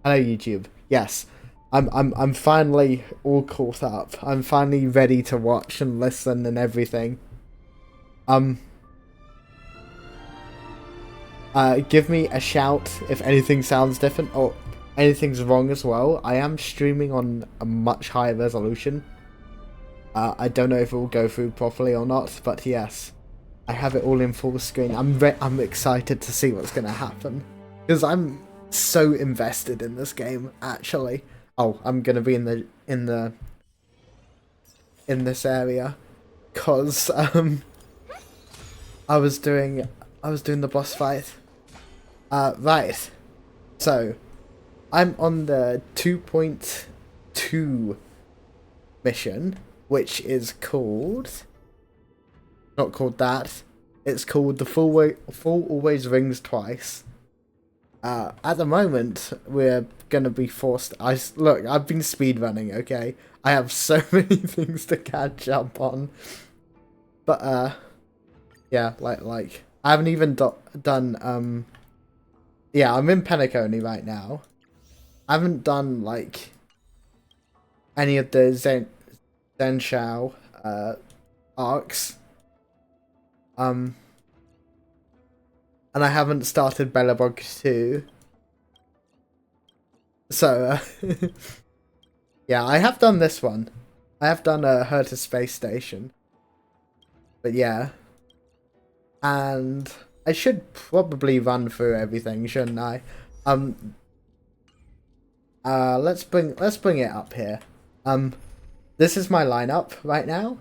Hello YouTube. Yes. I'm finally all caught up. I'm finally ready to watch and listen and everything. Um Give me a shout if anything sounds different or anything's wrong as well. I am streaming on a much higher resolution. I don't know if it will go through properly or not, but yes. I have it all in full screen. I'm excited to see what's gonna happen. Because I'm so invested in this game, actually. Oh, I'm gonna be in this area. Cause I was doing the boss fight. Right. So I'm on the 2.2 mission, which is called not called that. It's called the full always rings twice. At the moment, we're gonna be forced. Look. I've been speedrunning. Okay, I have so many things to catch up on. But yeah, like I haven't even done. Yeah, I'm in Penacony right now. I haven't done like any of the Zen Shao arcs. And I haven't started Bellabog 2. So, yeah, I have done this one. I have done Her to Space Station. But yeah. And I should probably run through everything, shouldn't I? Let's bring it up here. This is my lineup right now.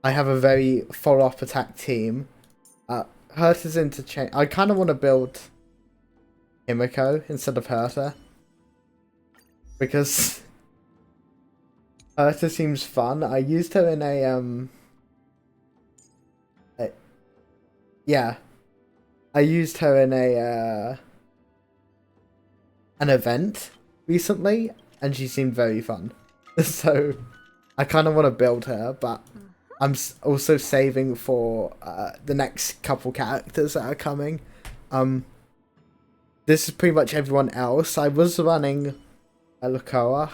I have a very full op attack team. Herta's interchange. I kind of want to build Himiko instead of Herta. Because Herta seems fun. I used her in yeah. I used her in an event recently, and she seemed very fun. So I kind of want to build her, but I'm also saving for the next couple characters that are coming. This is pretty much everyone else. I was running Lakocha.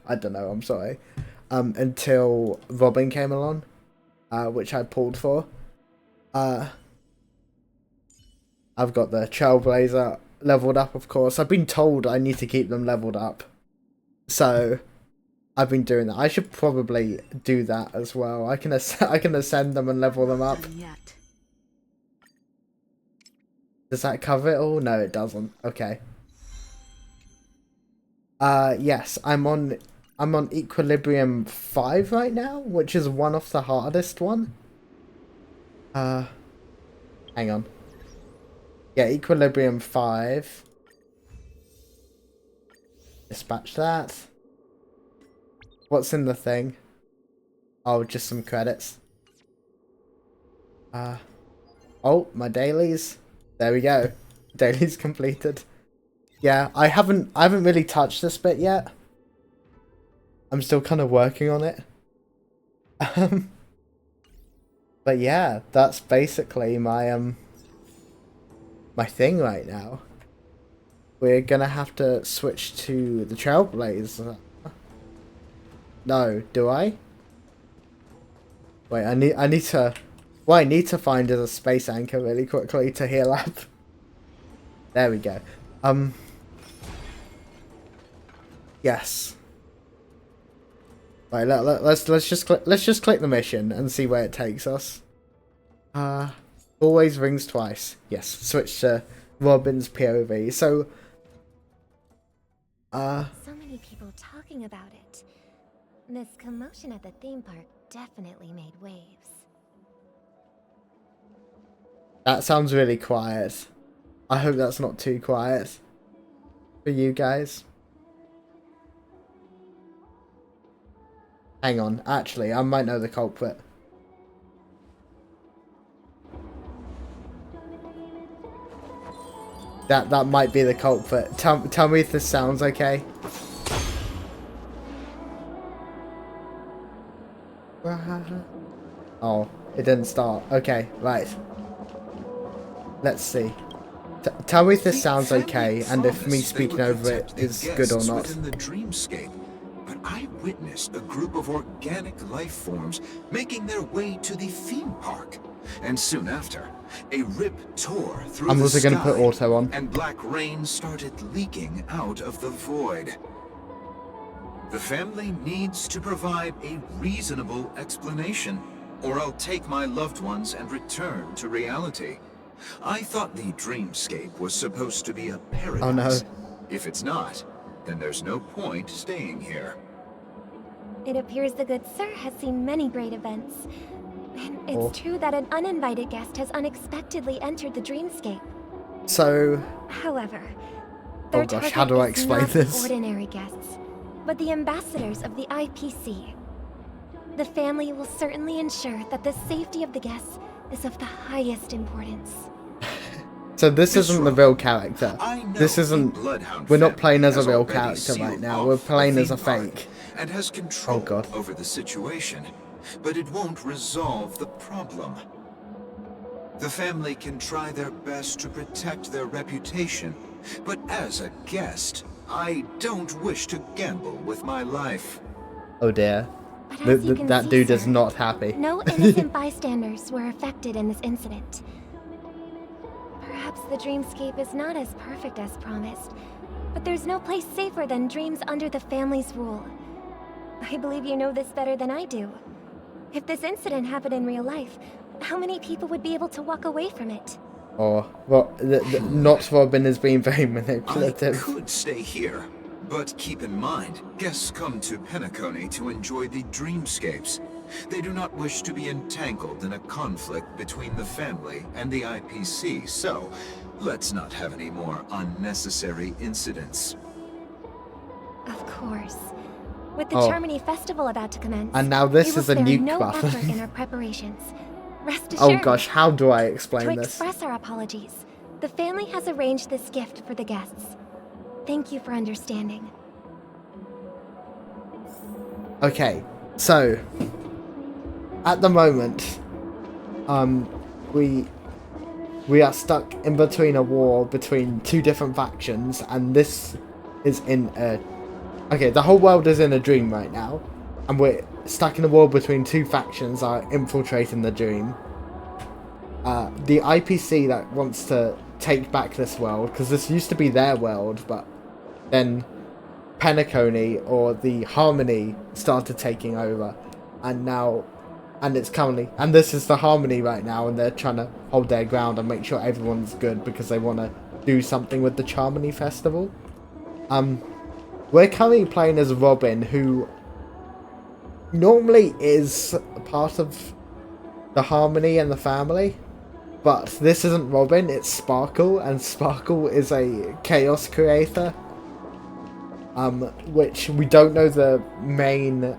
I don't know. I'm sorry. Until Robin came along, which I pulled for. I've got the Trailblazer leveled up, of course. I've been told I need to keep them leveled up, so I've been doing that. I should probably do that as well. I can ascend them and level them up. Does that cover it all? No, it doesn't. Okay. Yes, I'm on Equilibrium 5 right now, which is one of the hardest one. Hang on. Yeah, Equilibrium 5. Dispatch that. What's in the thing? Oh, just some credits. Oh, my dailies. There we go. Dailies completed. Yeah, I haven't really touched this bit yet. I'm still kind of working on it. But yeah, that's basically my my thing right now. We're gonna have to switch to the Trailblazer. No, do I? Wait, I need to. What I need to find is a space anchor really quickly to heal up. There we go. Yes. Right, let's just click the mission and see where it takes us. Always rings twice. Yes, switch to Robin's POV. So many people talking about it. This commotion at the theme park definitely made waves. that sounds really quiet. I hope that's not too quiet for you guys. Hang on, actually, I might know the culprit. That might be the culprit. Tell me if this sounds okay. Oh, it didn't start. Okay, right. Let's see. Tell me if this The sounds family okay, and if me promised they speaking would over it protect the is good or guests not. within the dreamscape, but I witnessed a group of organic life forms making their way to the theme park. And soon after, a rip tore through I'm the also sky, going to put auto on. and black rain started leaking out of the void. The family needs to provide a reasonable explanation, or I'll take my loved ones and return to reality. I thought the dreamscape was supposed to be a paradise. Oh no. If it's not, then there's no point staying here. It appears the good sir has seen many great events. And it's Oh. true that an uninvited guest has unexpectedly entered the dreamscape. So, However, oh their gosh, target how do I is explain not this? ordinary guests, but the ambassadors of the IPC. The family will certainly ensure that the safety of the guests is of the highest importance. So this Miss isn't the Rowe, real character. I know This isn't. the Bloodhound We're not family playing as a has real already character right sealed now. off We're the playing as a theme park fake. and has control Oh god. over the situation, but it won't resolve the problem. The family can try their best to protect their reputation, but as a guest, I don't wish to gamble with my life. Oh dear. But as you can That see, dude is sir, not happy. no innocent bystanders were affected in this incident. Perhaps the dreamscape is not as perfect as promised, but there's no place safer than dreams under the family's rule. I believe you know this better than I do. If this incident happened in real life, how many people would be able to walk away from it? Or, well, not Robin is being very I manipulative. could stay here, but keep in mind, guests come to Penacony to enjoy the dreamscapes. They do not wish to be entangled in a conflict between the family and the IPC, so let's not have any more unnecessary incidents. Of course. With the Oh. Charmony Festival about to commence, And now this we will is a spare nuke no button. effort in our preparations. Rest Oh assured. gosh, how do I To explain this? express our apologies, the family has arranged this gift for the guests. Thank you for understanding. Okay, so at the moment, we are stuck in between a war between two different factions, and this is in a. Okay, the whole world is in a dream right now, and we're stuck in a war between two factions that are infiltrating the dream. The IPC that wants to take back this world, because this used to be their world, but then Penacony or the Harmony started taking over, and now, and it's currently, and this is the Harmony right now, and they're trying to hold their ground and make sure everyone's good because they want to do something with the Charmony Festival. We're currently playing as Robin, who normally is a part of the Harmony and the family, but this isn't Robin, it's Sparkle, and Sparkle is a chaos creator. Which we don't know the main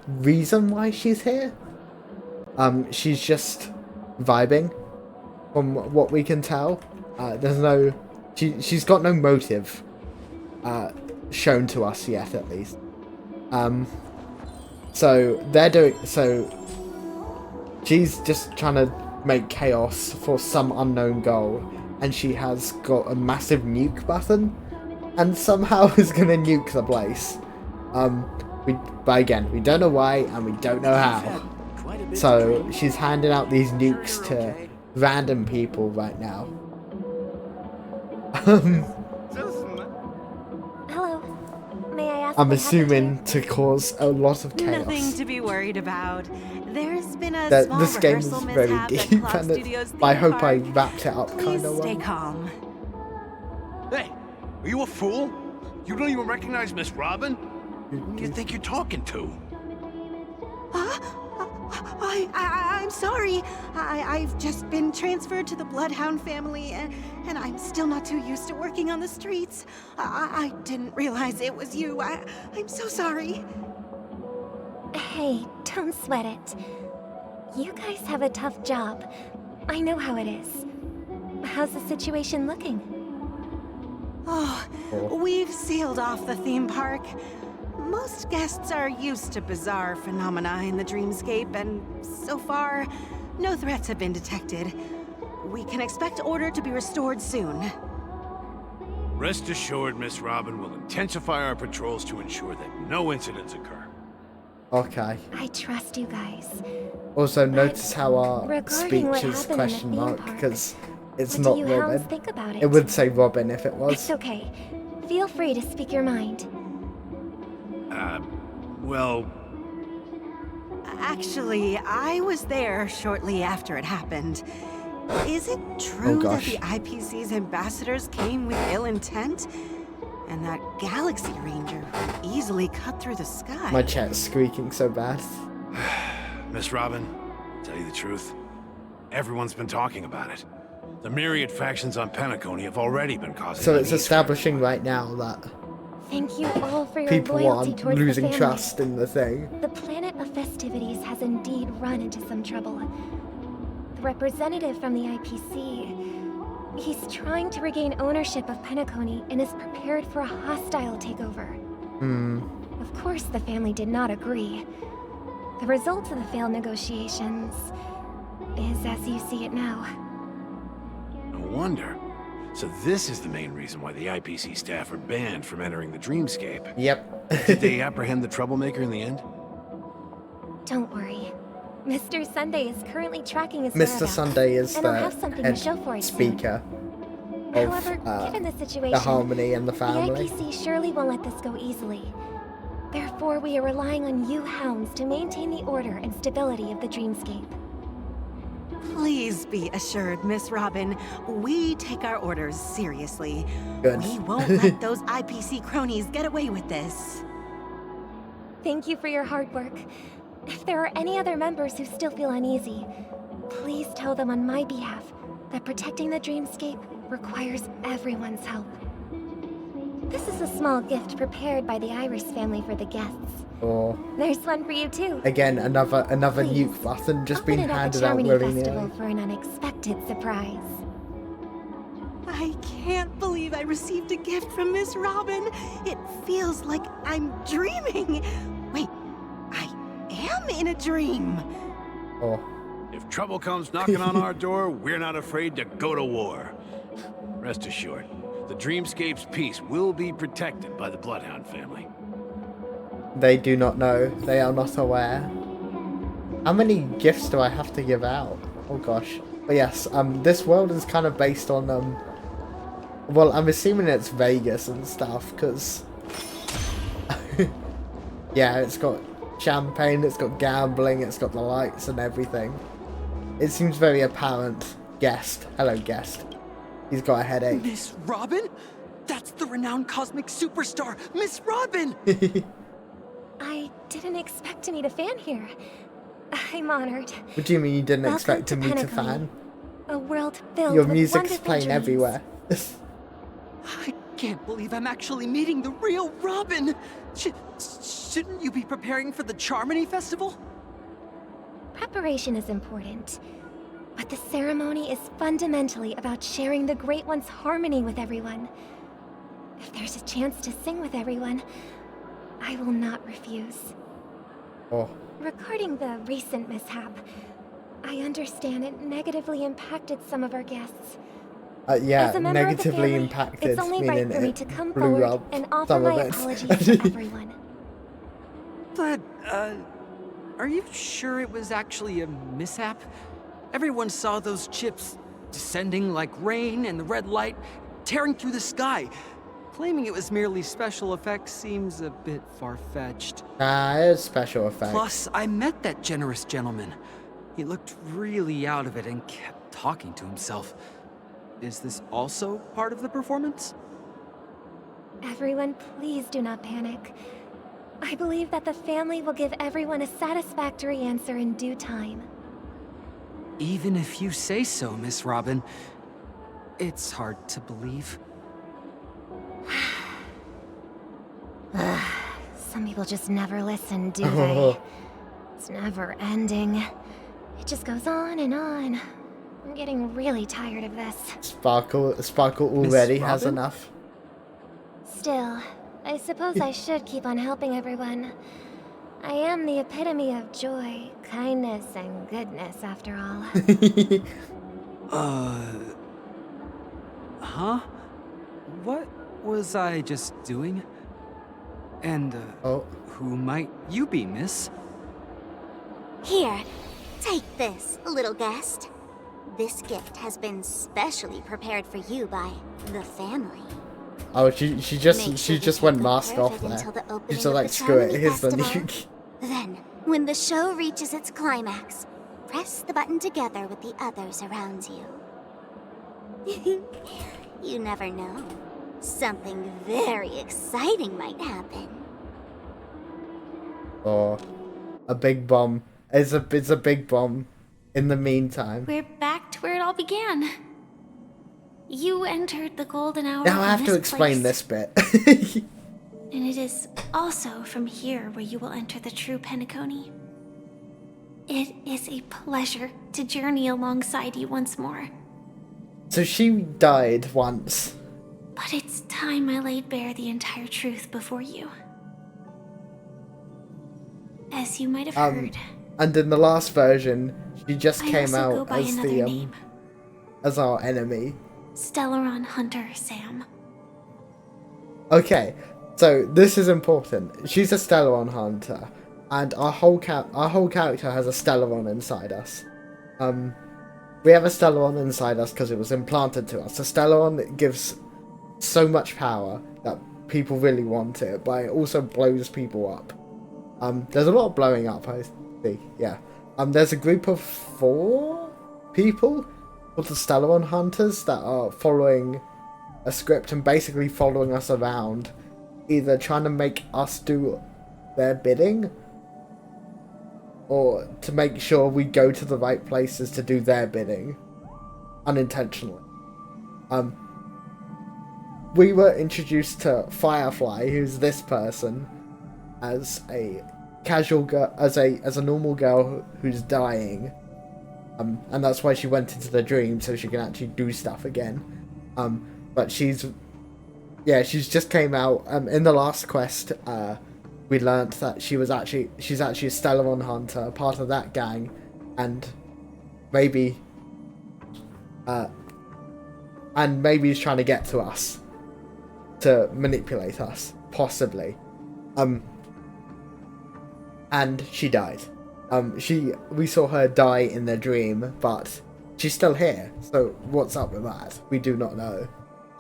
reason why she's here. She's just vibing, from what we can tell. There's no, she's got no motive, shown to us yet, at least. So she's just trying to make chaos for some unknown goal, and she has got a massive nuke button, and somehow is gonna nuke the place. But again, we don't know why, and we don't know how. So she's handing out these nukes to random people right now. Hello. May I ask I'm what happened assuming here? to cause a lot of chaos. Nothing to be worried about. There's been a That small this game is rehearsal very mishap at deep, Clock and Studios I theme hope I park. wrapped it up Please kind of stay well. calm. Hey, are you a fool? You don't even recognize Miss Robin? Who do you think you're talking to? I'm sorry. I've just been transferred to the Bloodhound family, and I'm still not too used to working on the streets. I didn't realize it was you. I'm so sorry. Hey, don't sweat it. You guys have a tough job. I know how it is. How's the situation looking? Oh, we've sealed off the theme park. Most guests are used to bizarre phenomena in the dreamscape, and so far, no threats have been detected. We can expect order to be restored soon. Rest assured, Miss Robin will intensify our patrols to ensure that no incidents occur. Okay. I trust you guys. Also, notice how our regarding what speech is happened in the question theme mark park, because it's what not do you hounds Robin. think about it? It would say Robin if it was. It's okay. Feel free to speak your mind. Well, Actually, I was there shortly after it happened. Is it true that gosh. the IPC's ambassadors came with ill intent? And that Galaxy Ranger would easily cut through the sky? My chat's squeaking so bad. Miss Robin, tell you the truth, everyone's been talking about it. The myriad factions on Penacony have already been causing So it's unease for establishing right now that Thank you all for your people loyalty are towards losing the family. trust in the thing. The planet of festivities has indeed run into some trouble. The representative from the IPC, he's trying to regain ownership of Penacony and is prepared for a hostile takeover. Of course, the family did not agree. The result of the failed negotiations is as you see it now. No wonder. So this is the main reason why the IPC staff are banned from entering the dreamscape. Yep. Did they apprehend the troublemaker in the end? Don't worry. Mr. Sunday is currently tracking his Mr. whereabouts, Sunday is and I'll have the something to head show for it soon. speaker of However, given the situation, the harmony and the the family. IPC surely won't let this go easily. Therefore, we are relying on you hounds to maintain the order and stability of the dreamscape. Please be assured, Miss Robin, we take our orders seriously. Good. We won't let those IPC cronies get away with this. Thank you for your hard work. If there are any other members who still feel uneasy, please tell them on my behalf that protecting the dreamscape requires everyone's help. This is a small gift prepared by the Iris family for the guests. Or There's one for you too. again, another Please, nuke button just Open being it at handed the out Charmony willy-nilly. Festival for an unexpected surprise. I can't believe I received a gift from Miss Robin. It feels like I'm dreaming. Wait, I am in a dream. Or If trouble comes knocking on our door, we're not afraid to go to war. Rest assured, the dreamscape's peace will be protected by the Bloodhound family. they do not know. They are not aware. How many gifts do I have to give out? Oh gosh. But yes, this world is kind of based on well, I'm assuming it's Vegas and stuff, because yeah, it's got champagne, it's got gambling, it's got the lights and everything. It seems very apparent. Guest. Hello, guest. He's got a headache. Miss Robin? That's the renowned cosmic superstar, Miss Robin! I didn't expect to meet a fan here. I'm honored. What do you mean you didn't Welcome expect to to meet a Penacony. fan? A world filled Your with music's wonderful playing dreams. everywhere. I can't believe I'm actually meeting the real Robin! Shouldn't you be preparing for the Charmony Festival? Preparation is important, but the ceremony is fundamentally about sharing the Great One's harmony with everyone. If there's a chance to sing with everyone, I will not refuse. Oh, Regarding the recent mishap, I understand it negatively impacted some of our guests. yeah, As a member of the negatively family, impacted, it's only meaning right for me it to come blew forward up and offer some of my it. apologies to everyone. But, are you sure it was actually a mishap? Everyone saw those chips descending like rain and the red light tearing through the sky. Claiming it was merely special effects seems a bit far-fetched. It's special effects. Plus, I met that generous gentleman. He looked really out of it and kept talking to himself. Is this also part of the performance? Everyone, please do not panic. I believe that the family will give everyone a satisfactory answer in due time. Even if you say so, Miss Robin, it's hard to believe. Some people just never listen, do they? It's never ending. It just goes on and on. I'm getting really tired of this. Sparkle already has Robin? enough. Still, I suppose I should keep on helping everyone. I am the epitome of joy, kindness, and goodness, after all. Huh? What was I just doing? And, Oh, who might you be, miss? Here, take this, little guest. This gift has been specially prepared for you by the family. oh, she Make sure you just take went good mask care of off it there. until the She's opening just of like, the screw it, Charmony here's the Festival. nuke. Then, when the show reaches its climax, press the button together with the others around you. You never know. Something very exciting might happen. Or a big bomb. It's a big bomb. In the meantime, We're back to where it all began. You entered the golden hour. now I in have to explain place, this bit. and it is also from here where you will enter the true Penacony. It is a pleasure to journey alongside you once more. So she died once. But it's time I laid bare the entire truth before you. As you might have heard, And in the last version, she just I came also go out by as another the name. as our enemy. Stellaron Hunter Sam. Okay, so this is important. She's a Stellaron hunter, and our whole character has a Stellaron inside us. We have a Stellaron inside us because it was implanted to us. A Stellaron gives so much power that people really want it, but it also blows people up. There's a lot of blowing up, I think. Yeah. There's a group of 4 people called the Stellaron Hunters that are following a script and basically following us around, either trying to make us do their bidding or to make sure we go to the right places to do their bidding unintentionally. We were introduced to Firefly, who's this person, as a casual girl, as a normal girl who's dying, and that's why she went into the dream so she can actually do stuff again. But she's just came out. In the last quest, we learnt that she's actually a Stellaron hunter, part of that gang, and maybe he's trying to get to us to manipulate us, possibly. And she died. We saw her die in the dream, but she's still here. So what's up with that? We do not know.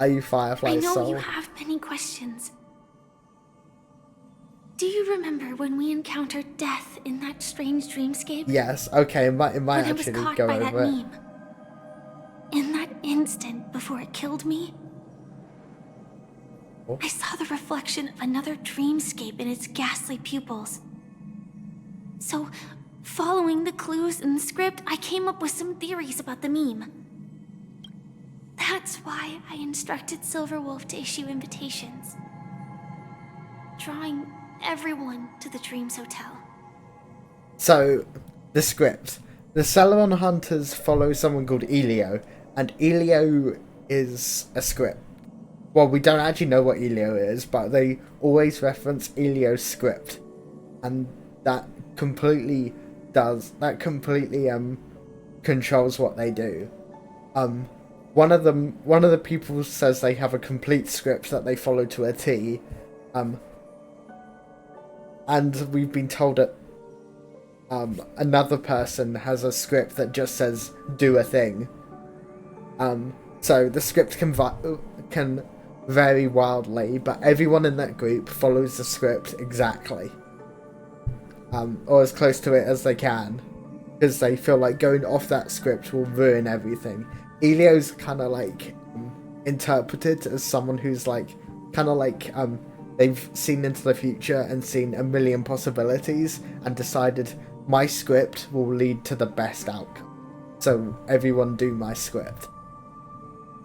Are you Firefly's I know soul? you have many questions. Do you remember when we encountered death in that strange dreamscape? Yes. Okay. It might When I was actually caught go by that over it. meme. In that instant before it killed me, Oh. I saw the reflection of another dreamscape in its ghastly pupils. So, following the clues in the script, I came up with some theories about the meme. That's why I instructed Silverwolf to issue invitations, drawing everyone to the Dreams Hotel. So, the script. The Stellaron Hunters follow someone called Elio, and Elio is a script. Well, we don't actually know what Elio is, but they always reference Elio's script. And that completely controls what they do. One of the people says they have a complete script that they follow to a T. And we've been told that another person has a script that just says do a thing. So the script can vary wildly, but everyone in that group follows the script exactly, or as close to it as they can, because they feel like going off that script will ruin everything. Elio's kind of like interpreted as someone who's like they've seen into the future and seen a million possibilities and decided my script will lead to the best outcome, so everyone do my script.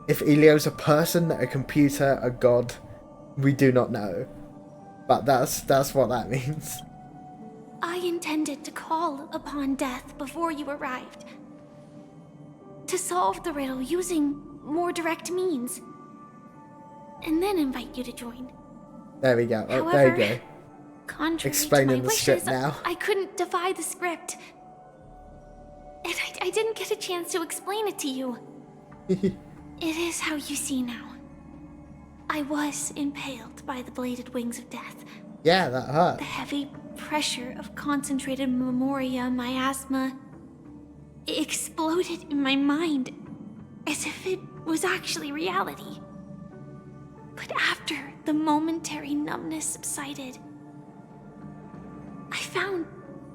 If Elio's a person, a computer, a god, we do not know. But that's what that means. I intended to call upon death before you arrived, to solve the riddle using more direct means, and then invite you to join. There we go. However, there you go. Contrary Explaining to my the script wishes, now. I couldn't defy the script. And I didn't get a chance to explain it to you. It is how you see now. I was impaled by the bladed wings of death. Yeah, that hurt. The heavy pressure of concentrated memoria miasma exploded in my mind as if it was actually reality. But after the momentary numbness subsided, I found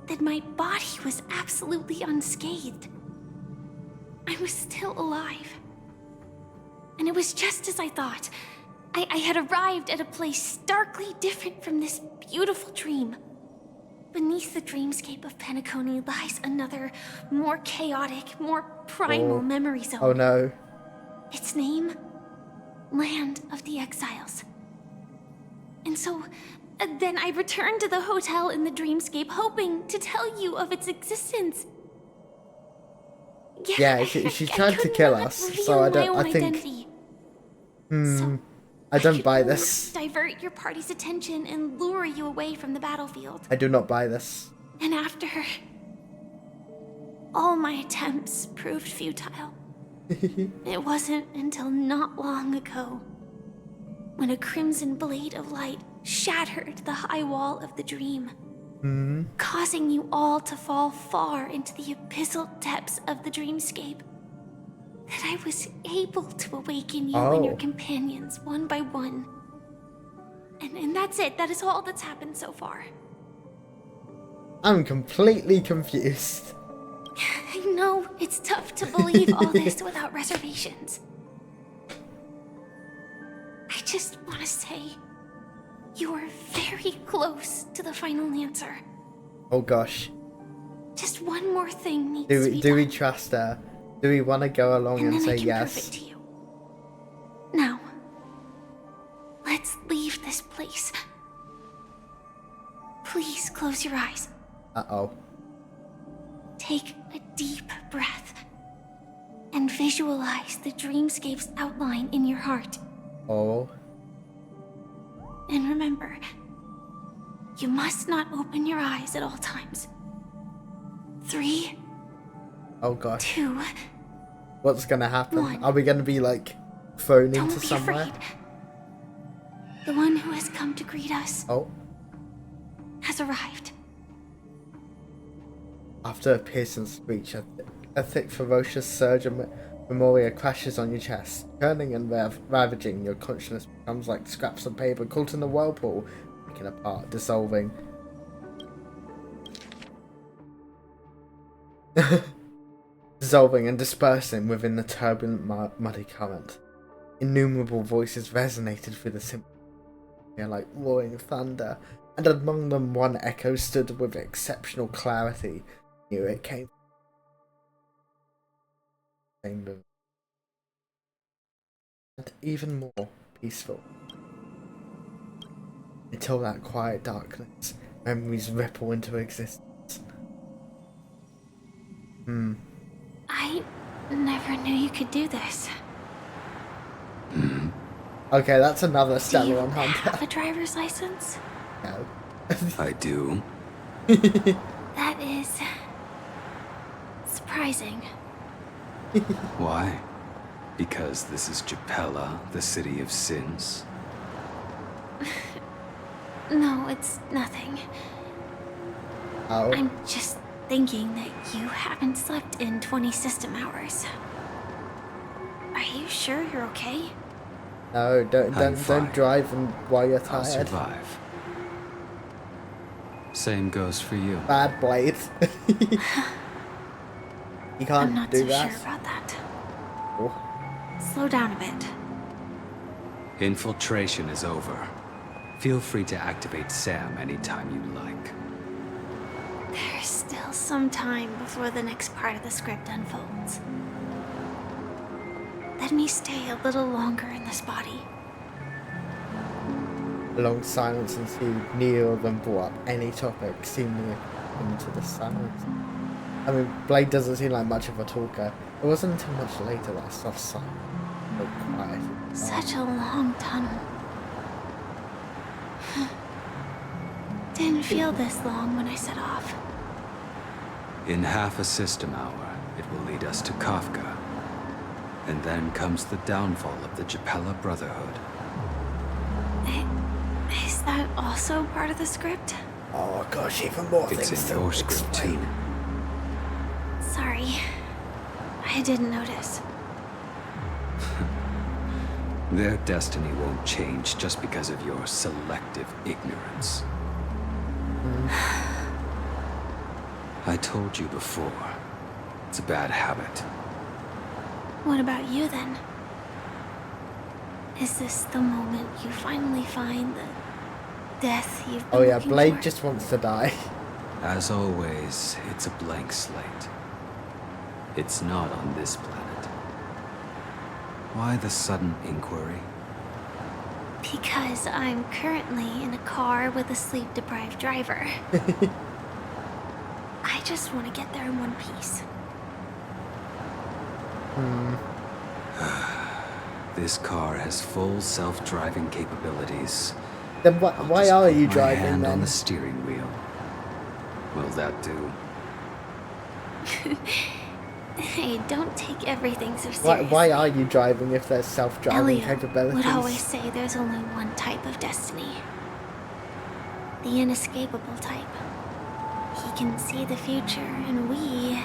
that my body was absolutely unscathed. I was still alive. And it was just as I thought. I had arrived at a place starkly different from this beautiful dream. Beneath the dreamscape of Penacony lies another, more chaotic, more primal memory zone. Oh no. Its name? Land of the Exiles. And so, then I returned to the hotel in the dreamscape, hoping to tell you of its existence. Yeah, she tried to kill us, so I think... I don't buy this. Divert your party's attention and lure you away from the battlefield. I do not buy this. And after... all my attempts proved futile. It wasn't until not long ago when a crimson blade of light shattered the high wall of the dream, causing you all to fall far into the abyssal depths of the dreamscape, that I was able to awaken you and your companions one by one. And that's it. That is all that's happened so far. I'm completely confused. I know it's tough to believe all this without reservations. I just want to say, you are very close to the final answer. Oh gosh. Just one more thing needs to be done. Do we trust her? Do we want to go along and say then I can yes? prove it to you. Now, let's leave this place. Please close your eyes. Uh-oh. Take a deep breath and visualize the dreamscape's outline in your heart. Oh. And remember, you must not open your eyes at all times. 3, Oh gosh. 2, What's gonna happen? 1. Are we gonna be like thrown Don't into be somewhere? afraid. The one who has come to greet us Oh. has arrived. After a piercing screech, a thick, ferocious surge of memoria crashes on your chest, turning and ravaging. Your consciousness becomes like scraps of paper caught in a whirlpool, breaking apart, dissolving. Dissolving and dispersing within the turbulent, muddy current. Innumerable voices resonated through the symphony like roaring thunder, and among them one echo stood with exceptional clarity. Knew it came and even more peaceful. Until that quiet darkness, memories ripple into existence. I never knew you could do this. Okay, that's another Do stellar you on have Hunter. a driver's license? No. I do. That is... surprising. Why? Because this is Japella, the city of sins? No, it's nothing. Oh. I'm just thinking that you haven't slept in 20 system hours. Are you sure you're okay? No, don't fine. drive while you're I'll tired. survive. Same goes for you. Bad Blade. You I'm can't not do so that. sure about that. Oh. Slow down a bit. Infiltration is over. Feel free to activate Sam anytime you like. There's still some time before the next part of the script unfolds. Let me stay a little longer in this body. A long silence ensued. Neither of them brought up any topic, seemingly into the silence. I mean, Blade doesn't seem like much of a talker. It wasn't until much later that I saw silence. So quiet. Such a long tunnel. Didn't feel this long when I set off. In half a system hour, it will lead us to Kafka. And then comes the downfall of the Japella Brotherhood. Is that also part of the script? Oh gosh, even more It's things in to your script explain. too. Sorry. I didn't notice. Their destiny won't change just because of your selective ignorance. I told you before, it's a bad habit. What about you then? Is this the moment you finally find the death you've been Oh yeah, looking Blade for? just wants to die. As always, it's a blank slate. It's not on this planet. Why the sudden inquiry? Because I'm currently in a car with a sleep-deprived driver. I just want to get there in one piece. This car has full self-driving capabilities. Then I'll why just are put you my driving hand on then? the steering wheel. Will that do? Hey, don't take everything so seriously. Why are you driving if there's self-driving Elio capabilities? would always say there's only one type of destiny. The inescapable type. He can see the future, and we...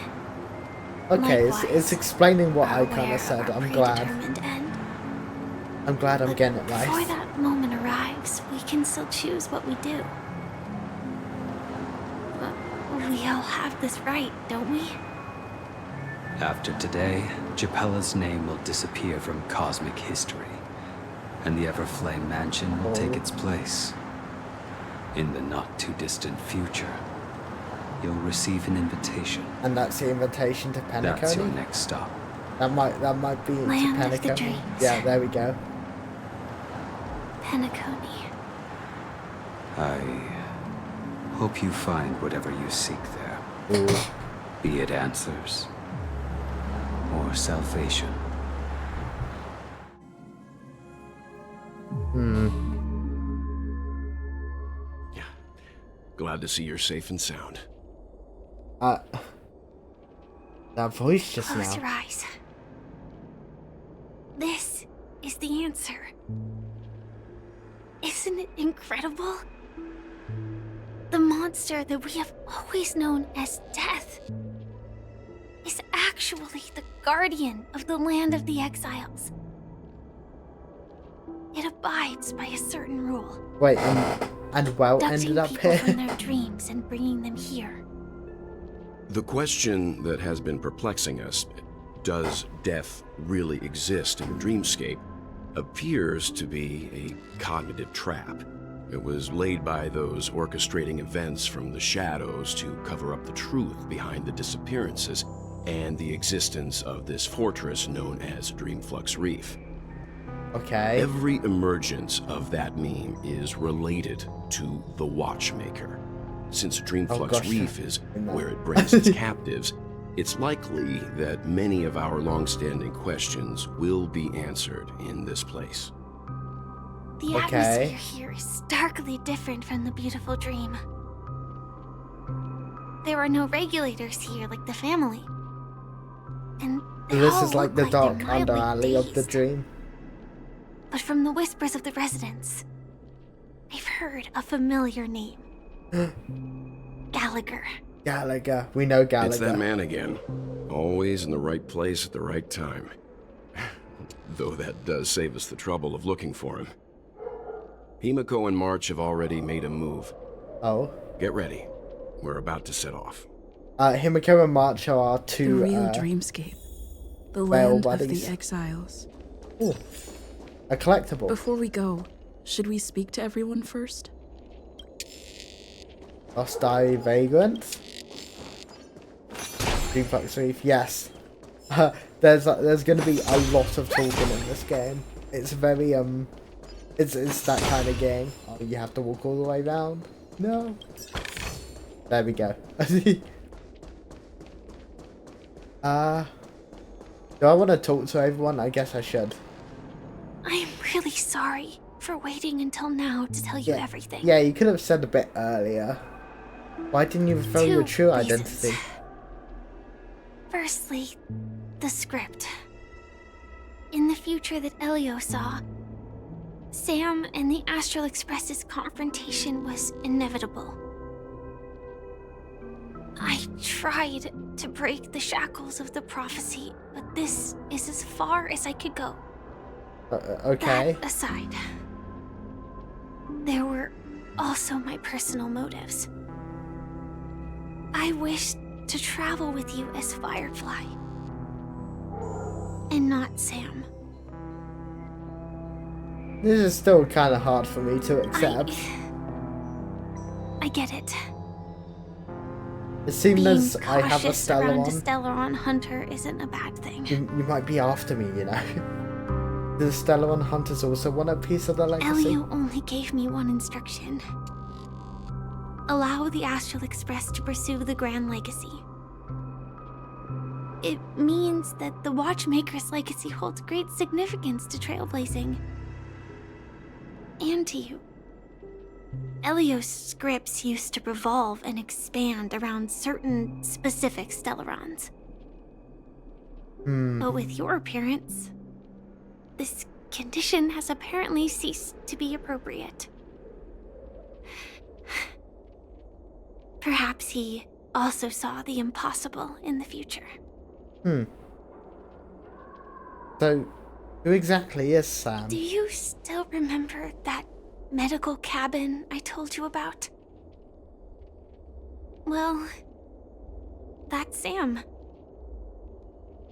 Okay, likewise, it's explaining what are I kind aware of said. our I'm glad. predetermined end. I'm glad I'm But getting it before right. that moment arrives, we can still choose what we do. We all have this right, don't we? After today, Japella's name will disappear from cosmic history, and the Everflame Mansion will take its place. In the not-too-distant future, you'll receive an invitation. And that's the invitation to That's your Penacony? next stop. That might be into Land of the Penacony. dreams. Yeah, there we go. Penacony. I hope you find whatever you seek there. Ooh. Be it answers or salvation. Yeah. Glad to see you're safe and sound. That voice just Close now. your eyes. This is the answer. Isn't it incredible? The monster that we have always known as Death is actually the guardian of the land of the exiles. It abides by a certain rule, Wait, and Well abducting ended up people from here. their dreams and bringing them here. The question that has been perplexing us, does death really exist in the dreamscape, appears to be a cognitive trap. It was laid by those orchestrating events from the shadows to cover up the truth behind the disappearances and the existence of this fortress known as Dreamflux Reef. Okay. Every emergence of that meme is related to the Watchmaker. Since Dreamflux gosh, Reef is I know. where it brings its captives, it's likely that many of our long-standing questions will be answered in this place. The Okay. atmosphere here is starkly different from the beautiful dream. There are no regulators here like the family. And they This all is like look the they're dark mildly underalley of the dazed. dream. But from the whispers of the residents, I've heard a familiar name. Gallagher. Gallagher. We know Gallagher. It's that man again. Always in the right place at the right time. Though that does save us the trouble of looking for him. Himiko and March have already made a move. Oh. Get ready. We're about to set off. Himiko and March are our The two real dreamscape. The whale land buddies. of the exiles. Ooh. A collectible. Before we go, should we speak to everyone first? Lost Diary Vagrants. Dreamflux Reef, yes. There's going to be a lot of talking in this game. It's very it's that kind of game. Oh, you have to walk all the way around. No. There we go. Do I want to talk to everyone? I guess I should. I'm really sorry for waiting until now to tell you everything. Yeah, you could have said a bit earlier. Why didn't you reveal your Two true reasons. identity? Firstly, the script. In the future that Elio saw, Sam and the Astral Express's confrontation was inevitable. I tried to break the shackles of the prophecy, but this is as far as I could go. Okay. That aside, there were also my personal motives. I wished to travel with you as Firefly, and not Sam. This is still kind of hard for me to accept. I get it. As soon as Being I have a cautious around a Stellaron, Stellaron hunter isn't a bad thing. you might be after me, you know. Do the Stellaron hunters also want a piece of the legacy? Elio only gave me one instruction. Allow the Astral Express to pursue the Grand Legacy. It means that the Watchmaker's legacy holds great significance to trailblazing. And to you. Elio's scripts used to revolve and expand around certain specific Stellarons. But with your appearance, this condition has apparently ceased to be appropriate. Perhaps he also saw the impossible in the future. So, who exactly is Sam? Do you still remember that medical cabin I told you about? Well, that's Sam.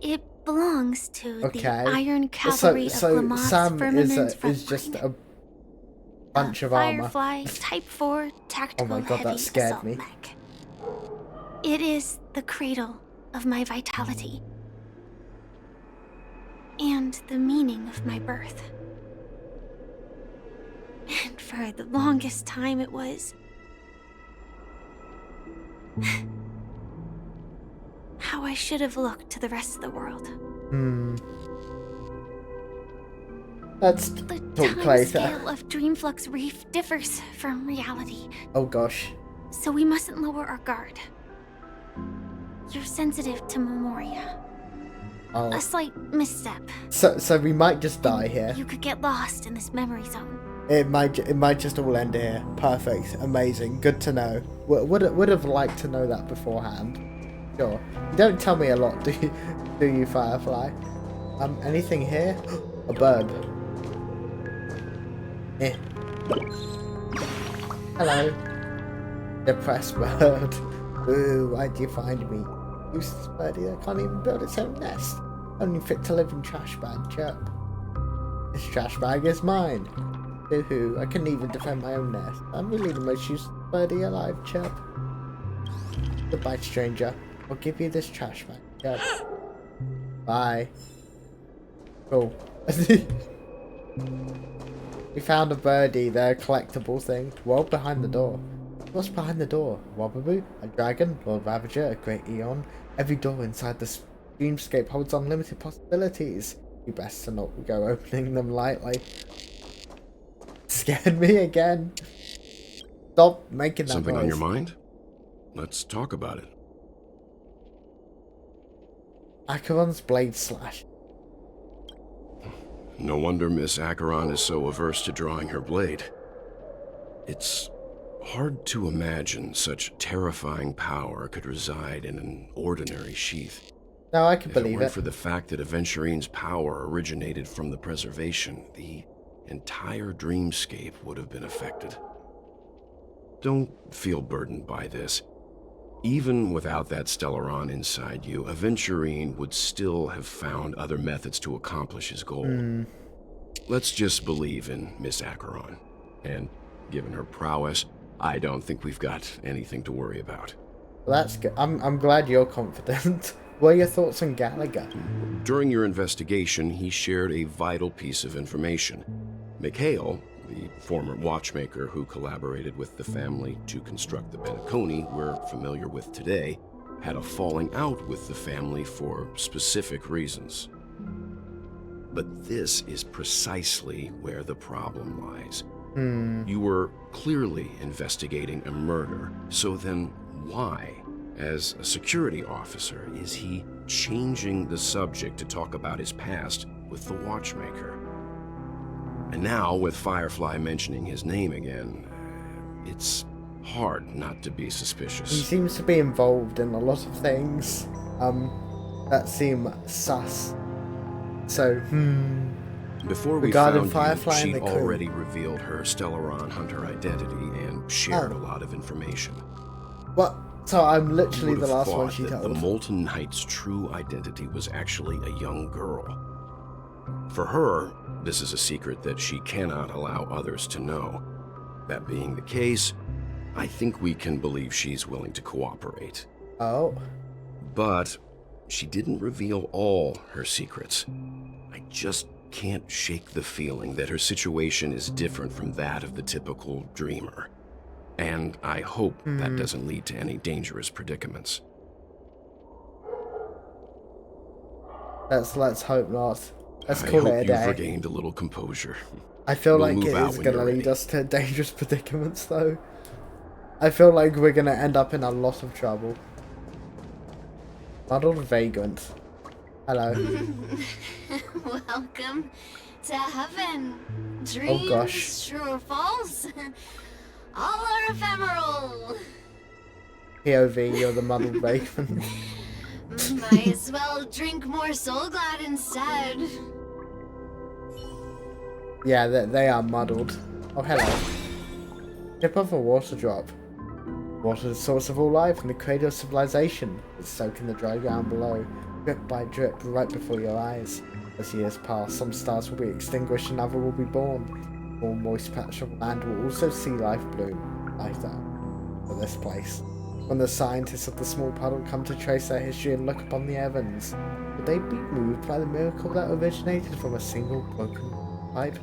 It belongs to the Iron Cavalry of Lamont's Sam Firmament is just a bunch of armor. Firefly Type 4 Tactical Oh my god, Heavy that scared Assault me. Mech. It is the cradle of my vitality. And the meaning of my birth. And for the longest time it was how I should have looked to the rest of the world. Let's The talk time later. scale of Dreamflux Reef differs from reality, Oh gosh. so we mustn't lower our guard. You're sensitive to Memoria. Oh. A slight misstep. So we might just die here. You could get lost in this memory zone. It might just all end here. Perfect. Amazing. Good to know. Would have liked to know that beforehand. Sure. You don't tell me a lot, do you, Firefly? Anything here? A bird. Eh. Hello. Depressed bird. Ooh, why'd you find me? Useless birdie that can't even build its own nest. Only fit to live in trash bag. Chirp. This trash bag is mine. Hoo-hoo, I couldn't even defend my own nest. I'm really the most useless birdie alive, Chirp. Goodbye, stranger. I'll give you this trash bag, Chirp. Bye. Cool. We found a birdie, their collectible thing. Well, behind the door. What's behind the door? Wobaboo? A dragon? Lord Ravager? A great Eon? Every door inside this dreamscape holds unlimited possibilities. You best to not go opening them lightly. Scared me again. Stop making that Something noise. on your mind? Let's talk about it. Acheron's blade slash. No wonder Miss Acheron is so averse to drawing her blade. It's hard to imagine such terrifying power could reside in an ordinary sheath. No, I can If it believe weren't it. for the fact that Aventurine's power originated from the preservation, the entire dreamscape would have been affected. Don't feel burdened by this. Even without that Stellaron inside you, Aventurine would still have found other methods to accomplish his goal. Let's just believe in Miss Acheron. And given her prowess, I don't think we've got anything to worry about. Well, that's good. I'm glad you're confident. What are your thoughts on Gallagher? During your investigation, he shared a vital piece of information. Mikhail, the former watchmaker who collaborated with the family to construct the Benaconi we're familiar with today, had a falling out with the family for specific reasons. But this is precisely where the problem lies. You were clearly investigating a murder, so then why, As a security officer, is he changing the subject to talk about his past with the Watchmaker? And now, with Firefly mentioning his name again, it's hard not to be He suspicious. seems to be involved in a lot of things that seem sus. So, Before we Regarding found Firefly you, and she'd the crew. already revealed her Stellaron hunter identity and shared Oh. a lot of information. what? So I'm literally Would the have last one thought she that the told. Molten Knight's true identity was actually a young girl. For her, this is a secret that she cannot allow others to know. That being the case, I think we can believe she's willing to cooperate. Oh, But she didn't reveal all her secrets. I just can't shake the feeling that her situation is different from that of the typical dreamer. And I hope that doesn't lead to any dangerous predicaments. let's hope not. Let's I call hope it a you've day. regained a little composure. I feel We'll like move it out is when gonna you're lead ready. us to dangerous predicaments, though. I feel like we're gonna end up in a lot of trouble. Muddled Vagrant. Hello. Welcome to heaven. Oh, gosh. Dreams, true or false, all are ephemeral. POV, you're the Muddled Vagrant. Might as well drink more Soul Glad instead. Yeah, they are muddled. Oh, hello. Tip of a water drop. Water is the source of all life and the cradle of civilization. It's soaking the dry ground below, drip by drip, right before your eyes. As years pass, some stars will be extinguished and others will be born. All moist patch of land will also see life bloom, like that, for this place. When the scientists of the small puddle come to trace their history and look upon the heavens, would they be moved by the miracle that originated from a single broken pipe?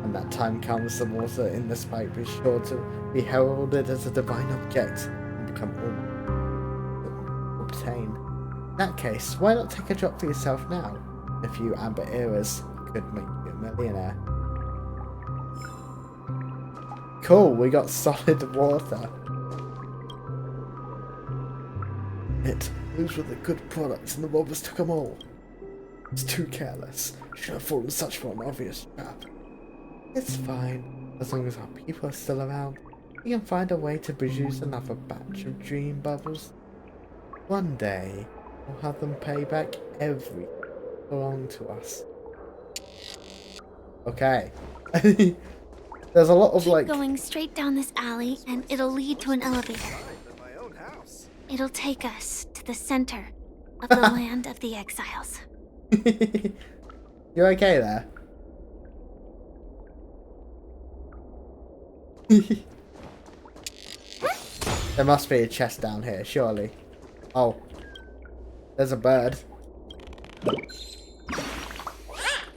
When that time comes, the water in this pipe is sure to be heralded as a divine object and become all obtain. In that case, why not take a drop for yourself now? A few amber eras could make you a millionaire. Cool, we got solid water. Those were the good products and the robbers took them all. It's too careless. Should have fallen such for an obvious trap. It's fine, as long as our people are still around. We can find a way to produce another batch of dream bubbles. One day, we'll have them pay back everything that belonged to us. Okay. There's a lot of Keep like... going straight down this alley, and it'll lead to an elevator. It'll take us to the center of the land of the exiles. You're okay there? There must be a chest down here, surely. Oh. There's a bird.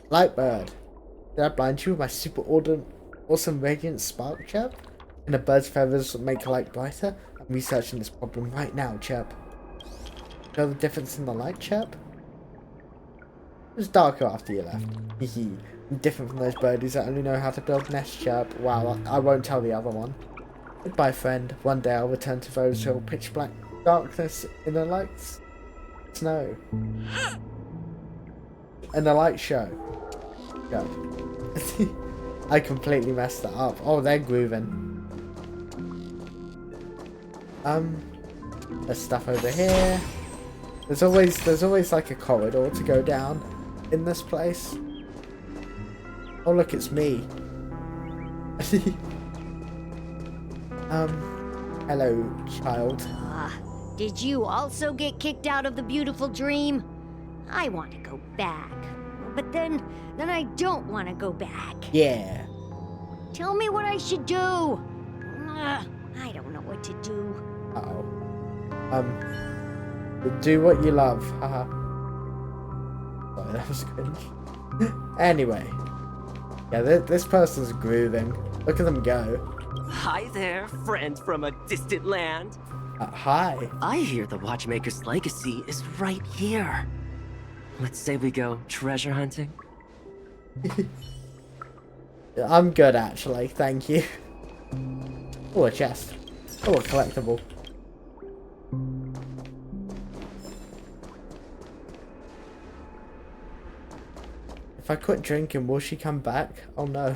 Light bird. Did I blind you with my super awesome radiant spark, chirp? And the bird's feathers make light brighter? I'm researching this problem right now, chirp. Know the difference in the light, chirp? It was darker after you left. Hehe. I'm different from those birdies that only know how to build nests, chirp. Wow, I won't tell the other one. Goodbye, friend. One day I'll return to those who pitch black darkness in the lights. Snow. And the light show. Go. I completely messed that up. Oh, they're grooving. There's stuff over here. There's always like a corridor to go down in this place. Oh look, it's me. Hello, child. Did you also get kicked out of the beautiful dream? I want to go back. But then I don't want to go back. Yeah. Tell me what I should do. I don't know what to do. Uh-oh. Do what you love. Haha. Sorry, that was cringe. Anyway. Yeah, this person's grooving. Look at them go. Hi there, friend from a distant land. Hi. I hear the Watchmaker's legacy is right here. Let's say we go treasure hunting. I'm good, actually. Thank you. Oh, a chest. Oh, a collectible. If I quit drinking, will she come back? Oh no.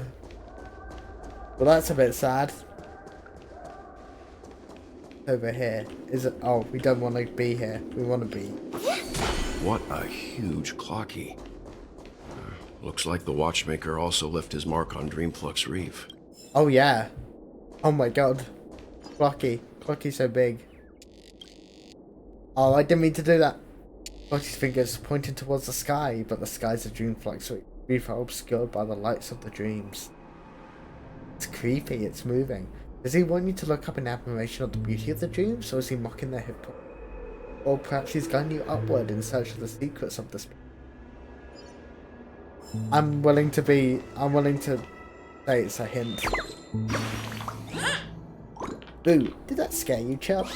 Well, that's a bit sad. Over here. Is it? Oh, we don't want to be here. We want to be. What a huge clocky. Looks like the watchmaker also left his mark on Dreamflux Reef. Oh yeah. Oh my god. Clocky. Clocky's so big. Oh, I didn't mean to do that. Clocky's fingers pointing towards the sky, but the skies of Dreamflux Reef are obscured by the lights of the dreams. It's creepy, it's moving. Does he want you to look up in admiration of the beauty of the dreams, or is he mocking their hip hop? Or perhaps he's guiding you upward in search of the secrets of the spirit. I'm willing to say it's a hint. Boo, did that scare you, Chub?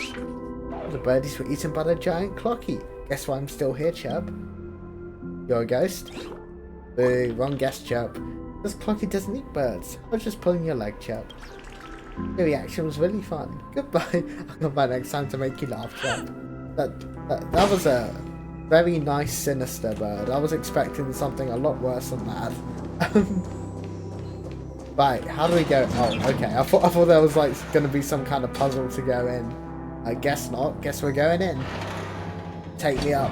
The birdies were eaten by the giant Clocky. Guess why I'm still here, Chub? You're a ghost? Boo, wrong guess, Chub. This Clocky doesn't eat birds. I was just pulling your leg, Chub. Your reaction was really fun. Goodbye. I'll come back next time to make you laugh, Chub. That was a very nice, sinister bird. I was expecting something a lot worse than that. Right, how do we go? Oh, okay. I thought there was like going to be some kind of puzzle to go in. I guess not. Guess we're going in. Take me up.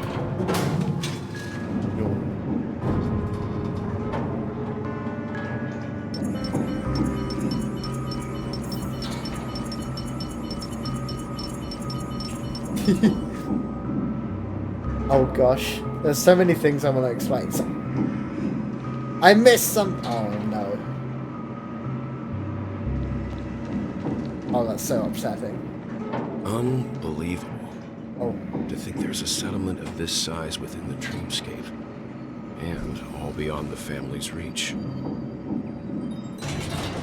Oh gosh, there's so many things I want to explain. I missed some. Oh no. Oh, that's so upsetting. Unbelievable. Oh. To think there's a settlement of this size within the dreamscape. And all beyond the family's reach.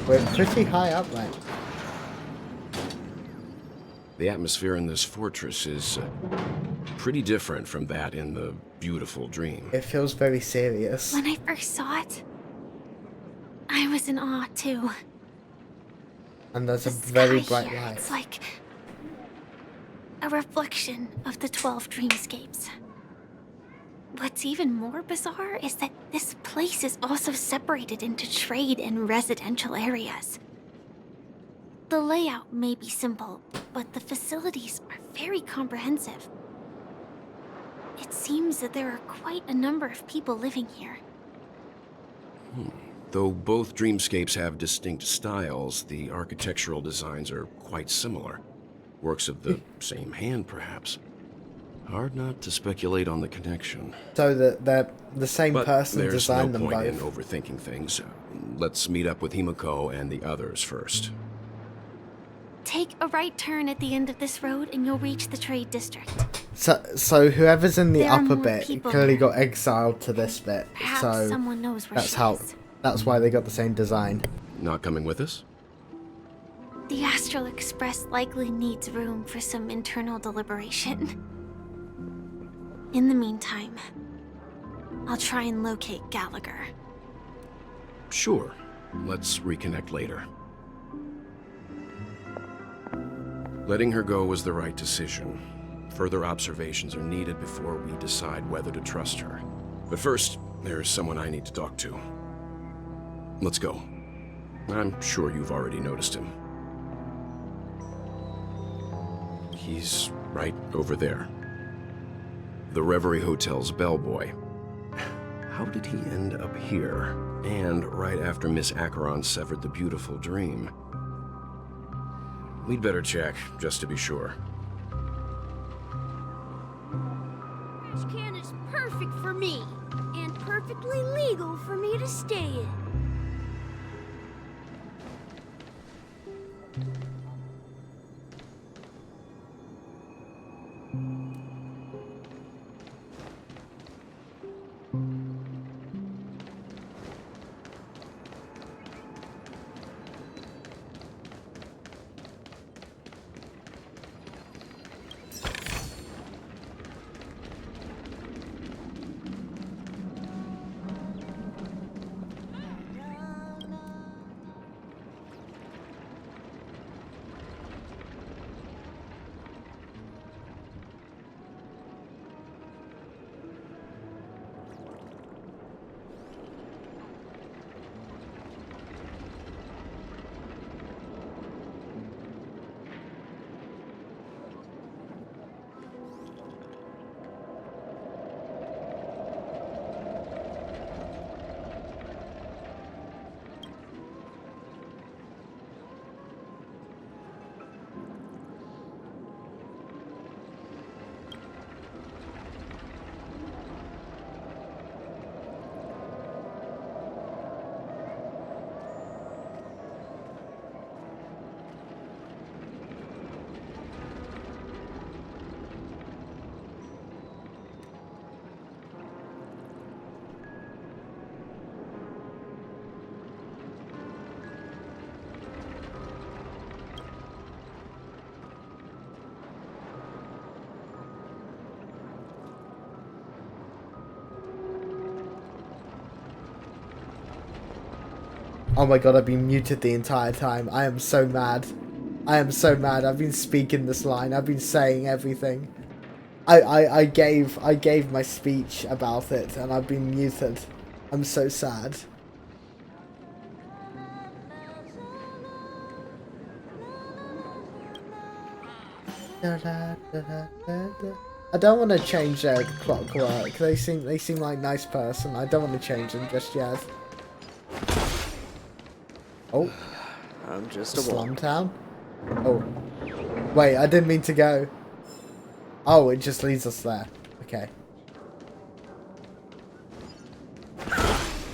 We're pretty high up, right? The atmosphere in this fortress is pretty different from that in the beautiful dream. It feels very serious. When I first saw it, I was in awe too. And there's a very sky bright here, light. It's like a reflection of the 12 dreamscapes. What's even more bizarre is that this place is also separated into trade and residential areas. The layout may be simple, but the facilities are very comprehensive. It seems that there are quite a number of people living here. Though both dreamscapes have distinct styles, the architectural designs are quite similar. Works of the same hand, perhaps. Hard not to speculate on the connection. So that they're the same But person there's designed no them point in both. overthinking things. Let's meet up with Himiko and the others first. Take a right turn at the end of this road and you'll reach the trade district. So whoever's in the There are upper more bit people clearly there. got exiled to this bit. Perhaps So someone knows where that's she how. is. That's why they got the same design. Not coming with us? The Astral Express likely needs room for some internal deliberation. In the meantime, I'll try and locate Gallagher. Sure. Let's reconnect later. Letting her go was the right decision. Further observations are needed before we decide whether to trust her. But first, there's someone I need to talk to. Let's go. I'm sure you've already noticed him. He's right over there. The Reverie Hotel's bellboy. How did he end up here? And right after Miss Acheron severed the beautiful dream. We'd better check, just to be sure. This can is perfect for me, and perfectly legal for me to stay in. Oh my god, I've been muted the entire time. I am so mad. I am so mad. I've been speaking this line. I've been saying everything. I gave my speech about it and I've been muted. I'm so sad. I don't want to change their clockwork. They seem like nice person. I don't want to change them just yet. Oh, I'm just a Slum Town. Oh, wait, I didn't mean to go. Oh, it just leads us there. Okay.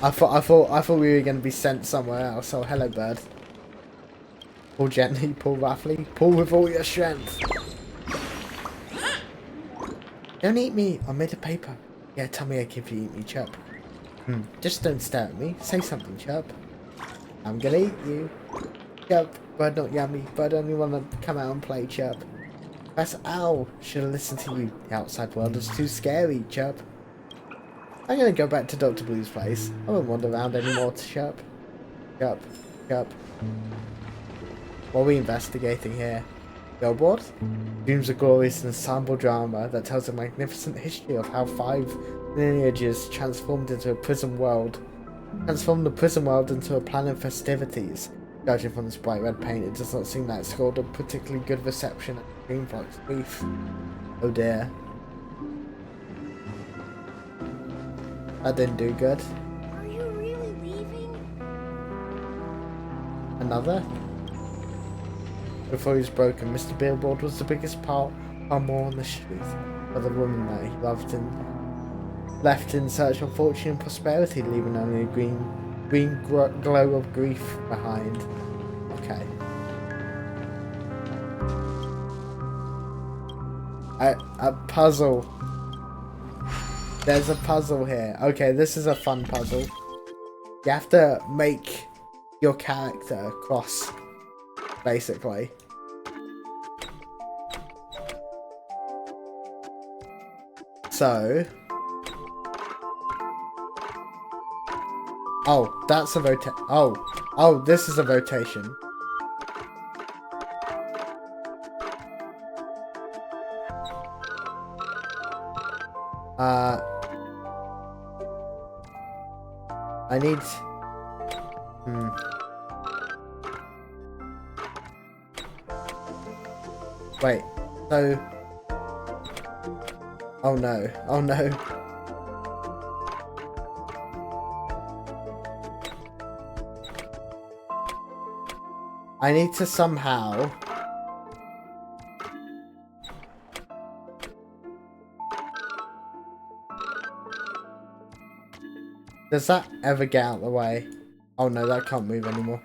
I thought we were gonna be sent somewhere else. Oh, hello, bird. Pull gently, pull roughly, pull with all your strength. Don't eat me. I made a paper. Yeah, tell me if you eat me, Chirp. Just don't stare at me. Say something, Chirp. I'm gonna eat you. Chirp. Bird not yummy. Bird only wanna come out and play, Chirp. That's ow. Should've listened to you. The outside world is too scary, Chirp. I'm gonna go back to Dr. Blue's place. I won't wander around anymore, Chirp. Chirp. Chirp. What are we investigating here? Billboard? Dreams of Glorious ensemble drama that tells a magnificent history of how 5 lineages transformed the prison world into a plan of festivities. Judging from this bright red paint, it does not seem that it scored a particularly good reception at Dreamfox booth. Oh dear. That didn't do good. Are you really leaving? Another? Before he was broken, Mr. Billboard was the biggest part more on the street, but the woman that he loved and left in search of fortune and prosperity, leaving only a green glow of grief behind. Okay. A puzzle. There's a puzzle here. Okay, this is a fun puzzle. You have to make your character cross, basically. So, oh, that's a oh, this is a rotation. I need. Wait. So. Oh no. Oh no. I need to somehow. Does that ever get out of the way? Oh no, that can't move anymore.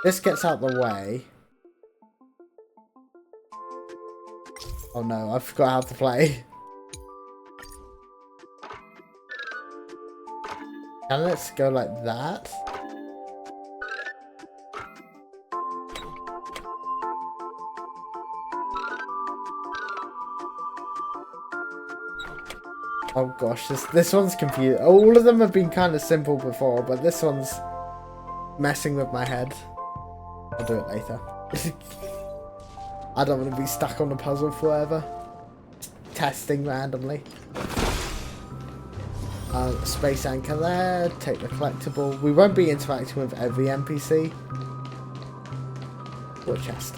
This gets out of the way. Oh no, I forgot how to play. Can let's go like that? Oh gosh, this one's confused. All of them have been kind of simple before, but this one's messing with my head. I'll do it later. I don't want to be stuck on a puzzle forever. Just testing randomly. Space anchor there. Take the collectible. We won't be interacting with every NPC. Or chest.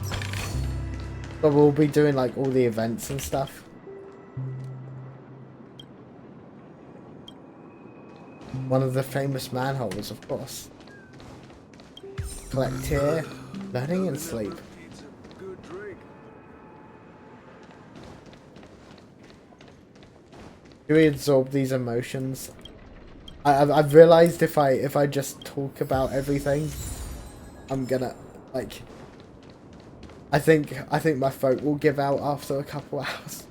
But we'll be doing like all the events and stuff. One of the famous manholes, of course. Collect here. Learning and sleep. Do we absorb these emotions? I've realized if I just talk about everything, I'm gonna like. I think my throat will give out after a couple hours.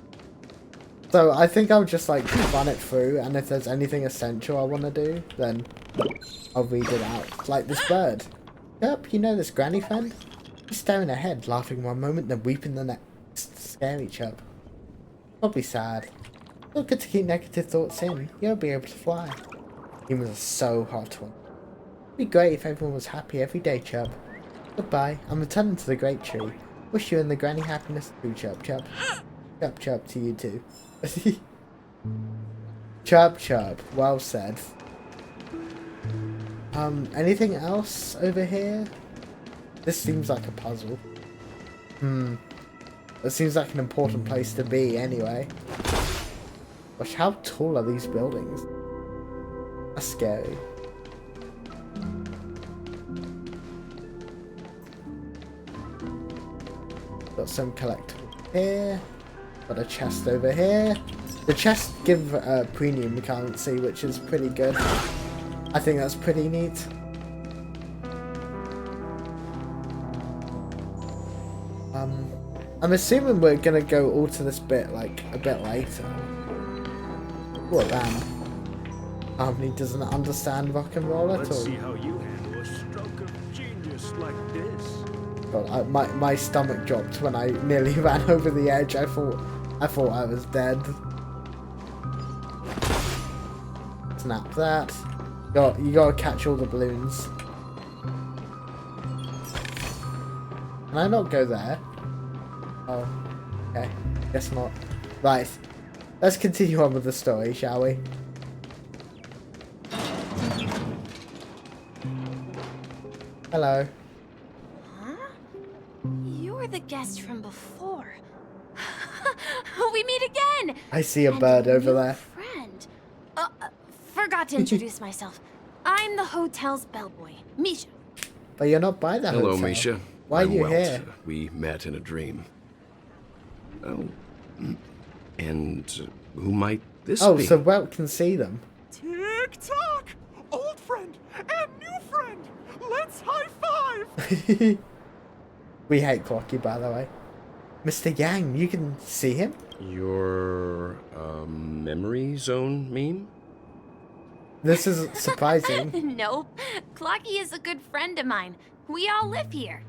So I think I'll just like run it through, and if there's anything essential I want to do, then I'll read it out. Like this bird. Yep, you know this granny friend? He's staring ahead, laughing one moment, then weeping the next. Scary chub. Probably sad. Not good to keep negative thoughts in. You'll be able to fly. Humans are so hard to Be great if everyone was happy every day, Chub. Goodbye. I'm returning to the Great Tree. Wish you and the granny happiness too, Chub Chub. Chub Chub to you too. Chub Chub. Well said. Anything else over here? This seems like a puzzle. It seems like an important place to be anyway. Gosh, how tall are these buildings? That's scary. Got some collectibles here. Got a chest over here. The chests give premium currency, which is pretty good. I think that's pretty neat. I'm assuming we're gonna go all to this bit like a bit later. What man? Harmony doesn't understand rock and roll at all. Let's see how you handle a stroke of genius like this. God, my stomach dropped when I nearly ran over the edge. I thought I was dead. Snap that. You gotta catch all the balloons. Can I not go there? Oh, okay. Guess not. Right. Let's continue on with the story, shall we? Hello. Huh? You're the guest from before. We meet again! I see a bird over there. Friend. Forgot to introduce myself. I'm the hotel's bellboy, Misha. But you're not by the hotel. Hello, Misha. Why I'm are you Welt. here? We met in a dream. Oh. And who might this be? Oh, so Welt can see them. Tick-tock! Old friend and new friend! Let's high-five! We hate Clocky, by the way. Mr. Yang, you can see him? Your, memory zone meme? This is surprising. Nope. Clocky is a good friend of mine. We all live here.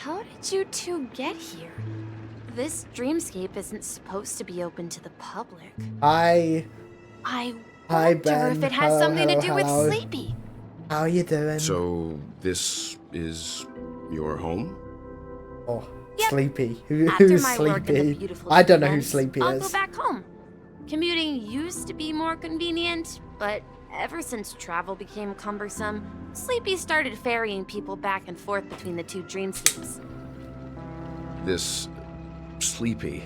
How did you two get here? This dreamscape isn't supposed to be open to the public. Hi, wonder Ben. if it has something to do with Sleepy. How are you doing? So, this is your home? Oh, Yep. Sleepy. After Who's my work in the Sleepy? beautiful I don't know who ends, Sleepy I'll go is. back home. Commuting used to be more convenient, but ever since travel became cumbersome, Sleepy started ferrying people back and forth between the two dreamscapes. This Sleepy.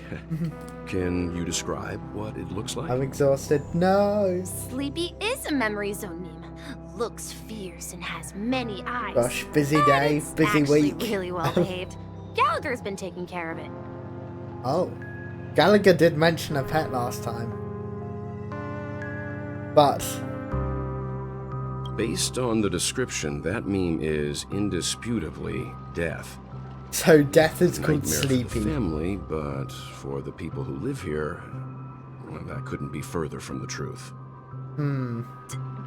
Can you describe what it looks like? I'm exhausted. No. Sleepy is a memory zone meme. Looks fierce and has many eyes. Gosh, busy But day, it's busy actually week. really well behaved. Gallagher's been taking care of it. Oh. Gallagher did mention a pet last time. But Based on the description, that meme is indisputably death. so death is called Nightmare Sleepy. for the family, but for the people who live here, well, that couldn't be further from the truth.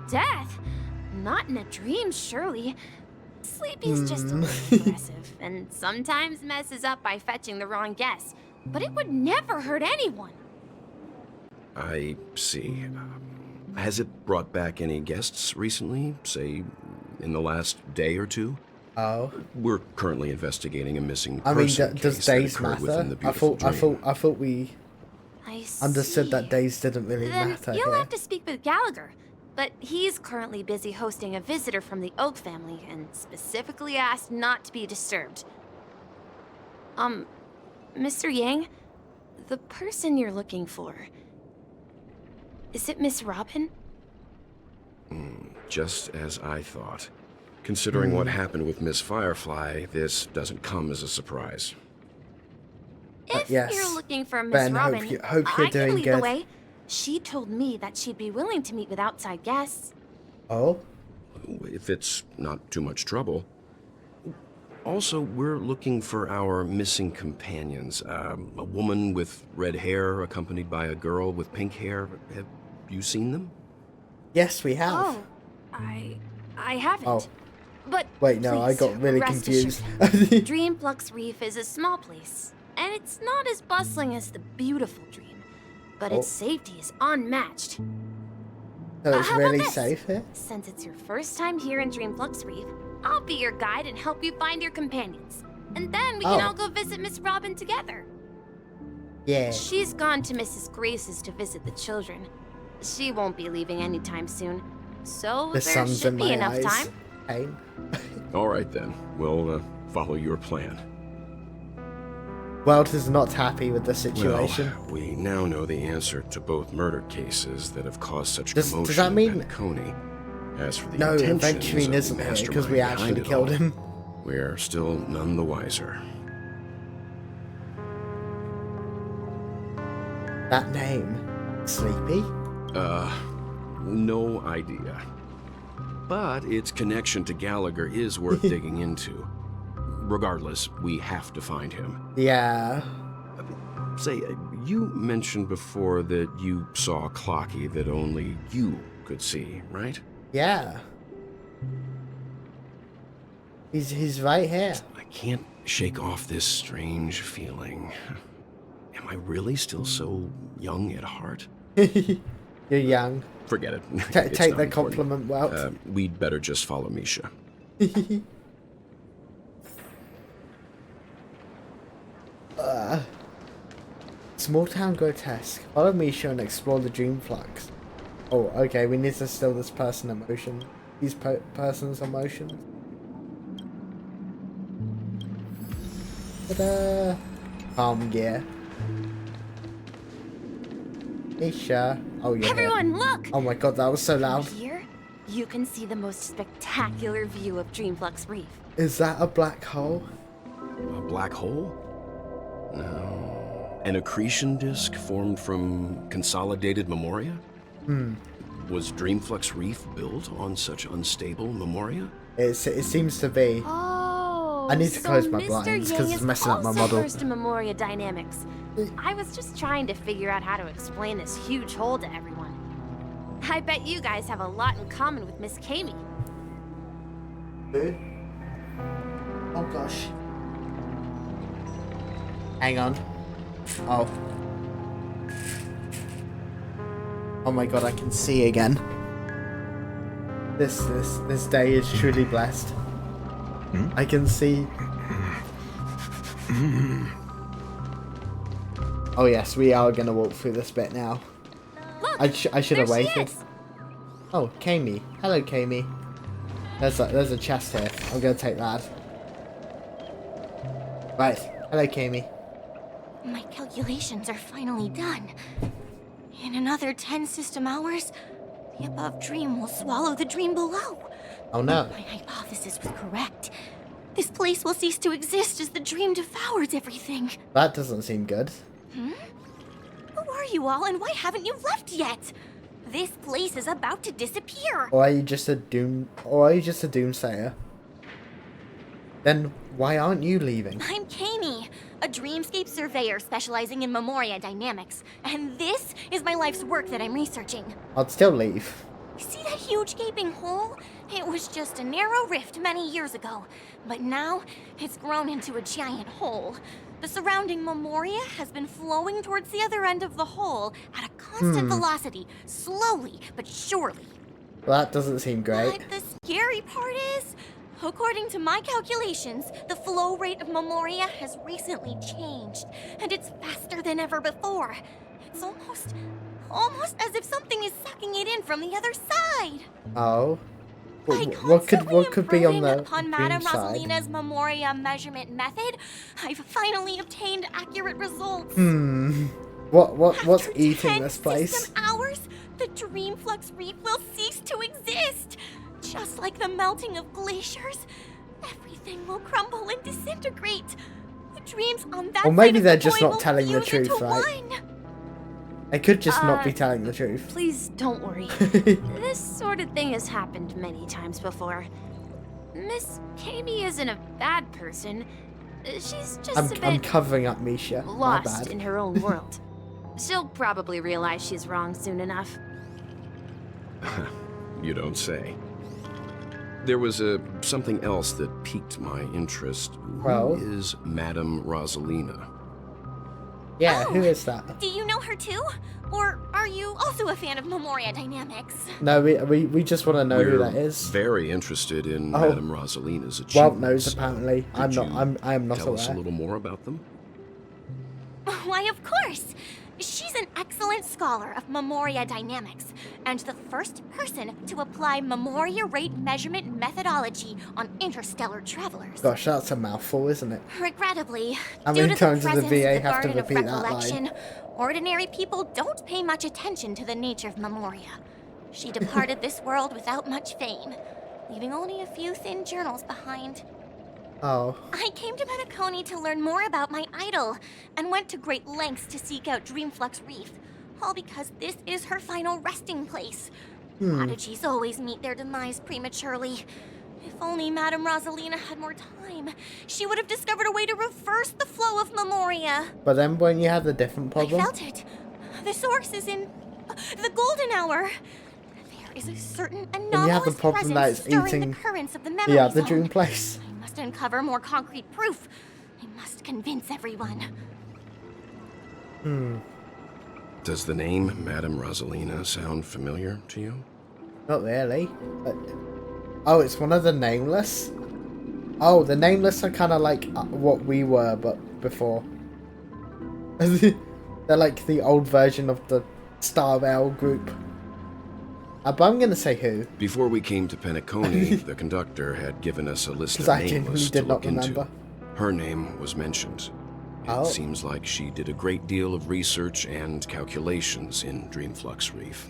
Death? Not in a dream, surely. Sleepy's just a little aggressive, and sometimes messes up by fetching the wrong guess. But it would never hurt anyone. I see. Has it brought back any guests recently, say, in the last day or two? Oh. We're currently investigating a missing I mean, person does case that days occurred matter? within the I beautiful dream. thought we I understood see. that days didn't really Then matter you'll here. have to speak with Gallagher. But he's currently busy hosting a visitor from the Oak family and specifically asked not to be disturbed. Mr. Yang, the person you're looking for, is it Miss Robin? Just as I thought. Considering what happened with Miss Firefly, this doesn't come as a surprise. If yes. you're looking for Miss Ben, Robin, hope you're I doing can lead good. the way. She told me that she'd be willing to meet with outside guests. Oh? If it's not too much trouble. Also, we're looking for our missing companions. A woman with red hair accompanied by a girl with pink hair. Have you seen them? Yes, we have. Oh, I haven't. Oh. But Wait, no, I please, got really rest confused. assured, Dreamflux Reef is a small place, and it's not as bustling as the beautiful Dream, but its safety is unmatched. So it's How really about this? safe here? Since it's your first time here in Dreamflux Reef, I'll be your guide and help you find your companions. And then we can all go visit Miss Robin together. Yeah. She's gone to Mrs. Grace's to visit the children. She won't be leaving anytime soon. So The there sun's should in be my enough eyes. time. Pain. All right then, we'll follow your plan. Weld is not happy with the situation. Well, we now know the answer to both murder cases that have caused such Does commotion that mean- at Coney. As for the No, intentions Adventurine of the isn't here because we mastermind actually behind it killed all, him. we're still none the wiser. That name, Sleepy? No idea. But its connection to Gallagher is worth digging into. Regardless, we have to find him. Yeah. Say, you mentioned before that you saw a Clocky that only you could see, right? Yeah. He's right here. I can't shake off this strange feeling. Am I really still so young at heart? You're young. Forget it. It's Take not the important. compliment, Welt. We'd better just follow Misha. Small town grotesque. Follow Misha and explore the dream flux. Oh, okay. We need to steal this person's emotion. These person's emotions. Ta-da! Gear. Misha. Oh yeah. Everyone, look! Oh my god, that was so loud. Here, you can see the most spectacular view of Dreamflux Reef. Is that a black hole? A black hole? No. An accretion disk formed from consolidated memoria? Was Dreamflux Reef built on such unstable memoria? It seems to be. Oh, I need to close my Mr. blinds because Yang it's is messing up my also model. versed in Memoria dynamics. I was just trying to figure out how to explain this huge hole to everyone. I bet you guys have a lot in common with Miss Kami. Who? Oh gosh. Hang on. Oh. Oh my god, I can see again. This day is truly blessed. I can see. Oh yes, we are gonna walk through this bit now. Look, I should have there she waited. is. Oh, Kami. Hello, Kami. There's a chest here. I'm gonna take that. Right. Hello, Kami. My calculations are finally done. In another 10 system hours, the above dream will swallow the dream below. Oh no. My hypothesis was correct. This place will cease to exist as the dream devours everything. That doesn't seem good. Who are you all, and why haven't you left yet? This place is about to disappear. Or are you just a doomsayer? Then why aren't you leaving? I'm Kami, a dreamscape surveyor specializing in Memoria dynamics, and this is my life's work that I'm researching. I'd still leave. See that huge gaping hole? It was just a narrow rift many years ago, but now it's grown into a giant hole. The surrounding Memoria has been flowing towards the other end of the hole at a constant velocity, slowly but surely. Well, that doesn't seem great. But the scary part is, according to my calculations, the flow rate of Memoria has recently changed, and it's faster than ever before. It's almost as if something is sucking it in from the other side. Oh. By What could be on improving the upon dream Madame side? Rosalina's Memoria measurement method, I've finally obtained accurate results. What's After eating 10 this place? system hours, the Dreamflux Reef will cease to exist. Just like the melting of glaciers, everything will crumble and disintegrate. The dreams on that Or maybe side of they're the just void not will telling the fuse into truth, right? one. They could just not be telling the truth. Please don't worry. This sort of thing has happened many times before. Miss Kami isn't a bad person. She's just a bit I'm covering up Misha. My lost bad. in her own world. She'll probably realize she's wrong soon enough. You don't say. There was something else that piqued my interest. Well? Who is Madame Rosalina? Yeah, Oh, who is that? Do you know her too? Or are you also a fan of Memoria Dynamics? No, we just want to know who that is. Very interested in Oh. Madame Rosalina's Walt achievements. knows apparently. I am not Tell us a aware. little more about them. Why, of course! She's an excellent scholar of Memoria Dynamics, and the first person to apply Memoria rate measurement methodology on interstellar travelers. Gosh, that's a mouthful, isn't it? Regrettably, How due many to the times does the presence VA of the have to Garden of repeat that line? Recollection, ordinary people don't pay much attention to the nature of Memoria. She departed this world without much fame, leaving only a few thin journals behind. Oh. I came to Penacony to learn more about my idol, and went to great lengths to seek out Dreamflux Reef, all because this is her final resting place. Prodigies always meet their demise prematurely. If only Madame Rosalina had more time, she would have discovered a way to reverse the flow of Memoria. But then when you have the different problem? I felt it. The source is in the golden hour. There is a certain And you have the anomalous problem that presence it's stirring eating the currents of the memory the other zone. dream place. I must uncover more concrete proof. I must convince everyone. Does the name Madame Rosalina sound familiar to you? Not really. Oh, it's one of the Nameless? Oh, the Nameless are kind of like what we were, but before. They're like the old version of the Star Rail group. But I'm going to say who. Before we came to Penacony, the conductor had given us a list of Because I genuinely nameless to did not look into. remember. Her name was mentioned. It seems like she did a great deal of research and calculations in Dreamflux Reef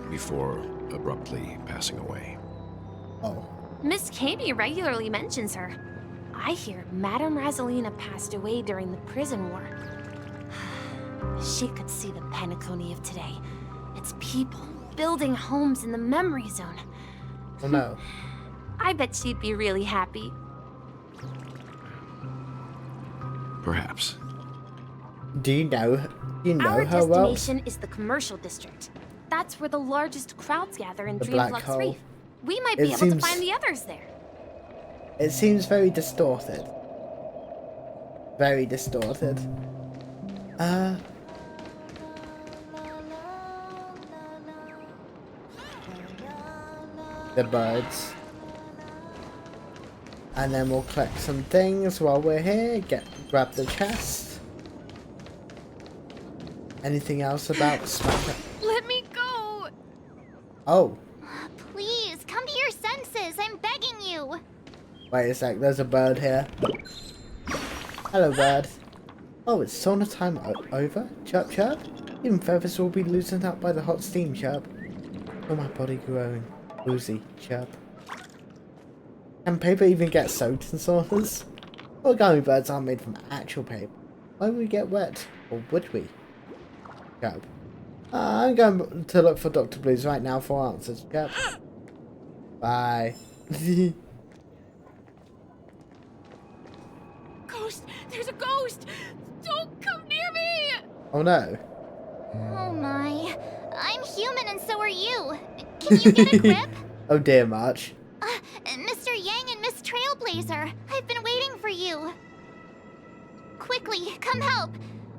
before abruptly passing away. Oh. Miss Katie regularly mentions her. I hear Madame Rosalina passed away during the prison war. She could see the Penacony of today. Its people building homes in the memory zone. Oh no. I bet she'd be really happy. Perhaps. Do you know Our her well? destination is the commercial district. That's where the largest crowds gather in The black Dreamflux hole. Reef. We might It be able to seems- find the others there. It seems very distorted. Very distorted. The birds. And then we'll collect some things while we're here. Grab the chest. Anything else about Smack? Let me go! Oh, Please, come to your senses. I'm begging you. wait a sec. There's a bird here. Hello, bird. Oh, it's sauna time over? Chirp, chirp. Even feathers will be loosened up by the hot steam, chirp. Oh, my body growing. Woozy, chirp. Can paper even get soaked in saunas? Origami birds aren't made from actual paper. Why would we get wet? Or would we? Chirp. I'm going to look for Dr. Blues right now for answers, chirp. Bye. Ghost! There's a ghost! Don't come near me! Oh no. Oh my. I'm human and so are you. Can you get a grip? Oh dear, March. Mr. Yang and Miss Trailblazer, I've been waiting for you. Quickly, come help.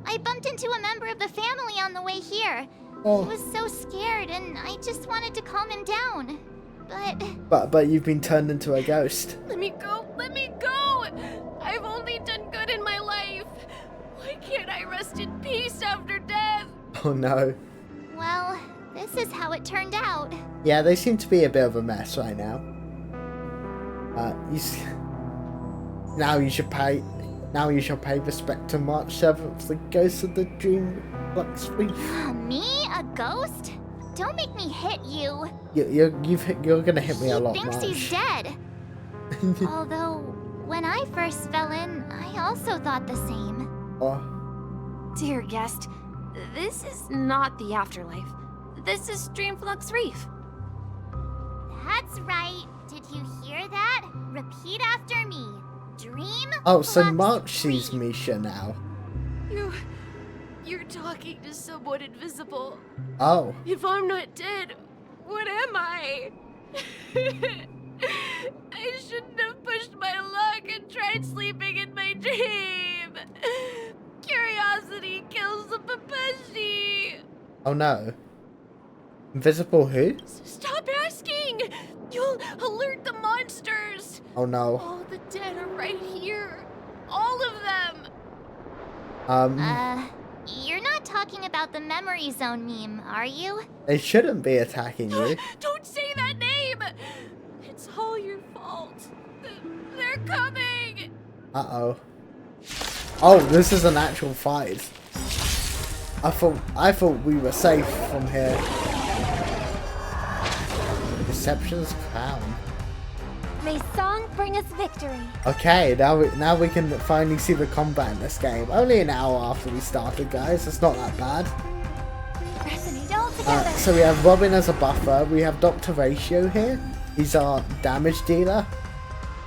I bumped into a member of the family on the way here. Oh. He was so scared and I just wanted to calm him down. But you've been turned into a ghost. Let me go! Let me go! I've only done good in my life. Why can't I rest in peace after death? Oh no. Well, this is how it turned out. Yeah, they seem to be a bit of a mess right now. Now you should pay respect to March 7th, the ghost of the Dreamflux Reef. Me? A ghost? Don't make me hit you. You're gonna hit me a lot, He thinks March. he's dead. Although, when I first fell in, I also thought the same. Oh, Dear guest, this is not the afterlife. This is Dreamflux Reef. That's right. Did you hear that? Repeat after me. Dream. oh, so Flux March sees Reef. Misha now. You're talking to someone invisible. Oh, If I'm not dead, what am I? I shouldn't have pushed my luck and tried sleeping in my dream. curiosity kills the Pepeshi. Oh no. Invisible who? Stop asking! You'll alert the monsters! Oh no. All the dead are right here. All of them! You're not talking about the memory zone meme, are you? They shouldn't be attacking you. Don't say that name! It's all your fault. They're coming! Uh-oh. Oh, this is an actual fight. I thought we were safe from here. Deception's crown. May song bring us victory. Okay, now we can finally see the combat in this game. Only an hour after we started, guys. It's not that bad. Resonate all together. So we have Robin as a buffer. We have Dr. Ratio here. He's our damage dealer.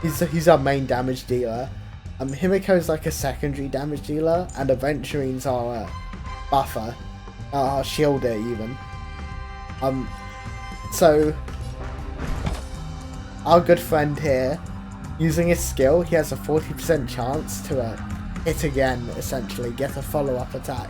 He's our main damage dealer. Himiko's like a secondary damage dealer, and Aventurine's our buffer, our shielder even. So our good friend here, using his skill, he has a 40% chance to hit again, essentially, get a follow-up attack.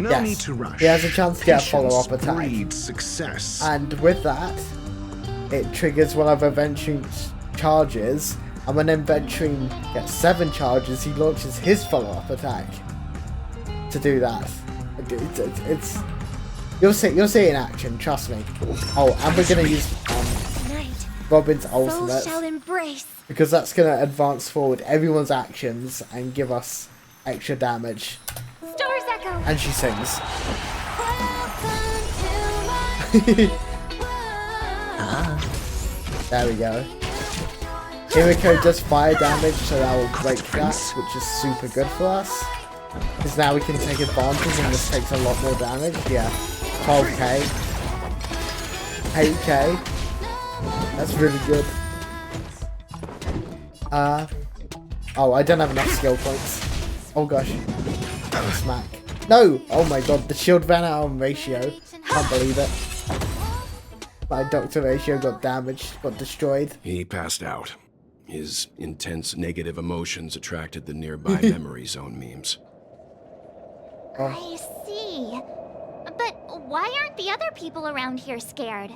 No yes, need to rush. he has a chance to get a follow-up Patience attack. breeds success. And with that, it triggers one of Aventurine's charges, and when Aventurine gets 7 charges, he launches his follow-up attack to do that. It's you'll see it in action, trust me. Oh, and we're gonna use Robin's ultimate, Souls shall embrace. because that's gonna advance forward everyone's actions and give us extra damage. Stars echo. And she sings. There we go. Himiko does fire damage, so that will break that, which is super good for us. Because now we can take advantage and this takes a lot more damage. Yeah, 12k. 8k. That's really good. Oh, I don't have enough skill points. Oh gosh. Smack. No! Oh my god, the shield ran out on Ratio. Can't believe it. My Dr. Ratio got damaged, got destroyed. He passed out. His intense negative emotions attracted the nearby memory zone memes. I see. But why aren't the other people around here scared?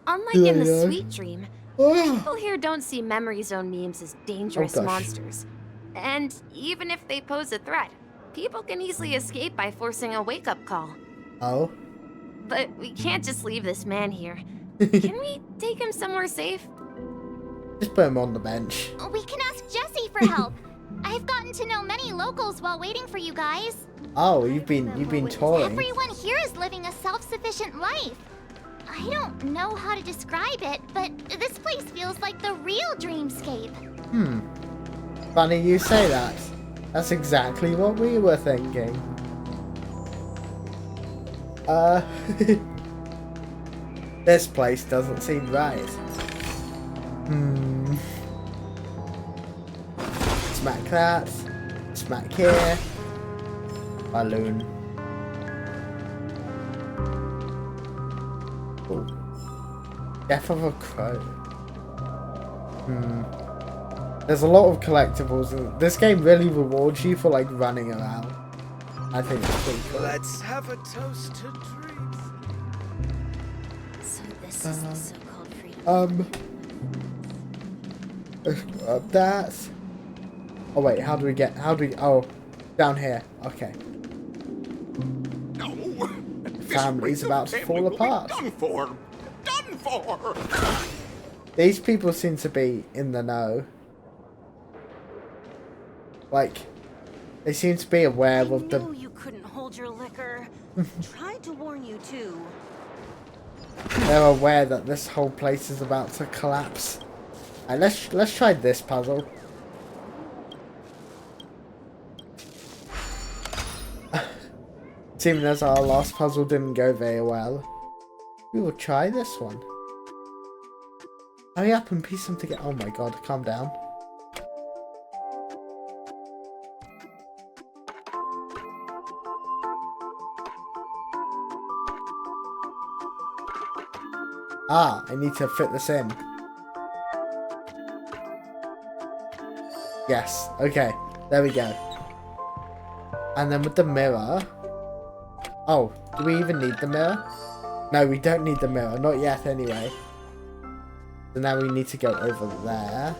Unlike in the Sweet Dream, people here don't see memory zone memes as dangerous monsters. And even if they pose a threat, people can easily escape by forcing a wake-up call. Oh? But we can't just leave this man here. Can we take him somewhere safe? Just put him on the bench. We can ask Jessie for help. I've gotten to know many locals while waiting for you guys. Oh, you've been touring. Everyone here is living a self-sufficient life. I don't know how to describe it, but this place feels like the real dreamscape. Funny you say that. That's exactly what we were thinking. This place doesn't seem right. Smack that. Smack here. Balloon. Ooh. Death of a crow. There's a lot of collectibles, and this game really rewards you for like running around. I think it's pretty cool. Let's have a toast to dreams. So this is the so-called freedom. That. Oh wait, how do we? Oh, down here. Okay. No. Family's about to fall apart. Done for. Done for. These people seem to be in the know. Like, they seem to be aware of the. I knew you couldn't hold your liquor. Tried to warn you too. They're aware that this whole place is about to collapse. And let's try this puzzle. Seeming as our last puzzle didn't go very well, we will try this one. Hurry up and piece them together. Oh my god, calm down. Ah, I need to fit this in. Yes, okay. There we go. And then with the mirror... Oh, do we even need the mirror? No, we don't need the mirror. Not yet, anyway. So now we need to go over there.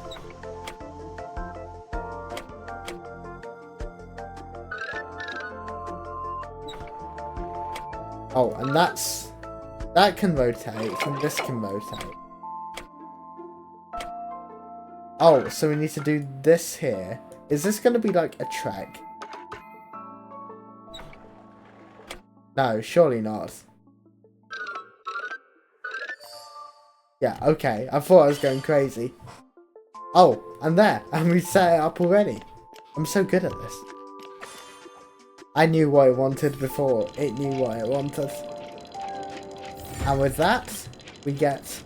Oh, and that can rotate, and this can rotate. Oh, so we need to do this here. Is this going to be like a trek? No, surely not. Yeah, okay. I thought I was going crazy. Oh, and there. And we set it up already. I'm so good at this. I knew what it wanted before it knew what it wanted. And with that, we get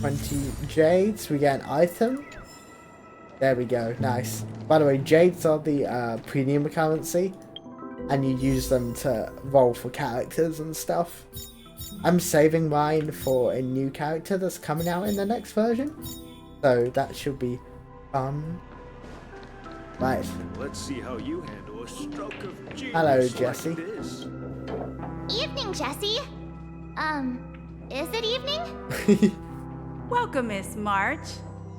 20 jades. We get an item. There we go. Nice. By the way, jades are the premium currency. And you use them to roll for characters and stuff. I'm saving mine for a new character that's coming out in the next version. So that should be fun. Right. Let's see how you handle a stroke of genius. Hello, Jesse. Like this. Evening, Jesse. Is it evening? Welcome, Miss March.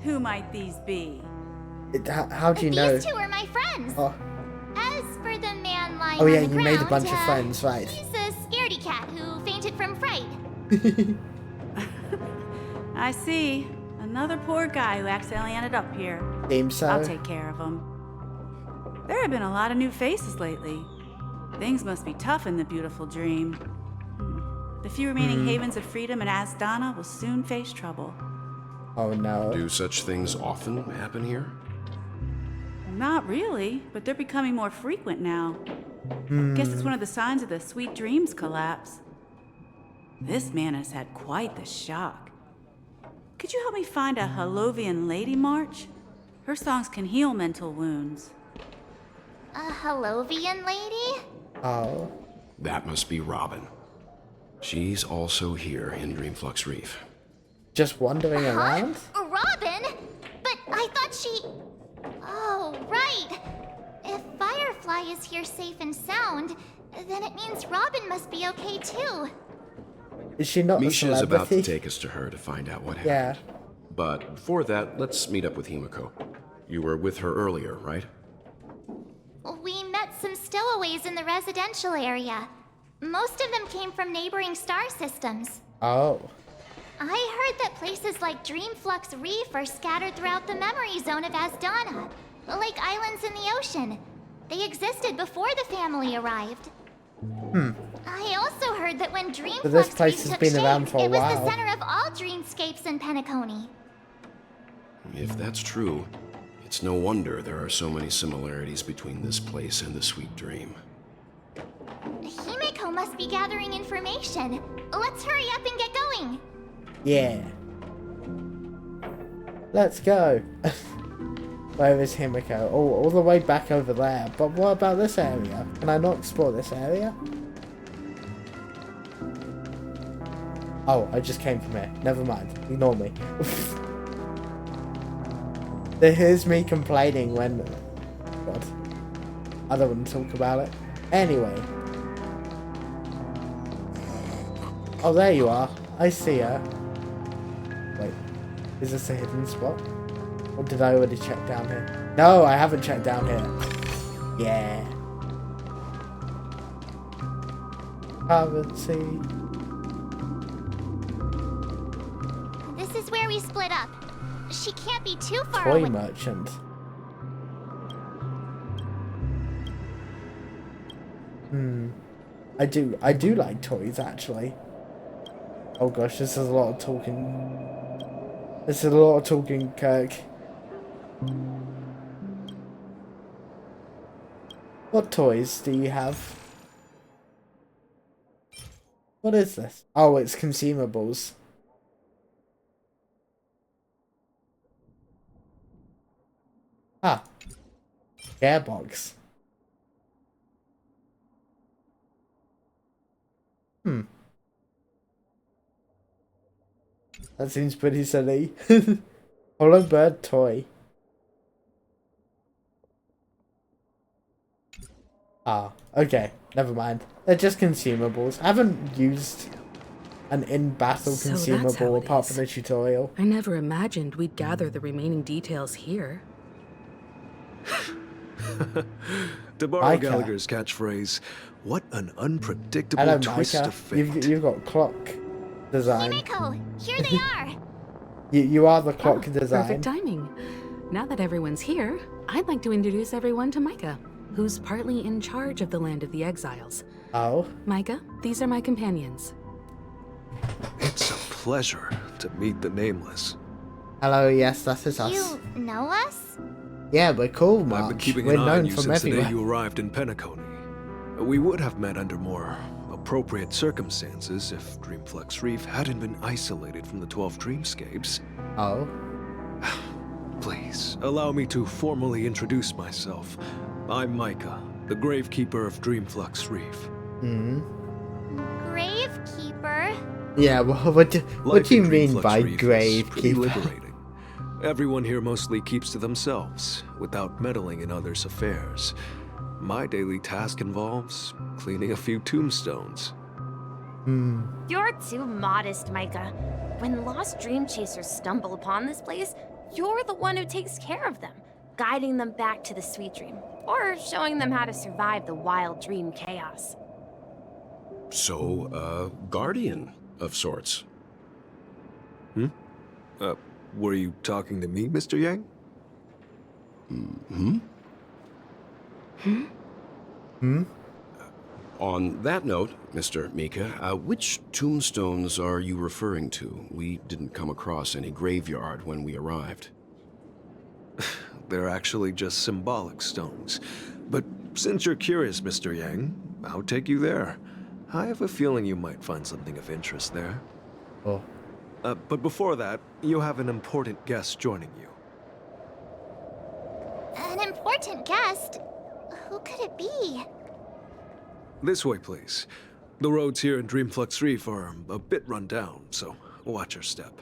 Who might these be? How do you know? These two are my friends. Oh. As for the man lying Oh yeah, on the you ground, made a bunch of friends, right? He's a scaredy cat who fainted from fright. I see. Another poor guy who accidentally ended up here. Seems so. I'll take care of him. There have been a lot of new faces lately. Things must be tough in the beautiful dream. The few remaining havens of freedom in Asdana will soon face trouble. Oh no. Do such things often happen here? Not really, but they're becoming more frequent now. Guess it's one of the signs of the Sweet Dreams collapse. This man has had quite the shock. Could you help me find a Halovian lady, March? Her songs can heal mental wounds. A Halovian lady? Oh. That must be Robin. She's also here in Dreamflux Reef. Just wandering around? Robin? But I thought she... Oh, right. If Firefly is here safe and sound, then it means Robin must be okay too. Is she not Misha the is about to celebrity? take us to her to find out what Yeah. happened. But before that, let's meet up with Himiko. You were with her earlier, right? We met some stowaways in the residential area. Most of them came from neighboring star systems. Oh. I heard that places like Dreamflux Reef are scattered throughout the memory zone of Asdana, like islands in the ocean. They existed before the family arrived. I also heard that when Dreamflux But this place Reef has took been shape, around for a it was while. the center of all dreamscapes in Penacony. If that's true, it's no wonder there are so many similarities between this place and the Sweet Dream. Himiko must be gathering information. Let's hurry up and get going. Yeah. Let's go. Where is Himiko? Oh, all the way back over there. But what about this area? Can I not explore this area? Oh, I just came from here. Never mind. Ignore me. Here's me complaining when... God. I don't want to talk about it. Anyway. Oh, there you are. I see her. Wait. Is this a hidden spot? Or did I already check down here? No, I haven't checked down here. Yeah. Currency. This is where we split up. She can't be too far Toy away. merchant. I do like toys actually. Oh gosh, this is a lot of talking. This is a lot of talking, Kirk. What toys do you have? What is this? Oh, it's consumables. Ah. Airbox. That seems pretty silly. Hollow bird toy. Ah, okay. Never mind. They're just consumables. I haven't used an in-battle So that's how consumable it apart is. from the tutorial. I never imagined we'd gather the remaining details here. To borrow Micah. Gallagher's catchphrase, what an unpredictable Hello, twist Micah. of fate. You've got clock design. Himiko, here they are. You are the clock design. Perfect timing. Now that everyone's here, I'd like to introduce everyone to Micah, who's partly in charge of the Land of the Exiles. Oh. Micah, these are my companions. It's a pleasure to meet the Nameless. Hello, yes, that is us. You know us? Yeah, we're cool, March. I've been keeping We're an eye on known you from since the everywhere. day you arrived in Penacony. We would have met under more appropriate circumstances if Dreamflux Reef hadn't been isolated from the 12 dreamscapes. Oh. Please, allow me to formally introduce myself. I'm Micah, the Gravekeeper of Dreamflux Reef. Gravekeeper? Yeah, well, what do you in mean Dreamflux by Reef is pretty gravekeeper? liberating. Everyone here mostly keeps to themselves, without meddling in others' affairs. My daily task involves cleaning a few tombstones. You're too modest, Micah. When lost dream chasers stumble upon this place, you're the one who takes care of them, guiding them back to the sweet dream, or showing them how to survive the wild dream chaos. So, guardian of sorts. Were you talking to me, Mr. Yang? On that note, Mr. Mika, which tombstones are you referring to? We didn't come across any graveyard when we arrived. They're actually just symbolic stones. But since you're curious, Mr. Yang, I'll take you there. I have a feeling you might find something of interest there. Oh. But before that, you have an important guest joining you. An important guest? Who could it be? This way, please. The roads here in Dreamflux Reef are a bit run down, so watch your step.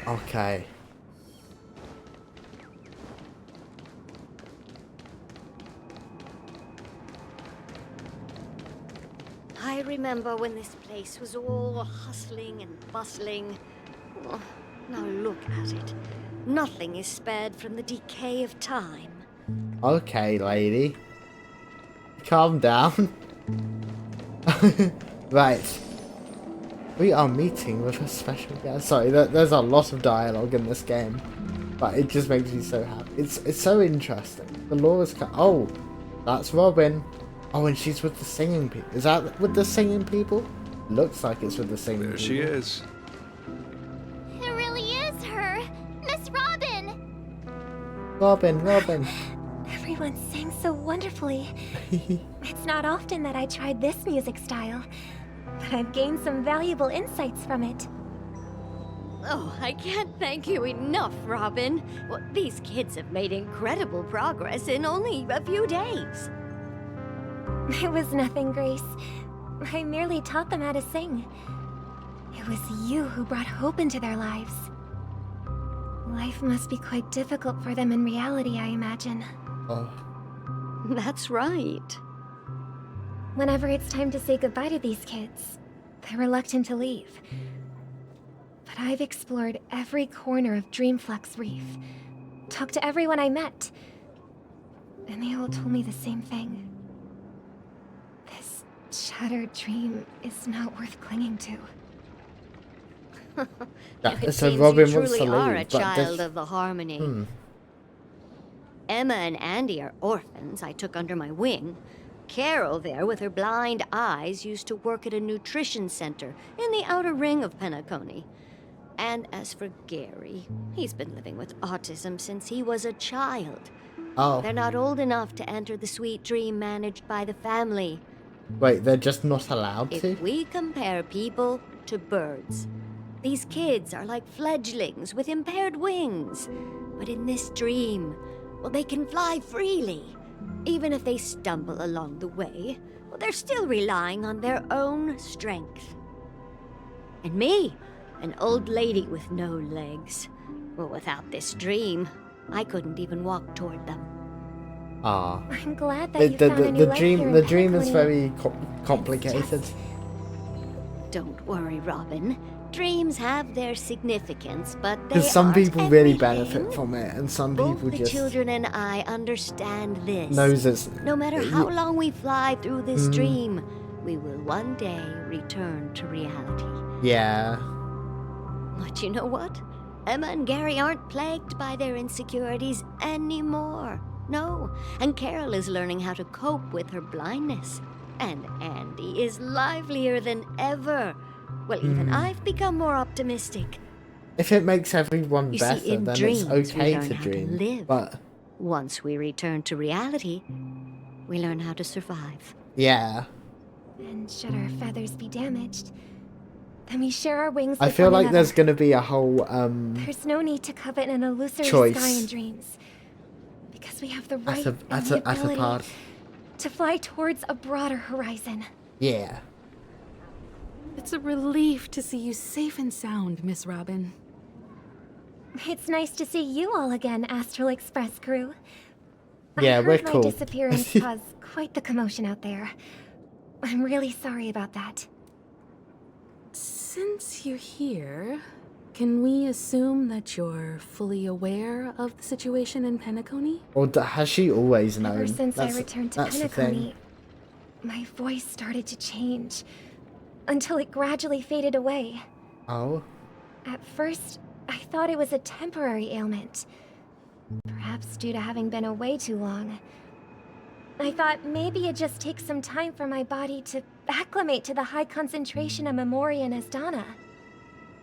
Okay. I remember when this place was all hustling and bustling. Oh, now look at it. Nothing is spared from the decay of time. Okay, lady. Calm down. Right. We are meeting with a special guest. Sorry, there's a lot of dialogue in this game. But it just makes me so happy. It's so interesting. The lore is... Oh, that's Robin. Oh, and she's with the singing people. Is that with the singing people? Looks like it's with the singing people. There she is. It really is her. Miss Robin! Robin. Everyone sings so wonderfully. It's not often that I tried this music style, but I've gained some valuable insights from it. Oh, I can't thank you enough, Robin. Well, these kids have made incredible progress in only a few days. It was nothing, Grace. I merely taught them how to sing. It was you who brought hope into their lives. Life must be quite difficult for them in reality, I imagine. Oh. That's right. Whenever it's time to say goodbye to these kids, they're reluctant to leave. But I've explored every corner of Dreamflux Reef, talked to everyone I met, and they all told me the same thing. This shattered dream is not worth clinging to. It So seems Robin you wants to truly are a leave, but child this... of the Harmony. Emma and Andy are orphans I took under my wing. Carol there, with her blind eyes, used to work at a nutrition center in the outer ring of Penacony. And as for Gary, he's been living with autism since he was a child. Oh. They're not old enough to enter the sweet dream managed by the family. Wait, they're just not allowed to? If we compare people to birds, these kids are like fledglings with impaired wings. But in this dream, well, they can fly freely. Even if they stumble along the way, well, they're still relying on their own strength. And me, An old lady with no legs. Well, without this dream, I couldn't even walk toward them. Ah. I'm glad that you found a new life here in The dream is Penacony. very complicated. Don't worry, Robin. Dreams have their significance, but they Because some aren't people really everything. benefit from it, and some Both people the just children and I understand this. knows it's No matter how long we fly through this Mm. dream, we will one day return to reality. Yeah. But you know what? Emma and Gary aren't plagued by their insecurities anymore. No, and Carol is learning how to cope with her blindness. And Andy is livelier than ever. Well, even I've become more optimistic. If it makes everyone You better, see, in then dreams, it's we okay learn to how dream. to live. But Once we return to reality, we learn how to survive. yeah, And should our feathers be damaged, then we share our wings I with feel one like another. there's gonna be a whole There's no need to covet an illusory choice. sky in dreams. Because we have the right at and the a ability part. to fly towards a broader horizon. Yeah. It's a relief to see you safe and sound, Miss Robin. It's nice to see you all again, Astral Express crew. Yeah, I we're heard my cool. disappearance caused quite the commotion out there. I'm really sorry about that. Since you're here, can we assume that you're fully aware of the situation in Penacony? Or has she always known? Ever since I That's- returned to that's the thing. Penacony, my voice started to change, until it gradually faded away. Oh. At first, I thought it was a temporary ailment. Perhaps due to having been away too long. I thought maybe it just takes some time for my body to acclimate to the high concentration of Memoria and Asdana.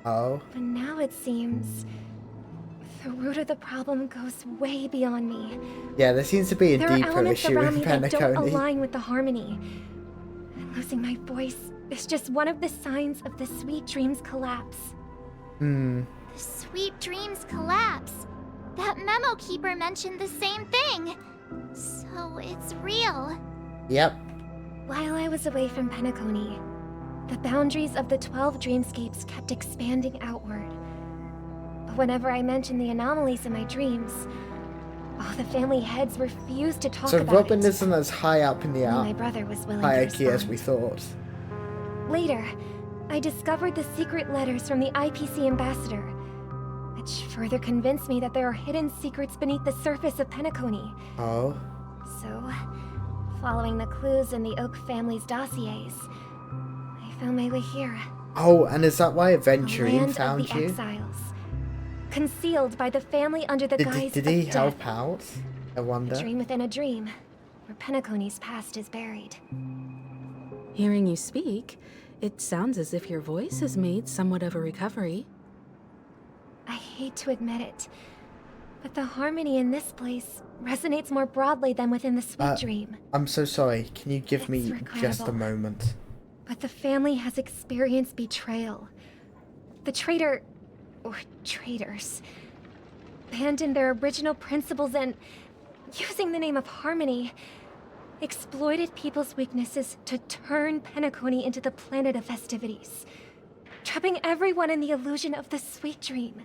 Oh. But now it seems the root of the problem goes way beyond me. Yeah, there seems to be a There are deeper elements issue around in me that don't Penacony. align with the harmony. And losing my voice is just one of the signs of the Sweet Dreams collapse. Hmm. The Sweet Dreams collapse. That memo keeper mentioned the same thing. So it's real. Yep. While I was away from Penacony, the boundaries of the 12 dreamscapes kept expanding outward. But whenever I mentioned the anomalies in my dreams, all the family heads refused to talk So about Robin it. isn't as high up in the Only my brother was willing to hierarchy as respond. we thought. Later, I discovered the secret letters from the IPC ambassador, which further convinced me that there are hidden secrets beneath the surface of Penacony. Oh. So, following the clues in the Oak family's dossiers, I found my way here. Oh, and is that why The Aventurine land found of the you? exiles. Concealed by the family under the guise Did he of death. help out? I wonder. A dream within a dream, where Penacony's past is buried. Hearing you speak, it sounds as if your voice has made somewhat of a recovery. I hate to admit it, but the harmony in this place resonates more broadly than within the Sweet Dream. I'm so sorry. Can you give me regrettable. just a moment? But the family has experienced betrayal. The traitor, or traitors, abandoned their original principles and, using the name of harmony, exploited people's weaknesses to turn Penacony into the planet of festivities, trapping everyone in the illusion of the Sweet Dream.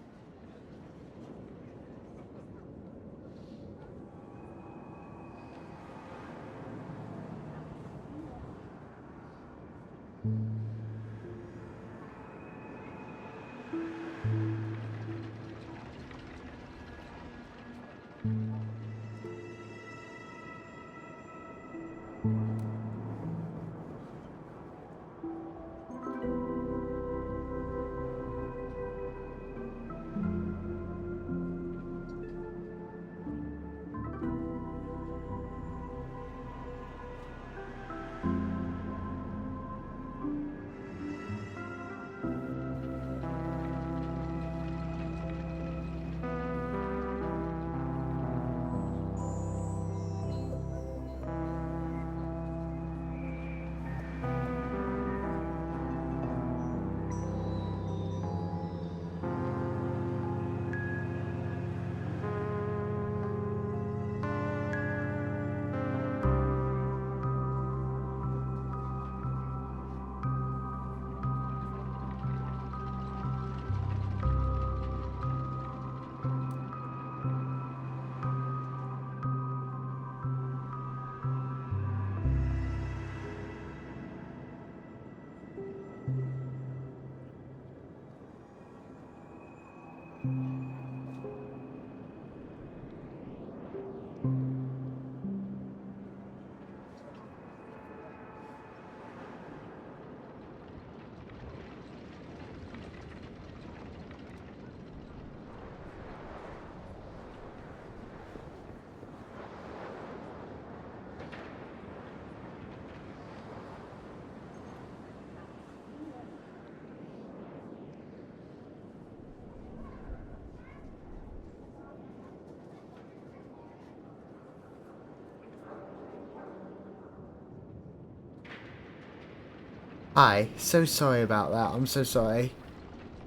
Hi, so sorry about that. I'm so sorry.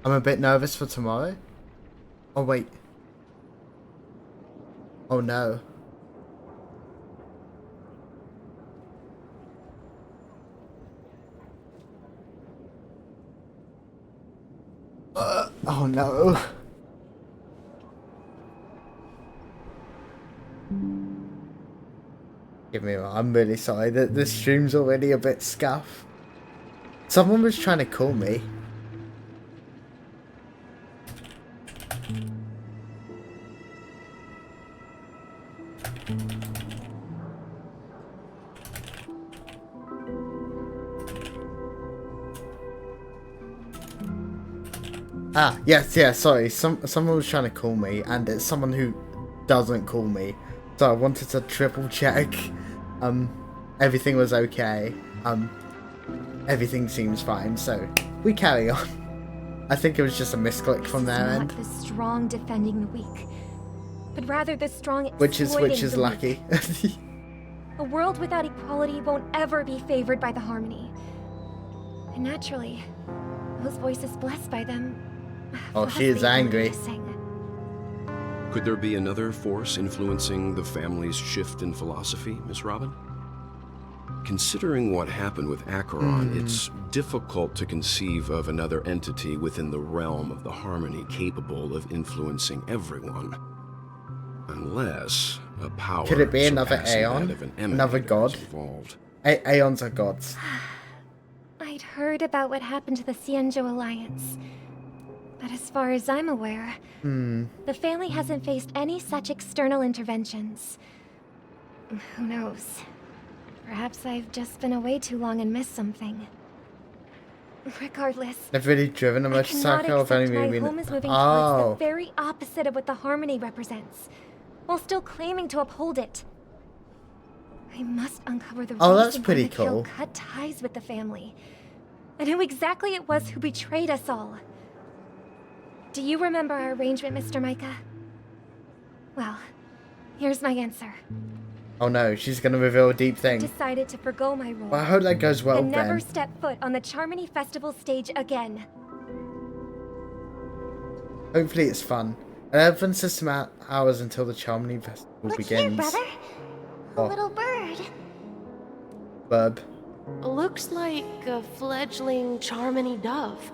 I'm a bit nervous for tomorrow. Oh, wait. Oh, no. Oh, no. Give me one. I'm really sorry that the stream's already a bit scuffed. Someone was trying to call me. Yes, sorry. Someone was trying to call me, and it's someone who doesn't call me. So I wanted to triple check. Everything was okay. Everything seems fine, so we carry on. I think it was just a misclick from their end. Not the strong defending the weak, but rather the strong Which is exploiting the lucky. weak. A world without equality won't ever be favored by the harmony. And naturally, those voices blessed by them. Oh, she is angry. Could there be another force influencing the family's shift in philosophy, Miss Robin? Considering what happened with Acheron, it's difficult to conceive of another entity within the realm of the harmony capable of influencing everyone. Unless a power Could it be another surpassing Aeon? that of an Another emanator god? is involved. Aeons are gods. I'd heard about what happened to the Cienjo Alliance. But as far as I'm aware, the family hasn't faced any such external interventions. Who knows? Perhaps I've just been away too long and missed something. Regardless, They've really driven a I cannot motorcycle. I've only accept my really home been. is moving towards Oh, the very opposite of what the harmony represents, while still claiming to uphold it. I must uncover the Oh, reason that's why pretty the kill cool. cut ties with the family, and who exactly it was who betrayed us all. Do you remember our arrangement, Mr. Micah? Well, here's my answer. oh no, she's gonna reveal a deep thing. Decided to forgo my role. Well, I hope that goes well and never then. step foot on the Charmony Festival stage again. Hopefully it's fun. 11 system hours until the Charmony Festival Look begins. here, brother. A Oh. little bird. Bub. Looks like a fledgling Charmony dove.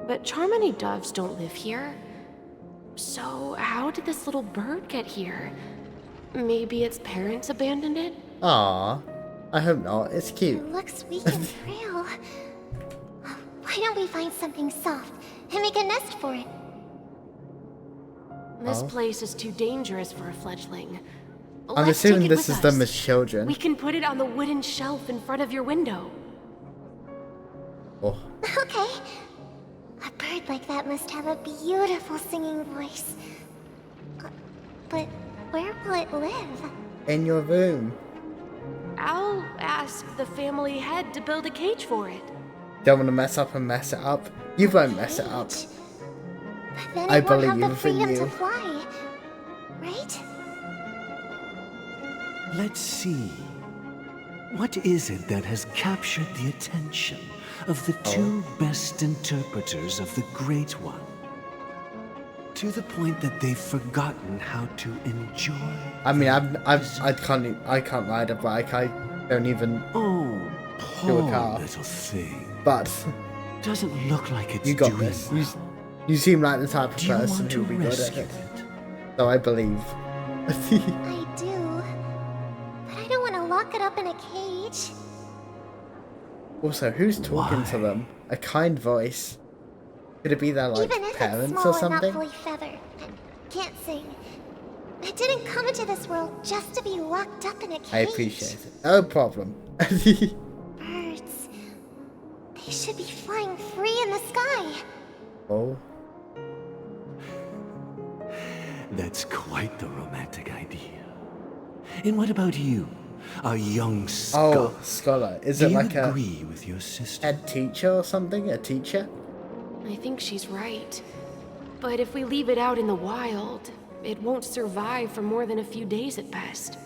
But Charmony doves don't live here. So how did this little bird get here? Maybe its parents abandoned it? Aw, I hope not. It's cute. It looks weak and frail. Why don't we find something soft and make a nest for it? This Oh. place is too dangerous for a fledgling. I'm Let's assuming take it this with is them us. as children. We can put it on the wooden shelf in front of your window. Oh, Okay. A bird like that must have a beautiful singing voice. But where will it live? in your room. I'll ask the family head to build a cage for it. Don't want to mess up and mess it up. You won't mess it up. But then I it won't have believe the in freedom you. to fly, right? Let's see. What is it that has captured the attention of the two best interpreters of the Great One? To the point that they've forgotten how to enjoy. I mean, I can't ride a bike. I don't even Oh, do a poor car. little thing. But Doesn't look like it's you got doing this. well. You seem like the type of Do you person want who to would be good at rescue it. it? So I believe. I do. But I don't want to lock it up in a cage. Also, who's talking to them? A kind voice. Could it be their like Even if parents it's or small and not something? fully feathered, and can't sing. It didn't come into this world just to be locked up in a cage. I appreciate it. No problem. Birds. They should be flying free in the sky. Oh. That's quite the romantic idea. And what about you, a young scholar? Oh, scholar. Is Do it you like a agree with your sister? head teacher or something? A teacher? I think she's right. But if we leave it out in the wild, it won't survive for more than a few days at best.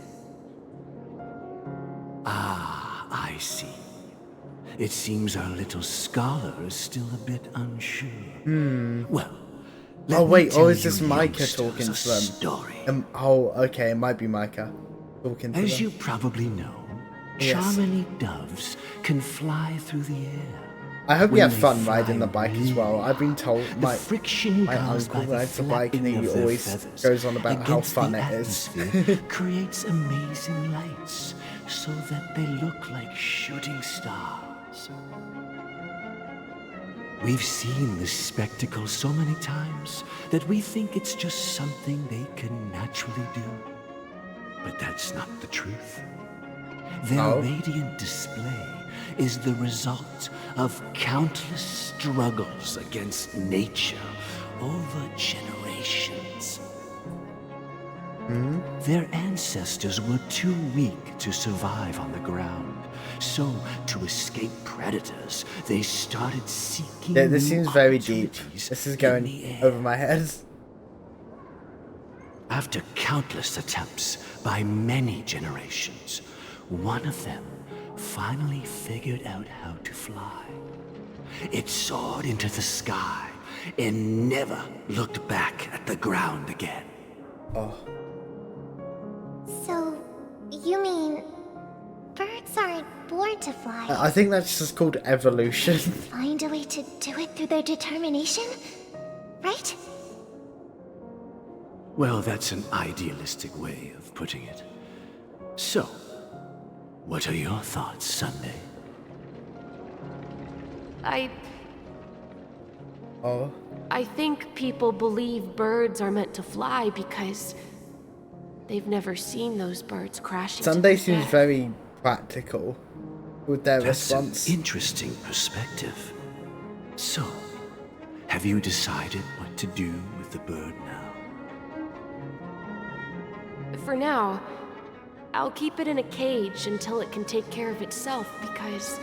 Ah, I see. it seems our little scholar is still a bit unsure. Well, Oh wait, or is this Micah talking to them? Story. Oh, okay, it might be Micah talking to them. As you probably know, Yes. Charmony doves can fly through the air. I hope you When have they fun fly riding the bike as well. I've been told the friction my caused uncle by the rides a bike and flapping he of their always feathers goes on about how against fun the it is. atmosphere creates amazing lights so that they look like shooting stars. We've seen this spectacle so many times that we think it's just something they can naturally do. But that's not the truth. Their radiant display is the result of countless struggles against nature over generations. Their ancestors were too weak to survive on the ground, so to escape predators, they started seeking Yeah, this new seems very deep. opportunities This is in going the air. over my head. After countless attempts by many generations, one of them finally figured out how to fly. It soared into the sky and never looked back at the ground again. Oh. So, you mean birds aren't born to fly? I think that's just called evolution. Find a way to do it through their determination? Right? Well, that's an idealistic way of putting it. So, what are your thoughts, Sunday? I think people believe birds are meant to fly because they've never seen those birds crashing. Sunday to their seems death. very practical with their That's response. an interesting perspective. So, have you decided what to do with the bird now? For now, I'll keep it in a cage until it can take care of itself because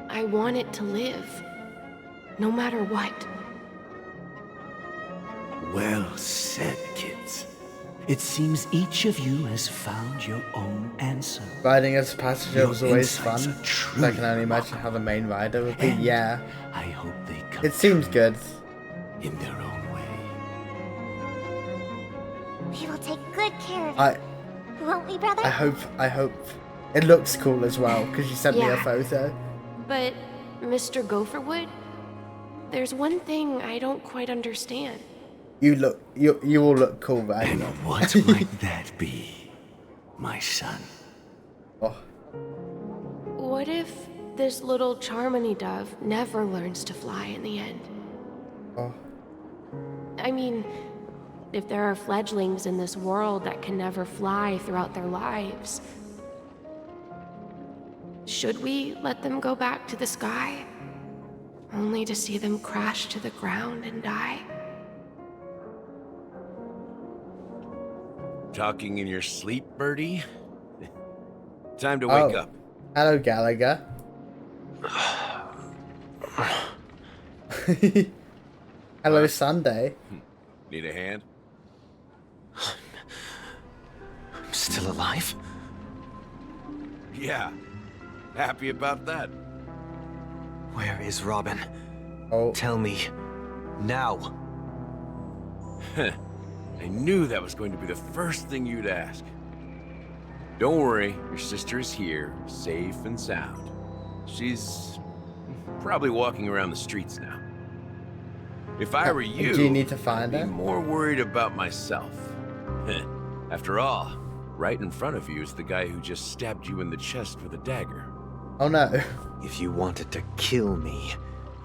I want it to live, no matter what. Well said, kids. It seems each of you has found your own answer. Riding as a passenger Your was always fun. insights are So truly I can only imagine how the main rider would be. And Yeah. I hope they come It seems good. in their own way. We will take good care of I it. Won't we, brother? I hope it looks cool as well because you sent me a Yeah. photo. But, Mr. Gopherwood, there's one thing I don't quite understand. You all look cool, right? And what might that be, my son? Oh. What if this little Charmony dove never learns to fly in the end? Oh. I mean, if there are fledglings in this world that can never fly throughout their lives, should we let them go back to the sky, only to see them crash to the ground and die? Talking in your sleep, Birdie? Time to wake up. Hello, Gallagher. Hello, Sunday. Need a hand? I'm still alive? Yeah. Happy about that. Where is Robin? Oh. Tell me. Now. I knew that was going to be the first thing you'd ask. Don't worry, your sister is here, safe and sound. She's probably walking around the streets now. If I were you, Do you need to find I'd her? be more worried about myself. After all, right in front of you is the guy who just stabbed you in the chest with a dagger. Oh no. If you wanted to kill me,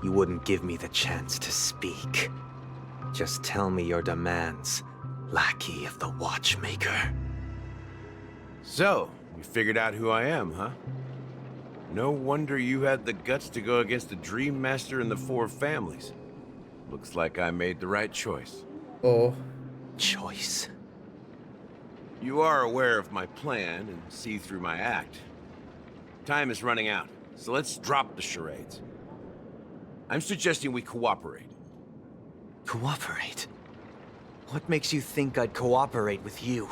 you wouldn't give me the chance to speak. Just tell me your demands, lackey of the Watchmaker. So, you figured out who I am, huh? No wonder you had the guts to go against the Dream Master and the Four Families. Looks like I made the right choice. Oh. Choice? You are aware of my plan and see through my act. Time is running out, so let's drop the charades. I'm suggesting we cooperate. Cooperate? What makes you think I'd cooperate with you?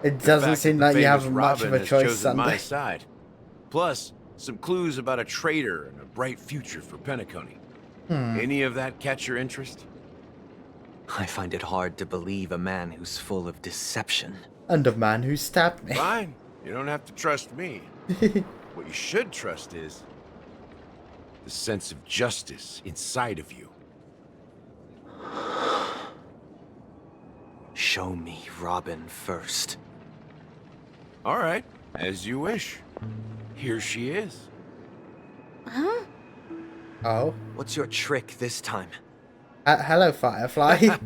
It The doesn't fact seem that like the you famous have much of Robin a has choice, chosen my Sunday. side. Plus, some clues about a traitor and a bright future for Penacony. Any of that catch your interest? I find it hard to believe a man who's full of deception. And a man who stabbed me. Fine. You don't have to trust me. What you should trust is the sense of justice inside of you. Show me Robin first. All right, as you wish. Here she is. Huh? Oh. What's your trick this time? Hello, Firefly.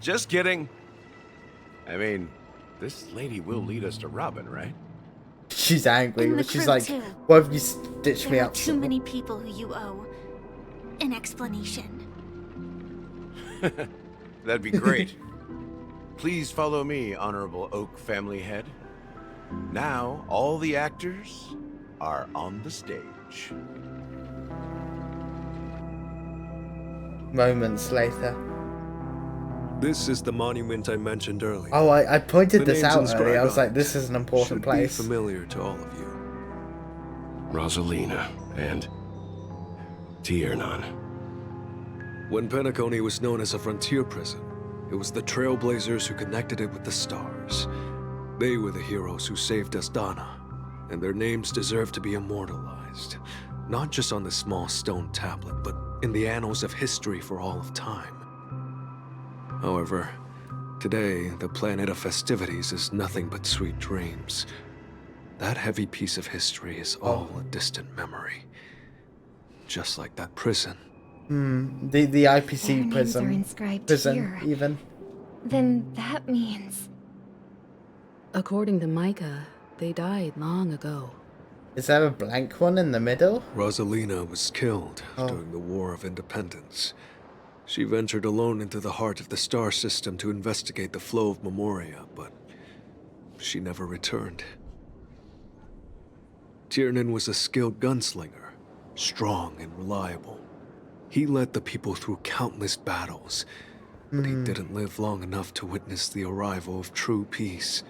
Just kidding. I mean, this lady will lead us to Robin, right? She's angry, And the but she's crew, like, too. why have you stitched me There are up? too many people who you owe an explanation. That'd be great. Please follow me, Honorable Oak family head. Now, all the actors are on the stage. Moments later. This is the monument I mentioned earlier. Oh, I pointed The this names out inscribed earlier. I was on like, this is an important should place. be familiar to all of you. Rosalina and Tiernan. When Penacony was known as a frontier prison, it was the Trailblazers who connected it with the stars. They were the heroes who saved Astana, and their names deserve to be immortalized. Not just on this small stone tablet, but in the annals of history for all of time. However, today, the planet of festivities is nothing but sweet dreams. That heavy piece of history is all a distant memory. Just like that prison. The Their IPC names are prison. inscribed Prison, here. even. Then that means... According to Micah, they died long ago. Is there a blank one in the middle? Rosalina was killed during the War of Independence. She ventured alone into the heart of the star system to investigate the flow of Memoria, but she never returned. Tiernan was a skilled gunslinger, strong and reliable. He led the people through countless battles, but he didn't live long enough to witness the arrival of true peace.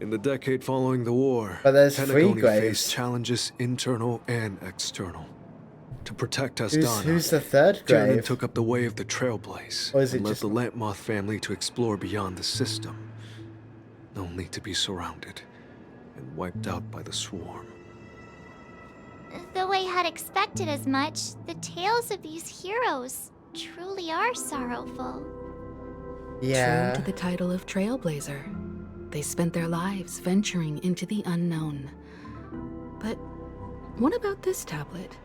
In the decade following the war, But there's three Penacony graves. faced challenges internal and external. To protect Astana, Who's the third Tiernan grave? took up the way of the Trailblaze Or is it and led just- the Lampmoth family to explore beyond the system, only to be surrounded and wiped out by the swarm. Though I had expected as much, the tales of these heroes truly are sorrowful. Yeah. True to the title of Trailblazer, they spent their lives venturing into the unknown. But what about this tablet?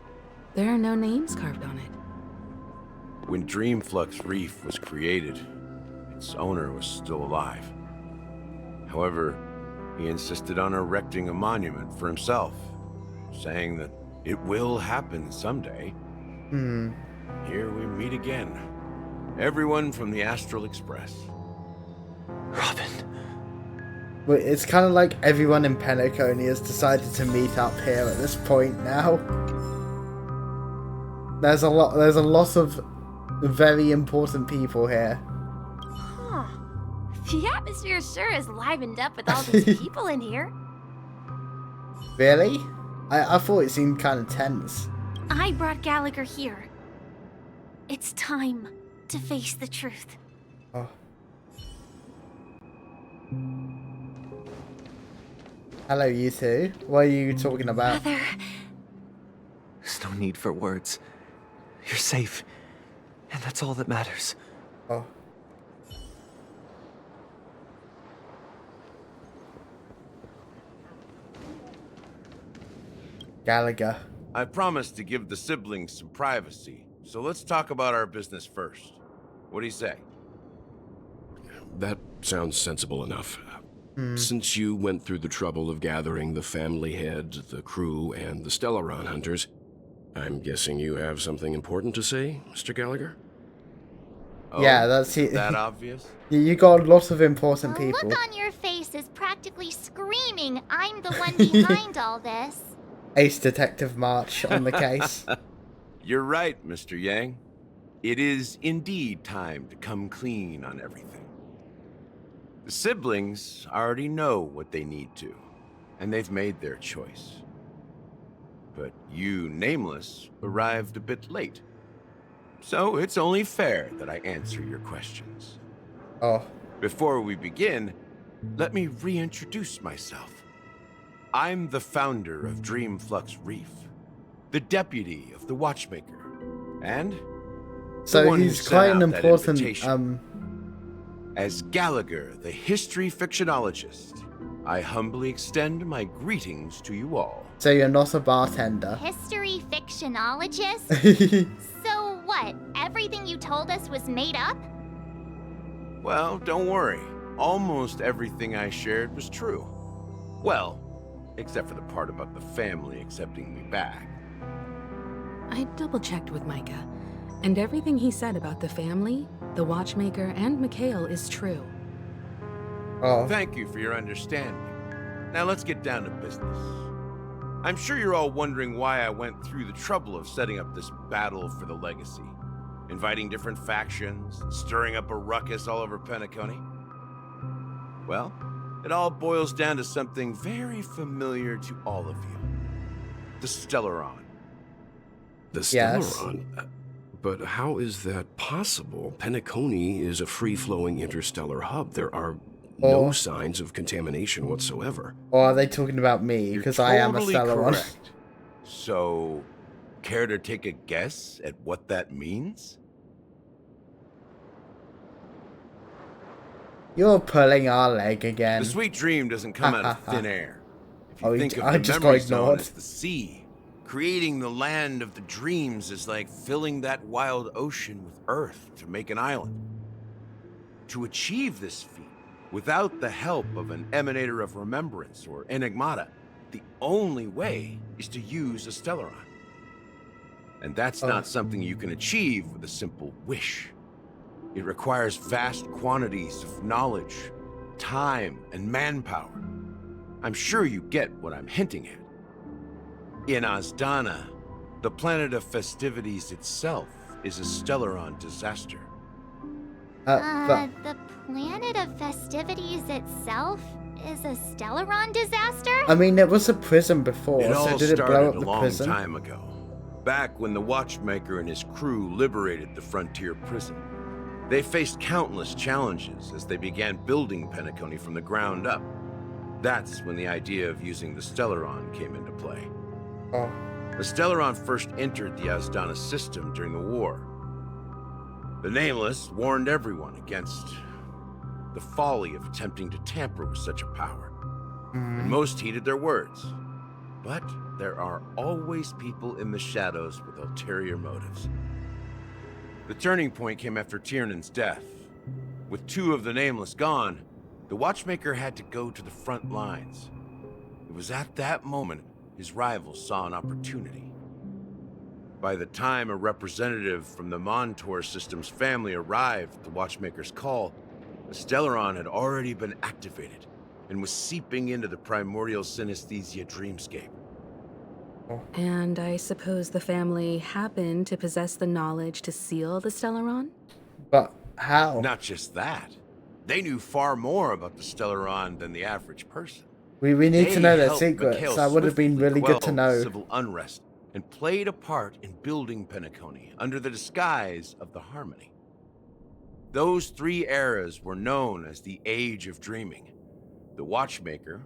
There are no names carved on it. When Dreamflux Reef was created, its owner was still alive. However, he insisted on erecting a monument for himself, saying that it will happen someday. Here we meet again. Everyone from the Astral Express. Robin. But it's kind of like everyone in Penacony has decided to meet up here at this point now. There's a lot of very important people here. Huh. The atmosphere sure is livened up with all these people in here. Really? I thought it seemed kind of tense. I brought Gallagher here. It's time to face the truth. Oh. Hello, you two. What are you talking about? Mother. There's no need for words. You're safe. And that's all that matters. Oh. Gallagher. I promised to give the siblings some privacy, so let's talk about our business first. What do you say? That sounds sensible enough. Since you went through the trouble of gathering the family heads, the crew, and the Stellaron hunters, I'm guessing you have something important to say, Mr. Gallagher? Yeah, that's it. That obvious? You got a lot of important The people. look on your face is practically screaming, I'm the one behind all this. Ace Detective March on the case. You're right, Mr. Yang. It is indeed time to come clean on everything. The siblings already know what they need to, and they've made their choice. But you, Nameless, arrived a bit late. So it's only fair that I answer your questions. Oh. Before we begin, let me reintroduce myself. I'm the founder of Dreamflux Reef, the deputy of the Watchmaker, and so the one he's who quite sent an out that important invitation. As Gallagher, the history fictionologist, I humbly extend my greetings to you all. So you're not a bartender. History fictionologist? So what? Everything you told us was made up? Well, don't worry. Almost everything I shared was true. Well, except for the part about the family accepting me back. I double-checked with Micah, and everything he said about the family, the Watchmaker, and Mikhail is true. Oh. Thank you for your understanding. Now let's get down to business. I'm sure you're all wondering why I went through the trouble of setting up this battle for the legacy, inviting different factions, and stirring up a ruckus all over Penacony. Well, it all boils down to something very familiar to all of you. The Stellaron. The Yes. Stellaron? But how is that possible? Penacony is a free-flowing interstellar hub. There are no signs of contamination whatsoever. Or are they talking about me? Because I am a Totally Stellaron. correct. So, care to take a guess at what that means? You're pulling our leg again. The sweet dream doesn't come out of thin air. If you Oh, think of I the just memory got zone ignored. as the sea, creating the land of the dreams is like filling that wild ocean with earth to make an island. To achieve this feat, without the help of an emanator of remembrance or enigmata, the only way is to use a Stellaron. And that's not something you can achieve with a simple wish. It requires vast quantities of knowledge, time, and manpower. I'm sure you get what I'm hinting at. In Azdana, the planet of festivities itself is a Stellaron disaster. The planet of festivities itself is a Stellaron disaster? I mean, it was a prison before, It so all did it blow started up a the long prison? time ago, back when the Watchmaker and his crew liberated the frontier prison. They faced countless challenges as they began building Penacony from the ground up. That's when the idea of using the Stellaron came into play. Oh. The Stellaron first entered the Azdana system during the war. The Nameless warned everyone against the folly of attempting to tamper with such a power. And most heeded their words. But there are always people in the shadows with ulterior motives. The turning point came after Tiernan's death. With two of the Nameless gone, the Watchmaker had to go to the front lines. It was at that moment his rivals saw an opportunity. By the time a representative from the Montour System's family arrived at the Watchmaker's call, the Stellaron had already been activated and was seeping into the primordial synesthesia dreamscape. And I suppose the family happened to possess the knowledge to seal the Stellaron? But how? Not just that. They knew far more about the Stellaron than the average person. We need to know their helped secrets. Mikhail That would have been swiftly really good to quell know. Civil unrest and played a part in building Penacony under the disguise of the Harmony. Those three eras were known as the Age of Dreaming. The Watchmaker,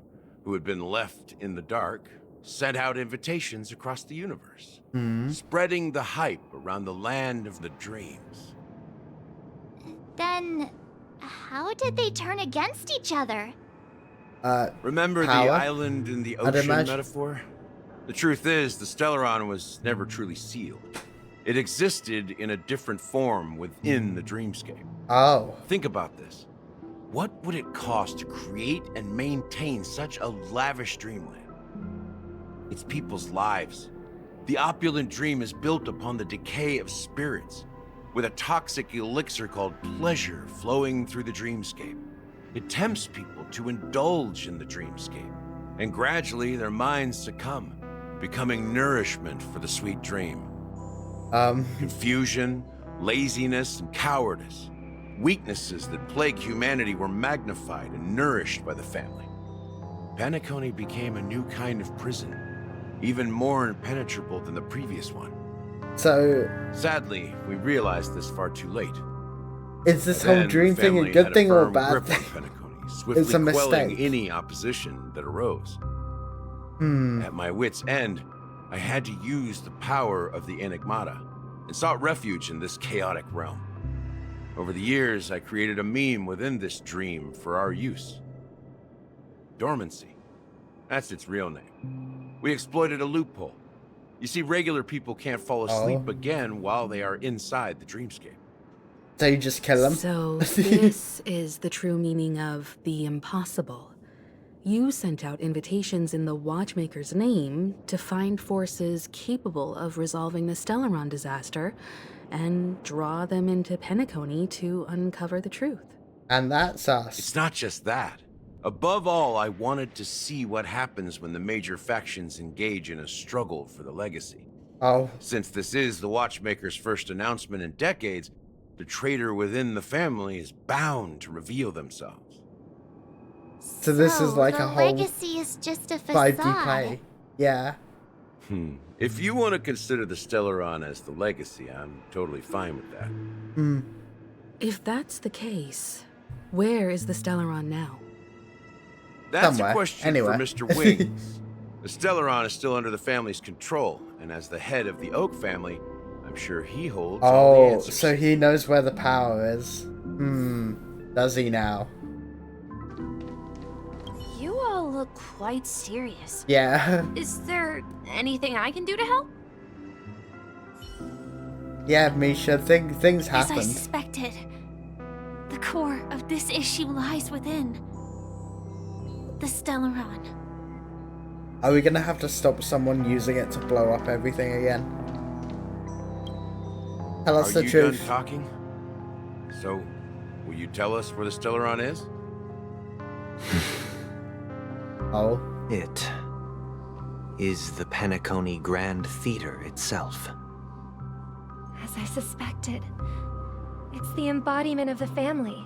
who had been left in the dark, sent out invitations across the universe, spreading the hype around the land of the dreams. Then, how did they turn against each other? Remember power? the island in the I'd ocean imagine. metaphor? The truth is, the Stellaron was never truly sealed. It existed in a different form within the dreamscape. Oh. Think about this. What would it cost to create and maintain such a lavish dreamland? It's people's lives. The opulent dream is built upon the decay of spirits, with a toxic elixir called pleasure flowing through the dreamscape. It tempts people to indulge in the dreamscape, and gradually their minds succumb, becoming nourishment for the sweet dream. Confusion, laziness, and cowardice. Weaknesses that plague humanity were magnified and nourished by the family. Penacony became a new kind of prison, even more impenetrable than the previous one. So, sadly, we realized this far too late. Is this whole dream thing a good thing or a bad thing? Swiftly It's a quelling mistake. any opposition that arose. Hmm. At my wit's end, I had to use the power of the Enigmata and sought refuge in this chaotic realm. Over the years, I created a meme within this dream for our use. Dormancy. That's its real name. We exploited a loophole. You see, regular people can't fall asleep again while they are inside the dreamscape. So you just kill them? So this is the true meaning of the impossible. You sent out invitations in the Watchmaker's name to find forces capable of resolving the Stellaron disaster and draw them into Penacony to uncover the truth. And that's us. It's not just that. Above all, I wanted to see what happens when the major factions engage in a struggle for the legacy. Oh. Since this is the Watchmaker's first announcement in decades, the traitor within the family is bound to reveal themselves. So this is like the a whole legacy is just a 5D facade. play. Yeah. If you want to consider the Stellaron as the legacy, I'm totally fine with that. If that's the case, where is the Stellaron now? That's Somewhere. a question Anyway. for Mr. Wings. The Stellaron is still under the family's control, and as the head of the Oak family, I'm sure he holds all the Oh, answers. so he knows where the power is. Does he now? You all look quite serious. Yeah. Is there anything I can do to help? Yeah, Misha, things As I happened. suspected, the core of this issue lies within the Stellaron. Are we gonna have to stop someone using it to blow up everything again? Tell us Are the you truth. done talking? So, will you tell us where the Stellaron is? Oh. It is the Penacony Grand Theater itself. As I suspected, it's the embodiment of the family.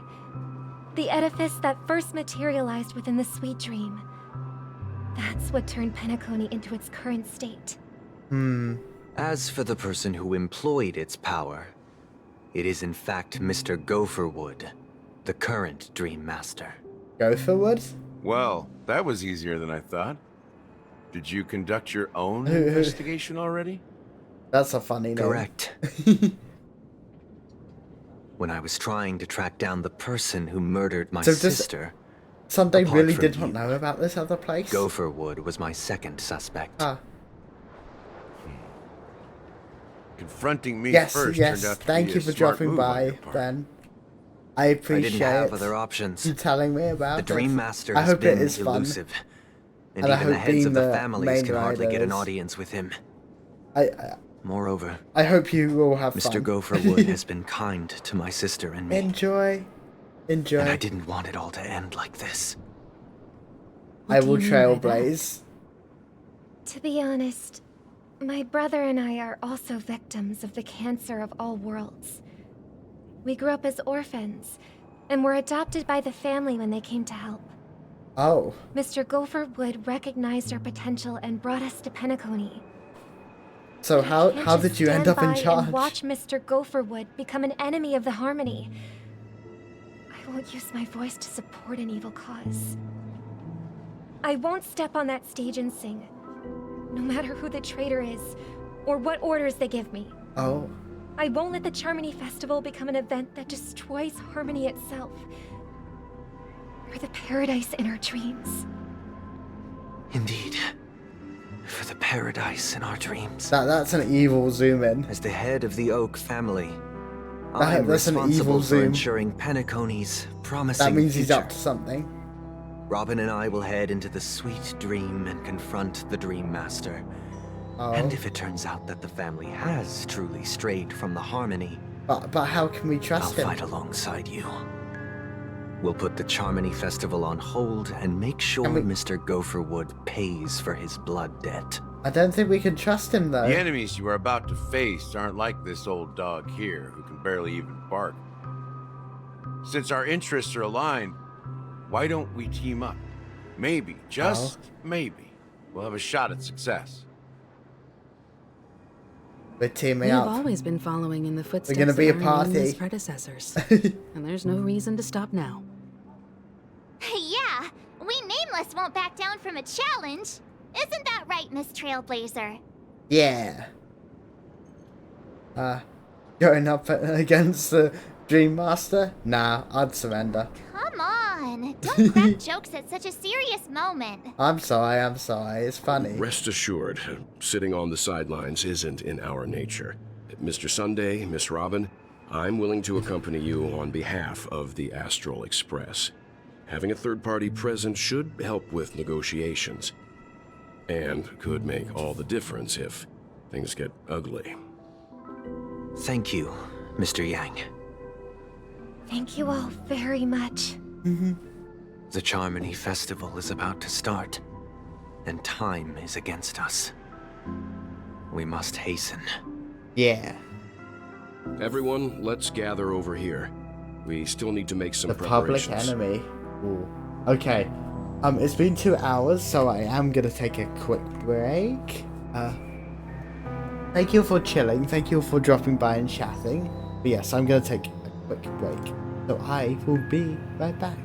The edifice that first materialized within the sweet dream. That's what turned Penacony into its current state. As for the person who employed its power, it is in fact Mr. Gopherwood, the current Dream Master. Gopherwood? Well, that was easier than I thought. Did you conduct your own investigation already? That's a funny name. Correct. When I was trying to track down the person who murdered my So does sister, Sunday apart really from did you, not know about this other place? Gopherwood was my second suspect. Ah. Confronting me Yes, first yes. turned out to Thank be you a for smart dropping move on by, your part. Ben. I appreciate I didn't have other options. you telling me about The it. Dream Master I has hope it been is fun. elusive, and And I even the hope heads being of the the families main can hardly get an writers- audience with him. Moreover, I hope you all have Mr. fun. Gopherwood has been kind to my sister and me, Enjoy. Enjoy. and I didn't want it all to end like this. I will trailblaze. To be honest, my brother and I are also victims of the cancer of all worlds. We grew up as orphans, and were adopted by the family when they came to help. Oh. Mr. Gopherwood recognized our potential and brought us to Penacony. So how Can't did just you end stand up in by charge? and watch Mr. Gopherwood become an enemy of the Harmony. I won't use my voice to support an evil cause. I won't step on that stage and sing, no matter who the traitor is, or what orders they give me. Oh. I won't let the Charmony Festival become an event that destroys Harmony itself, or the paradise in our dreams. Indeed. For the paradise in our dreams. That's an evil zoom in. As the head of the Oak family, That- I'm that's an evil responsible for zoom. ensuring Penacony's promising That means he's future. up to something. Robin and I will head into the sweet dream and confront the Dream Master. Oh. And if it turns out that the family has truly strayed from the Harmony, But how can we I'll trust him? fight alongside you. We'll put the Charmony Festival on hold and make sure Mr. Gopherwood pays for his blood debt. I don't think we can trust him though. The enemies you are about to face aren't like this old dog here, who can barely even bark. Since our interests are aligned, why don't we team up? Maybe, just maybe, we'll have a shot at success. We're teaming We have up. always been following in the footsteps We're gonna be a of our nameless party. predecessors. And there's no reason to stop now. Yeah, we Nameless won't back down from a challenge. Isn't that right, Miss Trailblazer? Yeah. Going up against the Dream Master? Nah, I'd surrender. Come on, don't crack jokes at such a serious moment. I'm sorry, it's funny. Rest assured, sitting on the sidelines isn't in our nature. Mr. Sunday, Miss Robin, I'm willing to accompany you on behalf of the Astral Express. Having a third party present should help with negotiations, and could make all the difference if things get ugly. Thank you, Mr. Yang. Thank you all very much. The Charmony Festival is about to start, and time is against us. We must hasten. Yeah. Everyone, let's gather over here. We still need to make some The public preparations. enemy. Ooh. Okay. It's been 2 hours, so I am gonna take a quick break. Thank you for chilling. Thank you for dropping by and chatting. But yes, I'm gonna take a quick break. So I will be right back.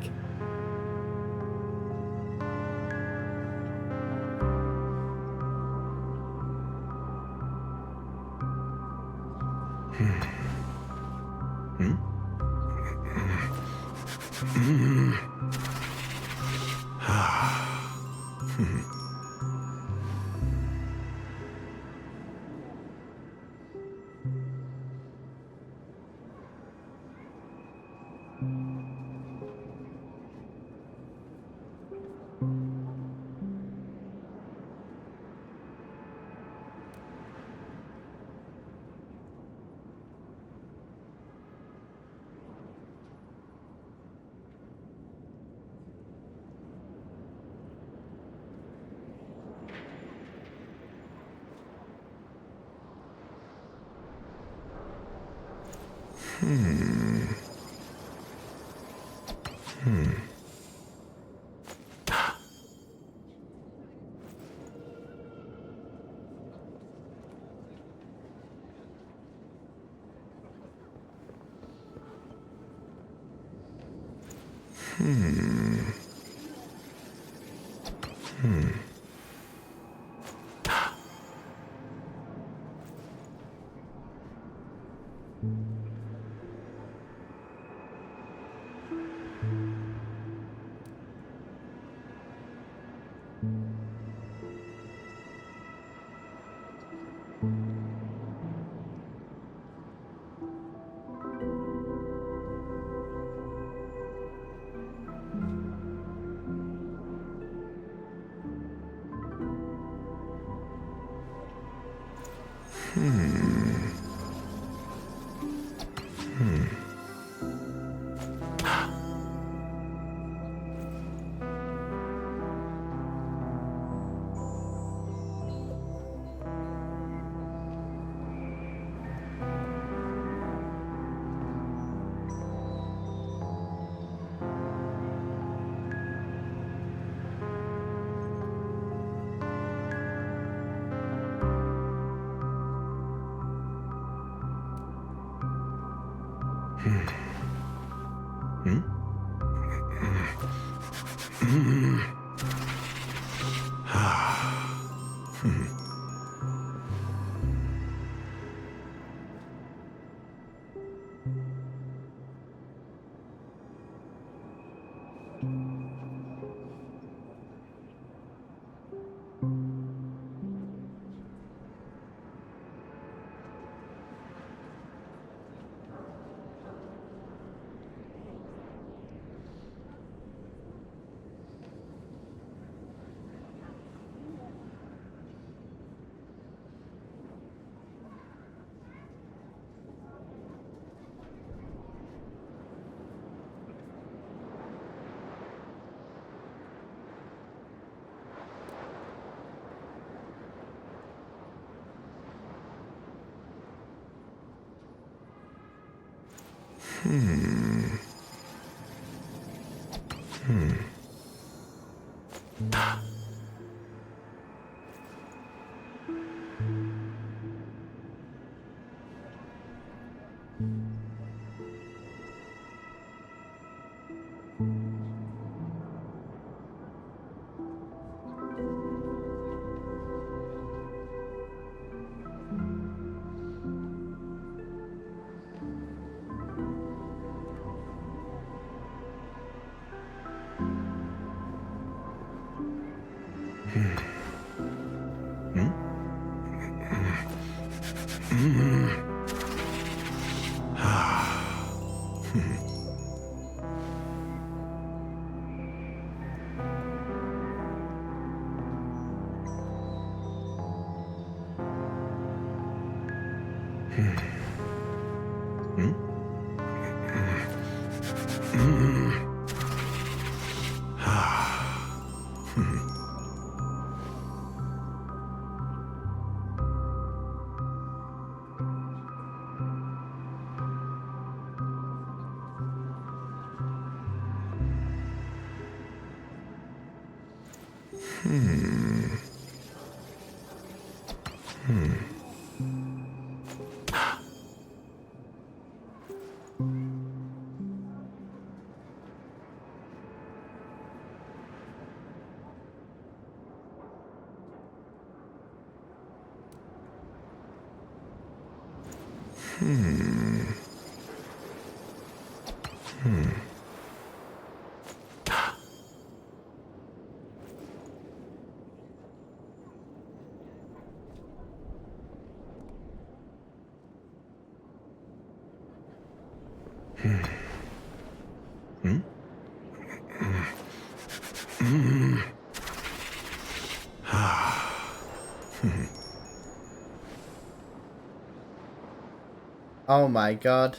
Oh my god.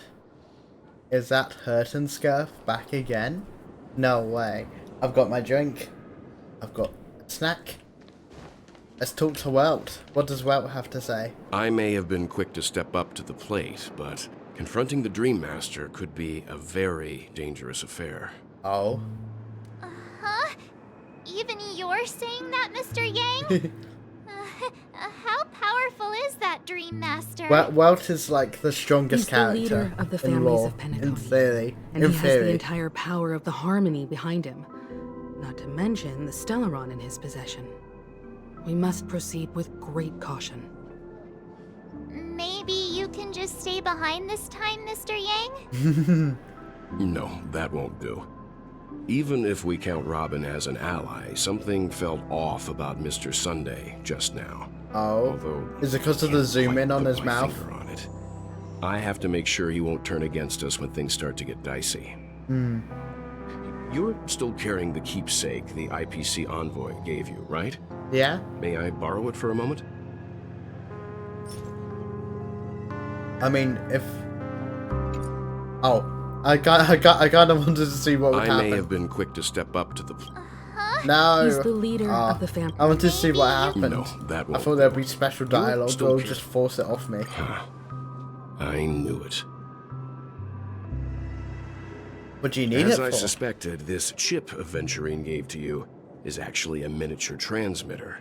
Is that Hurtenscurf back again? No way. I've got my drink. I've got a snack. Let's talk to Welt. What does Welt have to say? I may have been quick to step up to the plate, but confronting the Dream Master could be a very dangerous affair. Oh? Huh? Even you're saying that, Mr. Yang? How powerful is that Dream Master? Welt is like the strongest character He's the leader of the in families lore, of Penacony. in theory. And in he theory. has the entire power of the Harmony behind him. Not to mention the Stellaron in his possession. We must proceed with great caution. Maybe you can just stay behind this time, Mr. Yang? No, that won't do. Even if we count Robin as an ally, something felt off about Mr. Sunday just now. Oh, although is it because of the zoom in on his mouth? On it. I have to make sure he won't turn against us when things start to get dicey. You're still carrying the keepsake the IPC envoy gave you, right? Yeah. May I borrow it for a moment? I mean, if... Oh, I kind of wanted to see what would happen. I may have been quick to step up to the... No. He's the leader of the family. I wanted to see what happened. No, that won't. I thought there'd be special dialogue, still or here. just force it off me. I knew it. What do you need As it I for? suspected, this chip Aventurine gave to you is actually a miniature transmitter.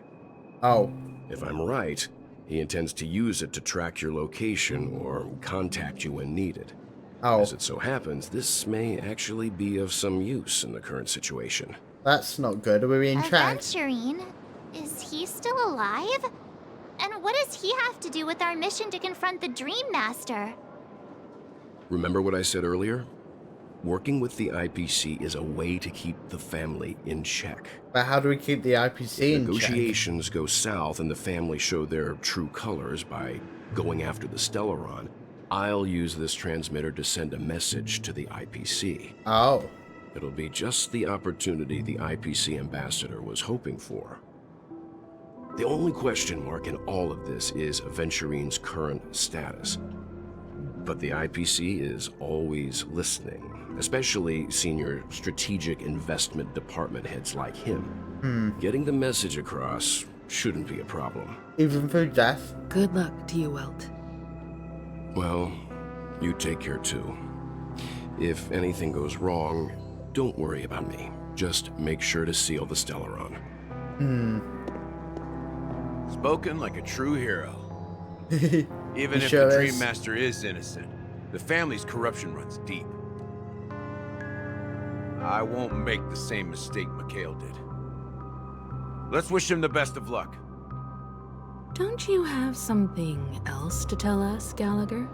Oh. If I'm right, he intends to use it to track your location or contact you when needed. Oh. As it so happens, this may actually be of some use in the current situation. That's not good. Are we being tracked? Aventurine? Is he still alive? And what does he have to do with our mission to confront the Dream Master? Remember what I said earlier? Working with the IPC is a way to keep the family in check. But how do we keep the IPC in check? Negotiations go south and the family show their true colors by going after the Stellaron. I'll use this transmitter to send a message to the IPC. Oh. It'll be just the opportunity the IPC ambassador was hoping for. The only question mark in all of this is Aventurine's current status. But the IPC is always listening, especially senior strategic investment department heads like him. Getting the message across shouldn't be a problem. Even through death? Good luck to you, Welt. Well, you take care too. If anything goes wrong, don't worry about me. Just make sure to seal the Stellaron. Spoken like a true hero. Even if sure the is. Dream Master is innocent, the family's corruption runs deep. I won't make the same mistake Mikhail did. Let's wish him the best of luck. Don't you have something else to tell us, Gallagher?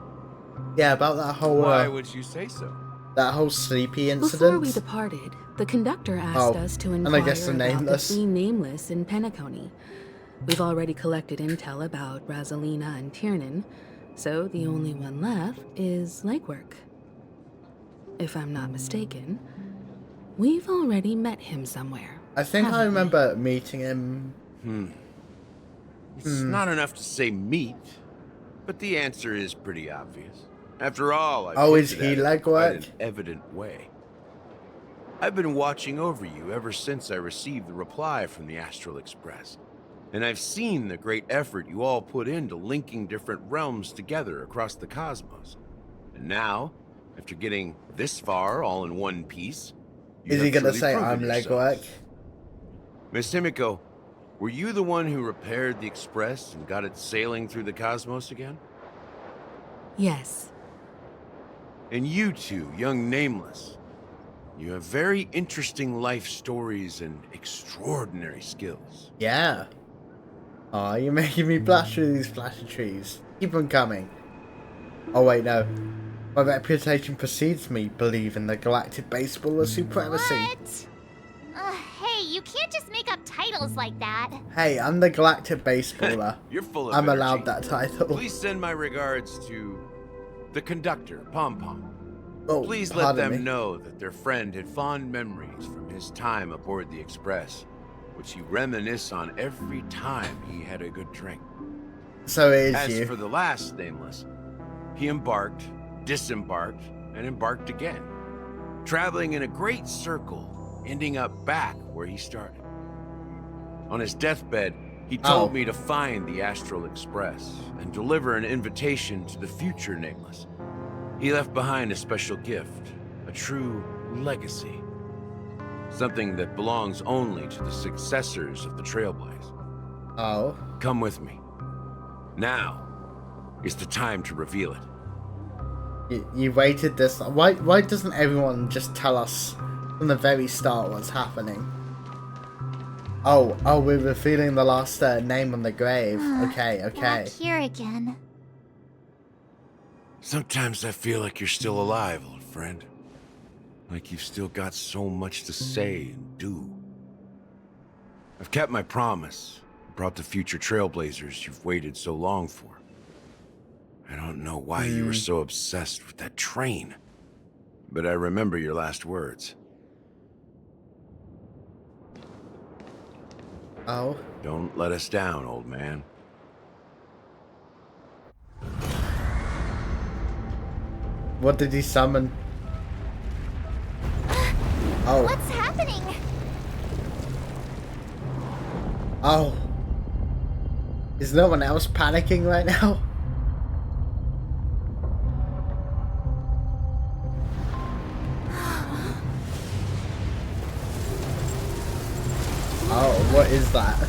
Yeah, about that whole Why would you say so? that whole sleepy incident. Before we departed, the conductor asked us to and inquire I guess the about the Nameless. 3 Nameless in Penacony. We've already collected intel about Razelina and Tiernan, so the only one left is legwork. If I'm not mistaken, we've already met him somewhere. I think I remember meeting him. It's not enough to say meet, but the answer is pretty obvious. After all, I've Is hinted he at it legwork? quite an evident way. I've been watching over you ever since I received the reply from the Astral Express. And I've seen the great effort you all put into linking different realms together across the cosmos. And now, after getting this far all in one piece, you Is he have gonna truly say proven I'm yourselves. legwork? Miss Himiko, were you the one who repaired the Express and got it sailing through the cosmos again? Yes. And you two, young Nameless, you have very interesting life stories and extraordinary skills. Yeah. Oh, you're making me blush through these pleasantries. Keep on coming. Oh wait, no. My reputation precedes me. Believe in the galactic baseballer supremacy. What? Hey, you can't just make up titles like that. Hey, I'm the galactic baseballer. You're full of I'm energy. allowed that title. Please send my regards to the conductor, Pom Pom. Oh, Please let pardon them me. know that their friend had fond memories from his time aboard the Express, which he reminisced on every time he had a good drink. So it is As you. for the last Nameless, he embarked, disembarked, and embarked again, traveling in a great circle, ending up back where he started. On his deathbed, he told me to find the Astral Express and deliver an invitation to the future Nameless. He left behind a special gift, a true legacy. Something that belongs only to the successors of the Trailblaze. Oh. Come with me. Now is the time to reveal it. You waited this long. Why doesn't everyone just tell us from the very start what's happening? Oh, we're revealing the last name on the grave. Okay. Back here again. Sometimes I feel like you're still alive, old friend. Like you've still got so much to say and do. I've kept my promise. Brought the future Trailblazers you've waited so long for. I don't know why you were so obsessed with that train. But I remember your last words. Oh. Don't let us down, old man. What did he summon? Oh. What's happening? Oh. Is no one else panicking right now? Oh, what is that?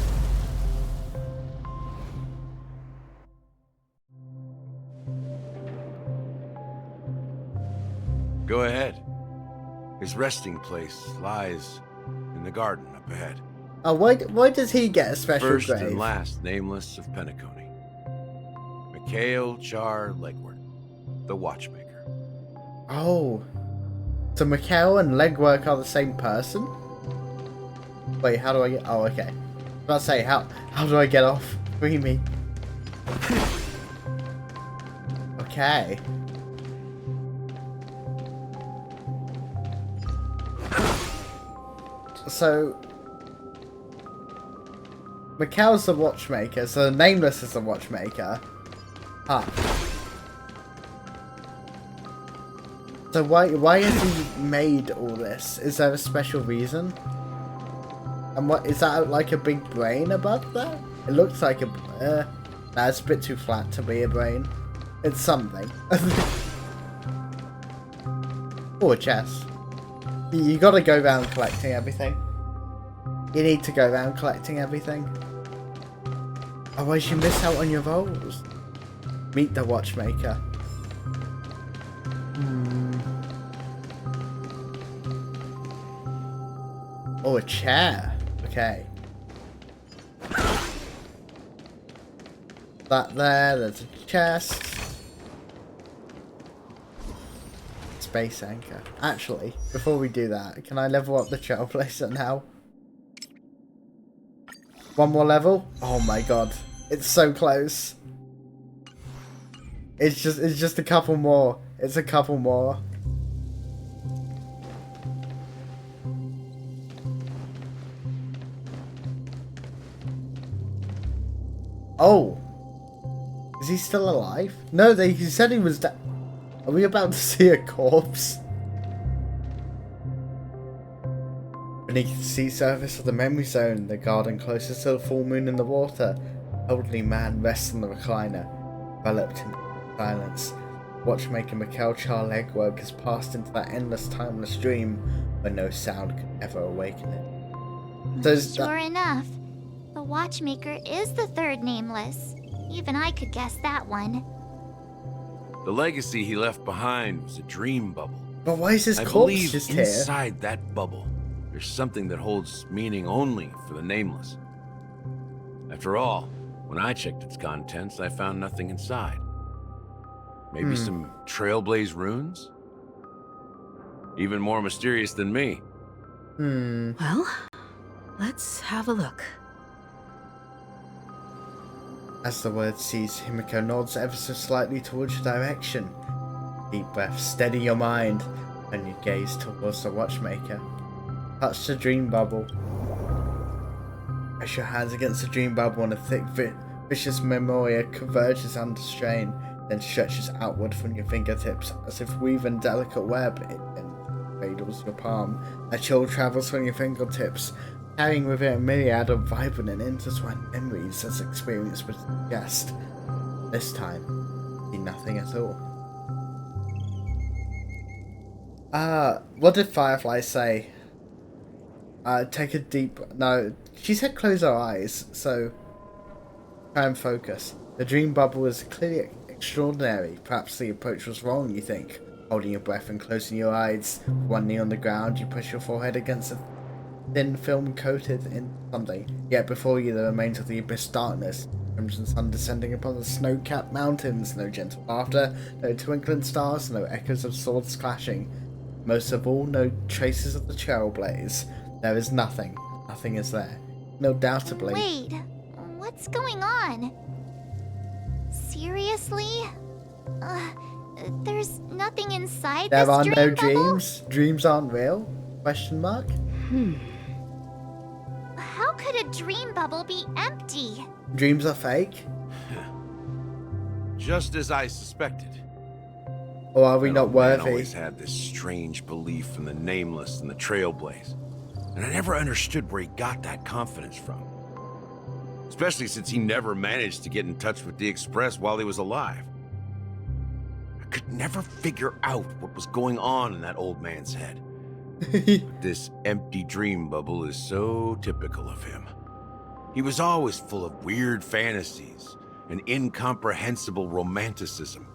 Go ahead. His resting place lies in the garden up ahead. Oh, why does he get a special First grave? and last Nameless of Penacony. Mikhail Char Legwork, the Watchmaker. Oh. So Mikhail and Legwork are the same person? Wait, how do I get... Oh, okay. I was about to say, how do I get off? Free me. Okay. So... Mikhail's the watchmaker, so Nameless is the watchmaker. Huh. So why has he made all this? Is there a special reason? And what is that, like a big brain above that? It looks like a it's a bit too flat to be a brain. It's something. Or a chest. You gotta go around collecting everything. You need to go around collecting everything. Otherwise you miss out on your roles. Meet the watchmaker. Oh, a chair. Okay. That there's a chest. Space anchor. Actually, before we do that, can I level up the Trailblazer now? One more level? Oh my god. It's so close. It's just a couple more. It's a couple more. Oh. Is he still alive? No, he said he was dead. Are we about to see a corpse? Beneath the sea surface of the memory zone, the garden closest to the full moon in the water, an elderly man rests on the recliner, enveloped in silence. Watchmaker Mikhail Legwork has passed into that endless, timeless dream where no sound could ever awaken it. Sure enough, the watchmaker is the third nameless. Even I could guess that one. The legacy he left behind was a dream bubble. But why is his I corpse believe just here? inside that bubble, there's something that holds meaning only for the nameless. After all, when I checked its contents, I found nothing inside. Maybe some Trailblaze runes? Even more mysterious than me. Well, let's have a look. As the word ceases, Himiko nods ever so slightly towards your direction. Deep breath, steady your mind, and you gaze towards the watchmaker. Touch the dream bubble. Press your hands against the dream bubble and a thick, vicious memoria converges under strain, then stretches outward from your fingertips as if weaving a delicate web. It then cradles your palm. A chill travels from your fingertips, carrying with it a myriad of vibrant and intertwined memories as experience would suggest. This time, see nothing at all. What did Firefly say? Take a deep... No, she said close our eyes, so try and focus. The dream bubble is clearly extraordinary. Perhaps the approach was wrong, you think. Holding your breath and closing your eyes, one knee on the ground, you push your forehead against a thin film coated in something. Yet before you the remains of the abyss darkness, crimson sun descending upon the snow-capped mountains, no gentle laughter, no twinkling stars, no echoes of swords clashing. Most of all, no traces of the Trailblaze. There is nothing. Nothing is there. No doubtably. Wait, what's going on? Seriously? There's nothing inside There this are dream no bubble? dreams? Dreams aren't real? Question mark? How could a dream bubble be empty? Dreams are fake? Just as I suspected. Or are we That not old man worthy? always had this strange belief in the nameless and the Trailblaze. And I never understood where he got that confidence from. Especially since he never managed to get in touch with the Express while he was alive. I could never figure out what was going on in that old man's head. But this empty dream bubble is so typical of him. He was always full of weird fantasies and incomprehensible romanticism.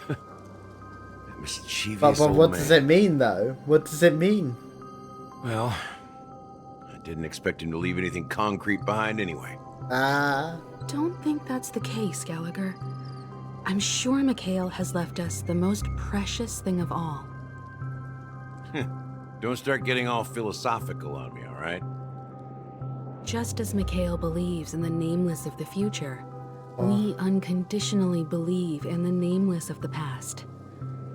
That mischievous But old what man. does it mean, though? What does it mean? Well, I didn't expect him to leave anything concrete behind anyway. Don't think that's the case, Gallagher. I'm sure Mikhail has left us the most precious thing of all. Don't start getting all philosophical on me, all right? Just as Mikhail believes in the nameless of the future, we unconditionally believe in the nameless of the past.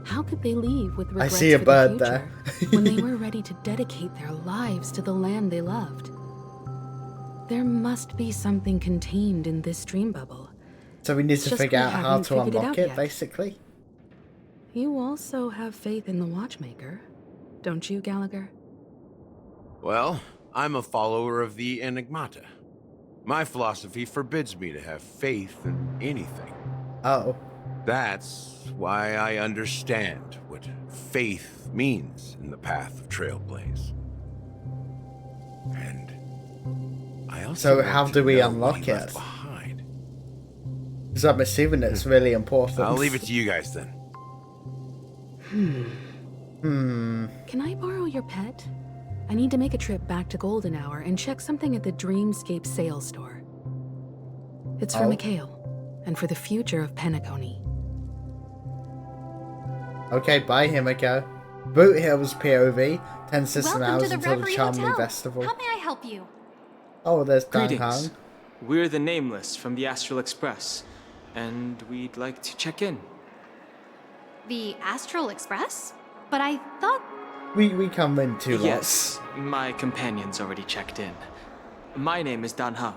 How could they leave with regrets see a for bird the there. future when they were ready to dedicate their lives to the land they loved? There must be something contained in this dream bubble. So we need to Just figure we out how haven't to figured unlock out it, yet. basically. You also have faith in the watchmaker, don't you, Gallagher? Well, I'm a follower of the Enigmata. My philosophy forbids me to have faith in anything. Oh. That's why I understand what faith means in the path of Trailblaze. And I also So want how to do we know unlock what he left it? behind. Because I'm assuming it's really important. I'll leave it to you guys then. Can I borrow your pet? I need to make a trip back to Golden Hour and check something at the Dreamscape sales store. It's for Oh. Mikhail, and for the future of Penacony. Okay, bye Himiko. Boot Hill's POV, 10 system Welcome to hours the until the Reverie Charming Hotel. Festival. How may I help you? Oh, there's Dan Greetings. Hang. We're the Nameless from the Astral Express, and we'd like to check in. The Astral Express? But I thought... We come in two lots. Yes, my companion's already checked in. My name is Dan Hang,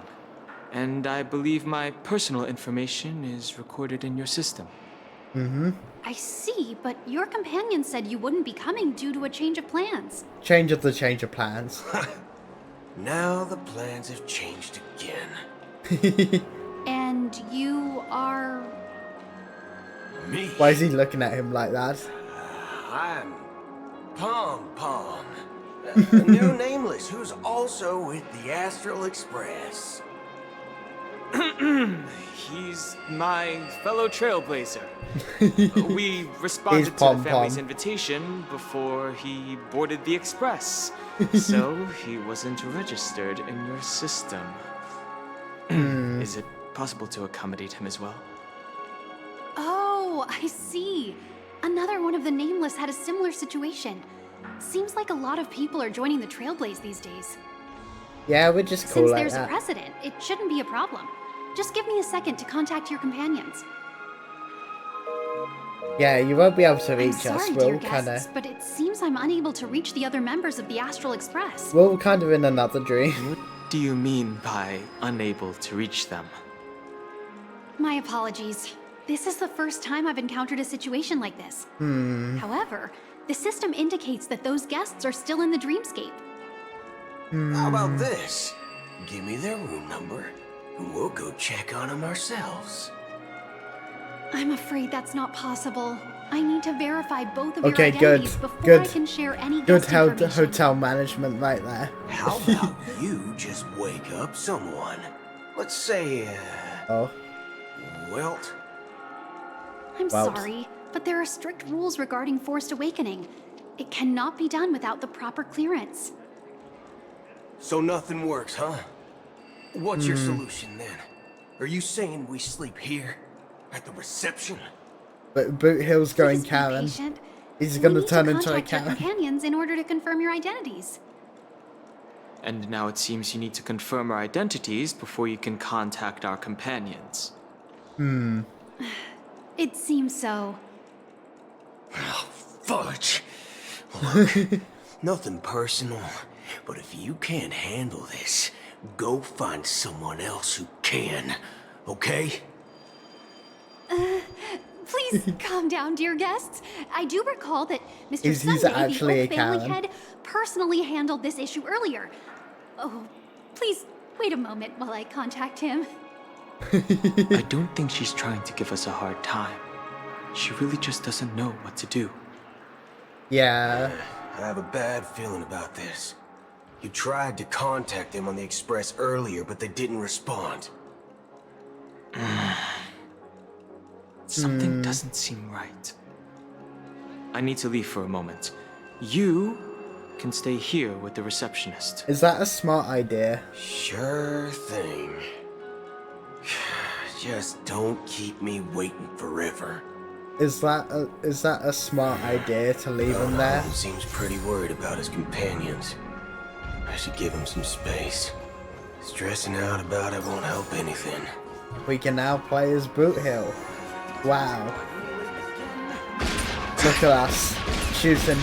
and I believe my personal information is recorded in your system. Mm-hmm. I see, but your companion said you wouldn't be coming due to a change of plans. Change of plans. Now the plans have changed again. And you are... Me? Why is he looking at him like that? I'm Pom Pom, the new Nameless, who's also with the Astral Express. He's my fellow trailblazer. We responded He's to the Pom family's Pom. invitation before he boarded the express, so he wasn't registered in your system. Is it possible to accommodate him as well? Oh, I see. Another one of the Nameless had a similar situation. Seems like a lot of people are joining the Trailblaze these days. Yeah, we're just cool Since like there's that. a precedent, it shouldn't be a problem. Just give me a second to contact your companions. Yeah, you won't be able to I'm reach sorry, us. dear We'll guests, but it seems I'm unable to reach the other members of the Astral Express. We're kind of in another dream. What do you mean by unable to reach them? My apologies. This is the first time I've encountered a situation like this. However, the system indicates that those guests are still in the dreamscape. How about this? Give me their room number, and we'll go check on them ourselves. I'm afraid that's not possible. I need to verify both of Okay, your good. identities before Good. I can share any Good guest information. hotel management right there. How about you just wake up someone? Let's say, Oh. Welt? I'm Well- sorry, but there are strict rules regarding forced awakening. It cannot be done without the proper clearance. So nothing works, huh? What's your solution then? Are you saying we sleep here? At the reception? But Boot Hill's going Please be Karen. patient. He's We gonna need turn to into a contact your Karen. companions in order to confirm your identities. And now it seems you need to confirm our identities before you can contact our companions. It seems so. Fudge! Look, nothing personal, but if you can't handle this, go find someone else who can, okay? Please calm down, dear guests. I do recall that Mr. He's Sunday, actually the a old family Karen. head, personally handled this issue earlier. Oh, please wait a moment while I contact him. I don't think she's trying to give us a hard time. She really just doesn't know what to do. Yeah. I have a bad feeling about this. You tried to contact them on the Express earlier, but they didn't respond. Something doesn't seem right. I need to leave for a moment. You can stay here with the receptionist. Is that a smart idea? Sure thing. Just don't keep me waiting forever. Is that a smart idea to leave him there? He seems pretty worried about his companions. I should give him some space. Stressing out about it won't help anything. We can now play as Boot Hill. Wow. Look at us. Shooting.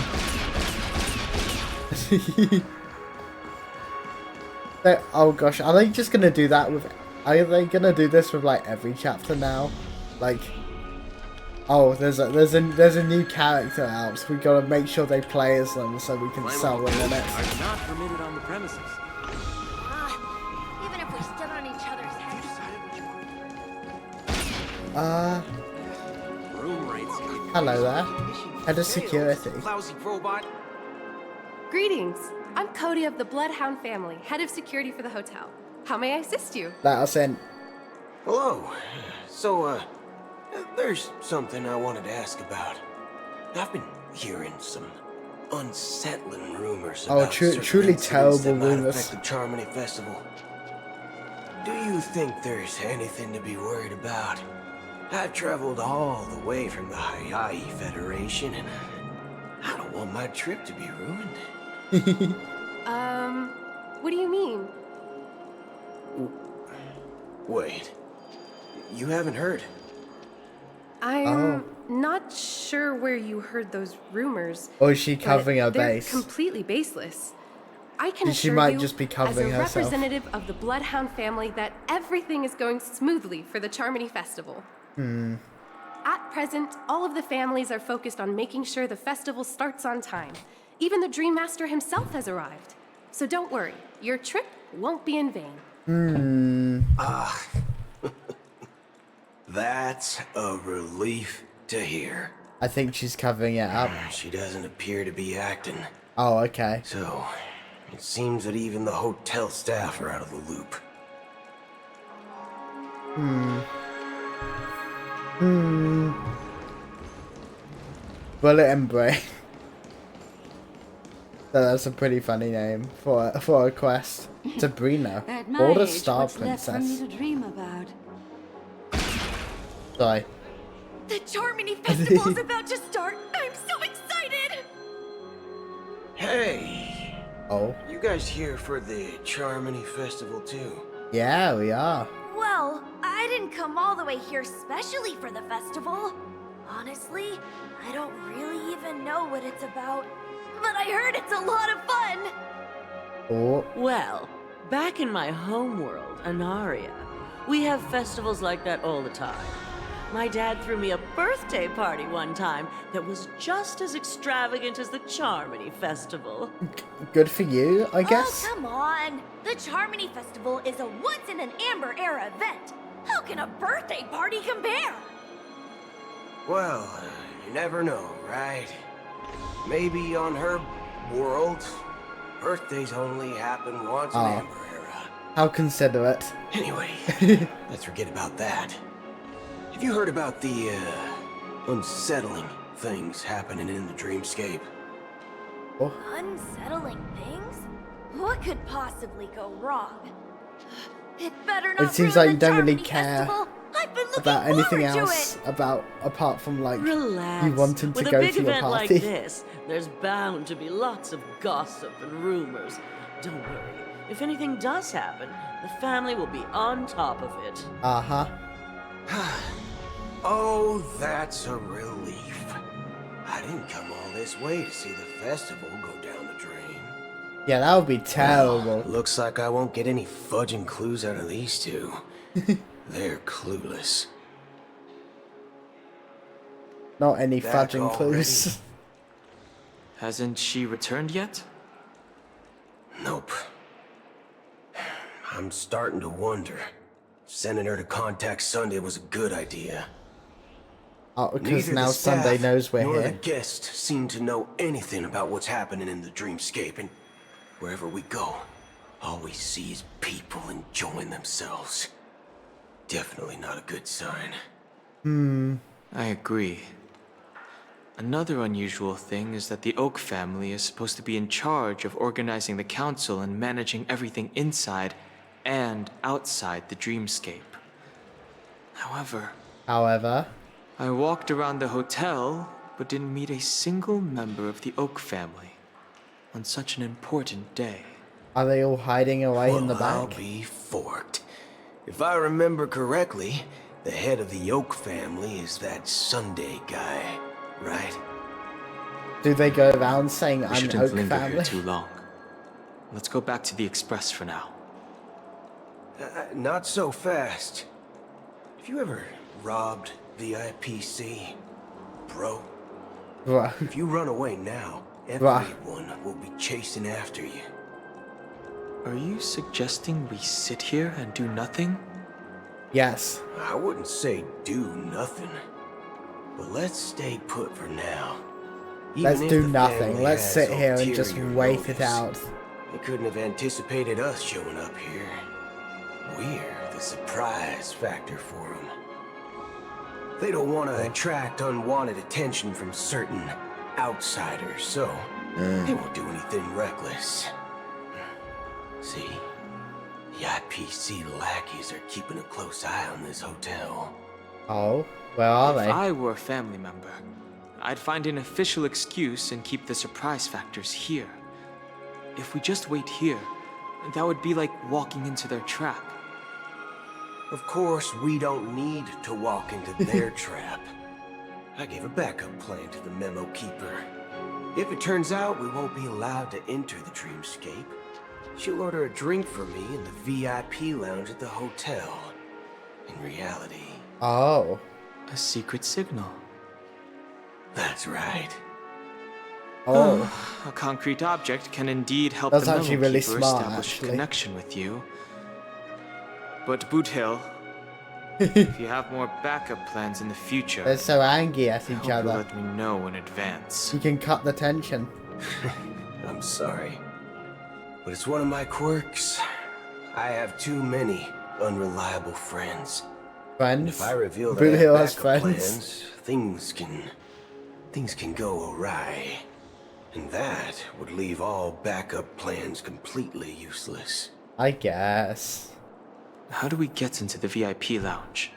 Oh gosh, are they just gonna do that with... Are they gonna do this with like every chapter now? Like... Oh, there's a new character out, so we gotta make sure they play as them so we can sell them in it. Are not permitted on the premises. Even if we stood on each other's heads. Room rates. Hello there. Head of security. Lousy robot. Greetings. I'm Cody of the Bloodhound family, head of security for the hotel. How may I assist you? Let us in. Hello. So, there's something I wanted to ask about. I've been hearing some unsettling rumors about certain truly incidents terrible that might rumors. affect the Charmony Festival. Do you think there's anything to be worried about? I've traveled all the way from the Hayaii Federation, and I don't want my trip to be ruined. What do you mean? Wait, you haven't heard? I'm not sure where you heard those rumors. Or is she covering her they're base? Completely baseless. I can She assure might you, just be as a covering herself. representative of the Bloodhound family, that everything is going smoothly for the Charmony Festival. At present, all of the families are focused on making sure the festival starts on time. Even the Dream Master himself has arrived. So don't worry, your trip won't be in vain. That's a relief to hear. I think she's covering it up. She doesn't appear to be acting. Oh, okay. So, it seems that even the hotel staff are out of the loop. Bullet and Brain. That's a pretty funny name for a quest. Sabrina, At my or the age, Star what's left for me Princess. to dream about? Sorry. The Charmony Festival is about to start! I'm so excited! Hey! Oh. You guys here for the Charmony Festival too? Yeah, we are. Well, I didn't come all the way here specially for the festival. Honestly, I don't really even know what it's about. But I heard it's a lot of fun! Oh. Well, back in my homeworld, Anaria, we have festivals like that all the time. My dad threw me a birthday party one time that was just as extravagant as the Charmony Festival. Good for you, I guess. Oh, come on! The Charmony Festival is a once-in-an-amber era event! How can a birthday party compare? Well, you never know, right? Maybe on her world, birthdays only happen once in Amber Era. How considerate. Anyway, let's forget about that. Have you heard about the, unsettling things happening in the dreamscape? Unsettling things? What could possibly go wrong? It better not It seems ruin like you the don't really Charmony care Festival. I've been looking about anything forward to else it. apart from like Relax. you wanting to With go a big to your event party. like this, there's bound to be lots of gossip and rumors. Don't worry. If anything does happen, the family will be on top of it. Uh-huh. Oh, that's a relief. I didn't come all this way to see the festival go down the drain. Yeah, that would be terrible. Looks like I won't get any fudging clues out of these two. They're clueless. Not any Back fudging clues. Hasn't she returned yet? Nope. I'm starting to wonder. Sending her to contact Sunday was a good idea. Oh, because Neither now the Sunday staff knows we're nor here. the guests seem to know anything about what's happening in the dreamscape, and wherever we go, all we see is people enjoying themselves. Definitely not a good sign. I agree. Another unusual thing is that the Oak family is supposed to be in charge of organizing the council and managing everything inside and outside the dreamscape. However, I walked around the hotel, but didn't meet a single member of the Oak family on such an important day. Are they all hiding away in the I'll back? be forked. If I remember correctly, the head of the Oak family is that Sunday guy, right? Do they go around saying We I'm an shouldn't Oak linger family? here too long. Let's go back to the Express for now. Not so fast. Have you ever robbed the IPC, bro? Bro. If you run away now, Bro. everyone will be chasing after you. Are you suggesting we sit here and do nothing? Yes. I wouldn't say do nothing, but let's stay put for now. Let's Even if do the nothing. family Let's has sit here and just ulterior wait motives, it out. They couldn't have anticipated us showing up here. We're the surprise factor for them. They don't want to attract unwanted attention from certain outsiders, so they won't do anything reckless. See, the IPC lackeys are keeping a close eye on this hotel. Oh, where are If they? I were a family member, I'd find an official excuse and keep the surprise factors here. If we just wait here, that would be like walking into their trap. Of course, we don't need to walk into their trap. I gave a backup plan to the memo keeper. If it turns out we won't be allowed to enter the dreamscape, she'll order a drink for me in the VIP lounge at the hotel. In reality... Oh. A secret signal. That's right. Oh. A concrete object can indeed help That's the actually memo really keeper smart, establish actually. a connection with you. But Boot Hill, if you have more backup plans in the future, They're so angry at I each hope you'll other. let me know in advance. You can cut the tension. I'm sorry, but it's one of my quirks. I have too many unreliable friends. Friends? If I reveal that Boot I Hill have has backup friends. plans, things can go awry. And that would leave all backup plans completely useless. I guess. How do we get into the VIP lounge?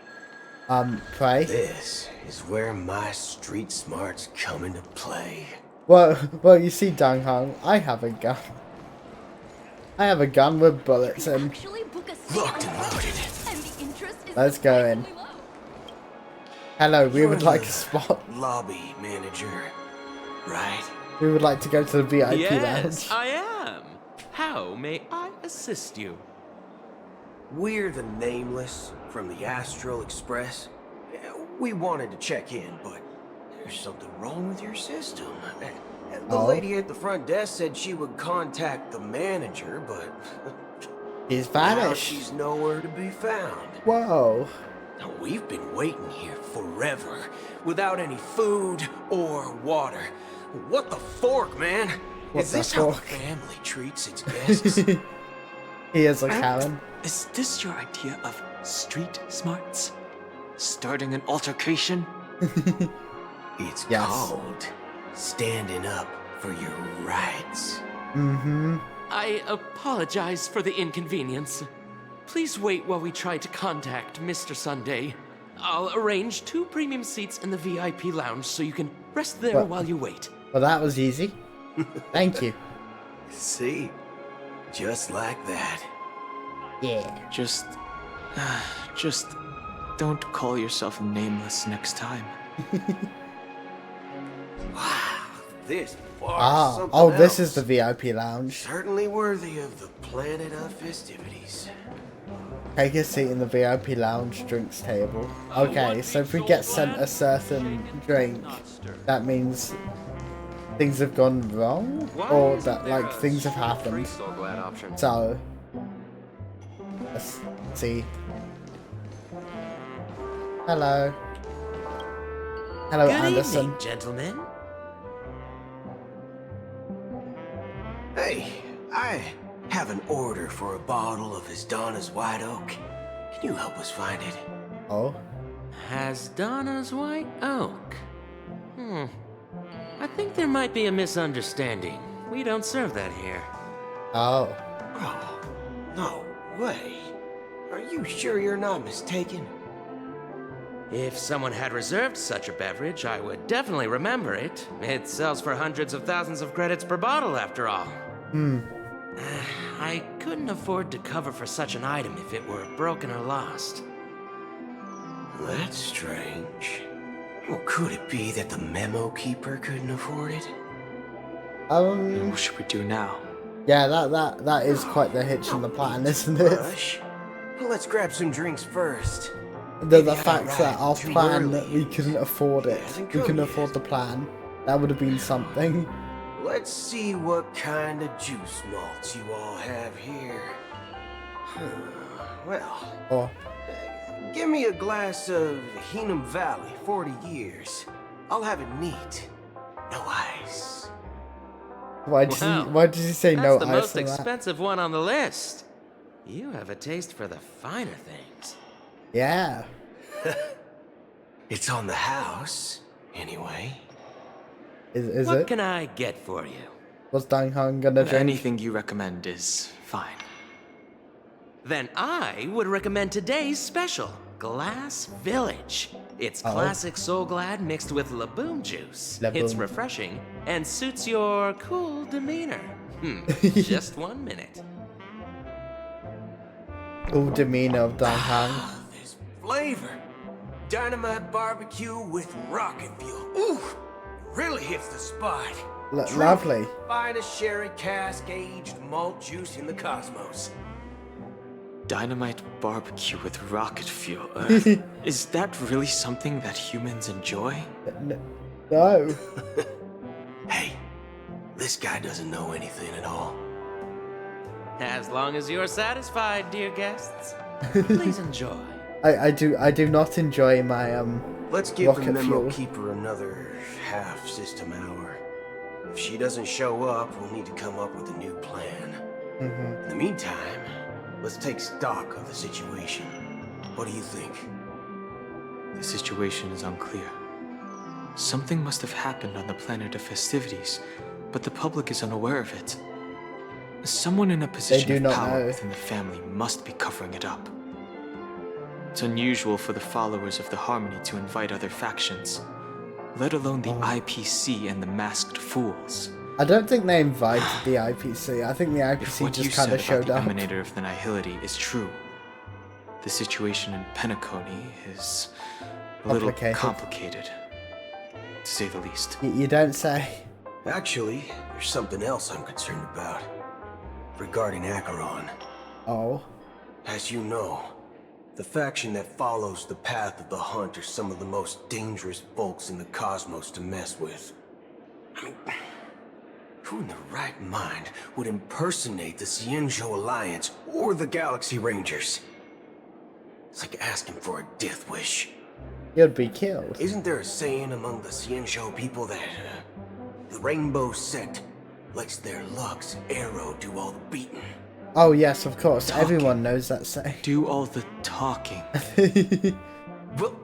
Pray? This is where my street smarts come into play. Well, you see, Dang Hong, I have a gun. I have a gun with bullets in. Locked and loaded. Let's go in. Hello, we would like a spot. Lobby manager, right? We would like to go to the VIP Yes, lounge. I am. How may I assist you? We're the Nameless from the Astral Express. We wanted to check in, but there's something wrong with your system. The lady at the front desk said she would contact the manager, but He's now vanished. she's nowhere to be found. Whoa. Now, we've been waiting here forever, without any food or water. What the fork, man? What Is the this how a fork? family treats its guests? He is a Karen. Is this your idea of street smarts? Starting an altercation? It's Yes. called standing up for your rights. Mm-hmm. I apologize for the inconvenience. Please wait while we try to contact Mr. Sunday. I'll arrange 2 premium seats in the VIP lounge so you can rest there What? while you wait. Well, that was easy. Thank you. See? Just like that. Yeah. Just don't call yourself Nameless next time. This bar something Oh, this else. is the VIP lounge. Certainly worthy of the planet of festivities. Take a seat in the VIP lounge drinks table. Okay, so if we get sent a certain drink, that means things have gone wrong? Or that, like, things have happened. So, let's see. Hello. Hello, Good Anderson. evening, gentlemen. Hey, I have an order for a bottle of His Donna's White Oak. Can you help us find it? Oh? Has Donna's White Oak? I think there might be a misunderstanding. We don't serve that here. Oh. Oh, no way. Are you sure you're not mistaken? If someone had reserved such a beverage, I would definitely remember it. It sells for hundreds of thousands of credits per bottle, after all. I couldn't afford to cover for such an item if it were broken or lost. That's strange. Well, could it be that the memo keeper couldn't afford it? What should we do now? Yeah, that is quite the hitch in the plan, isn't it? Rush. Well, let's grab some drinks first. The fact that our plan, we couldn't afford it. We couldn't afford the plan. That would have been something. Let's see what kind of juice malts you all have here. Well, Oh. give me a glass of Heenum Valley, 40 years. I'll have it neat. No ice. Why did you say that's no the ice most on that? expensive one on the list. You have a taste for the finer things. Yeah. It's on the house, anyway. Is what it? can I get for you? What's Dang Hung gonna drink? Anything you recommend is fine. Then I would recommend today's special, Glass Village. It's classic Soul Glad mixed with Laboon juice. It's refreshing and suits your cool demeanor. Just 1 minute. Cool demeanor of Dang Hung. This flavor. Dynamite barbecue with rocket fuel. Ooh, it really hits the spot. Lovely. Finest sherry cask aged malt juice in the cosmos. Dynamite barbecue with rocket fuel. Is that really something that humans enjoy? No. Hey, this guy doesn't know anything at all. As long as you're satisfied, dear guests, please enjoy. I do not enjoy my Let's give the rocket memo fuel. keeper another half system hour. If she doesn't show up, we'll need to come up with a new plan. In the meantime, let's take stock of the situation. What do you think? The situation is unclear. Something must have happened on the planet of festivities, but the public is unaware of it. Someone in a position of power within the family must be covering it up. It's unusual for the followers of the Harmony to invite other factions, let alone the IPC and the Masked Fools. I don't think they invited the IPC. I think the IPC just kind of showed up. If what you said about the Emanator of the Nihility is true, the situation in Penacony is a little complicated, to say the least. You don't say. Actually, there's something else I'm concerned about. Regarding Acheron. Oh. As you know, the faction that follows the path of the Hunt are some of the most dangerous folks in the cosmos to mess with. I mean, who in their right mind would impersonate the Cienjo Alliance or the Galaxy Rangers? It's like asking for a death wish. You'd be killed. Isn't there a saying among the Cienjo people that the Rainbow Sect lets their Lux arrow do all the beating? Oh yes, of course. Everyone knows that saying. Do all the talking. Well,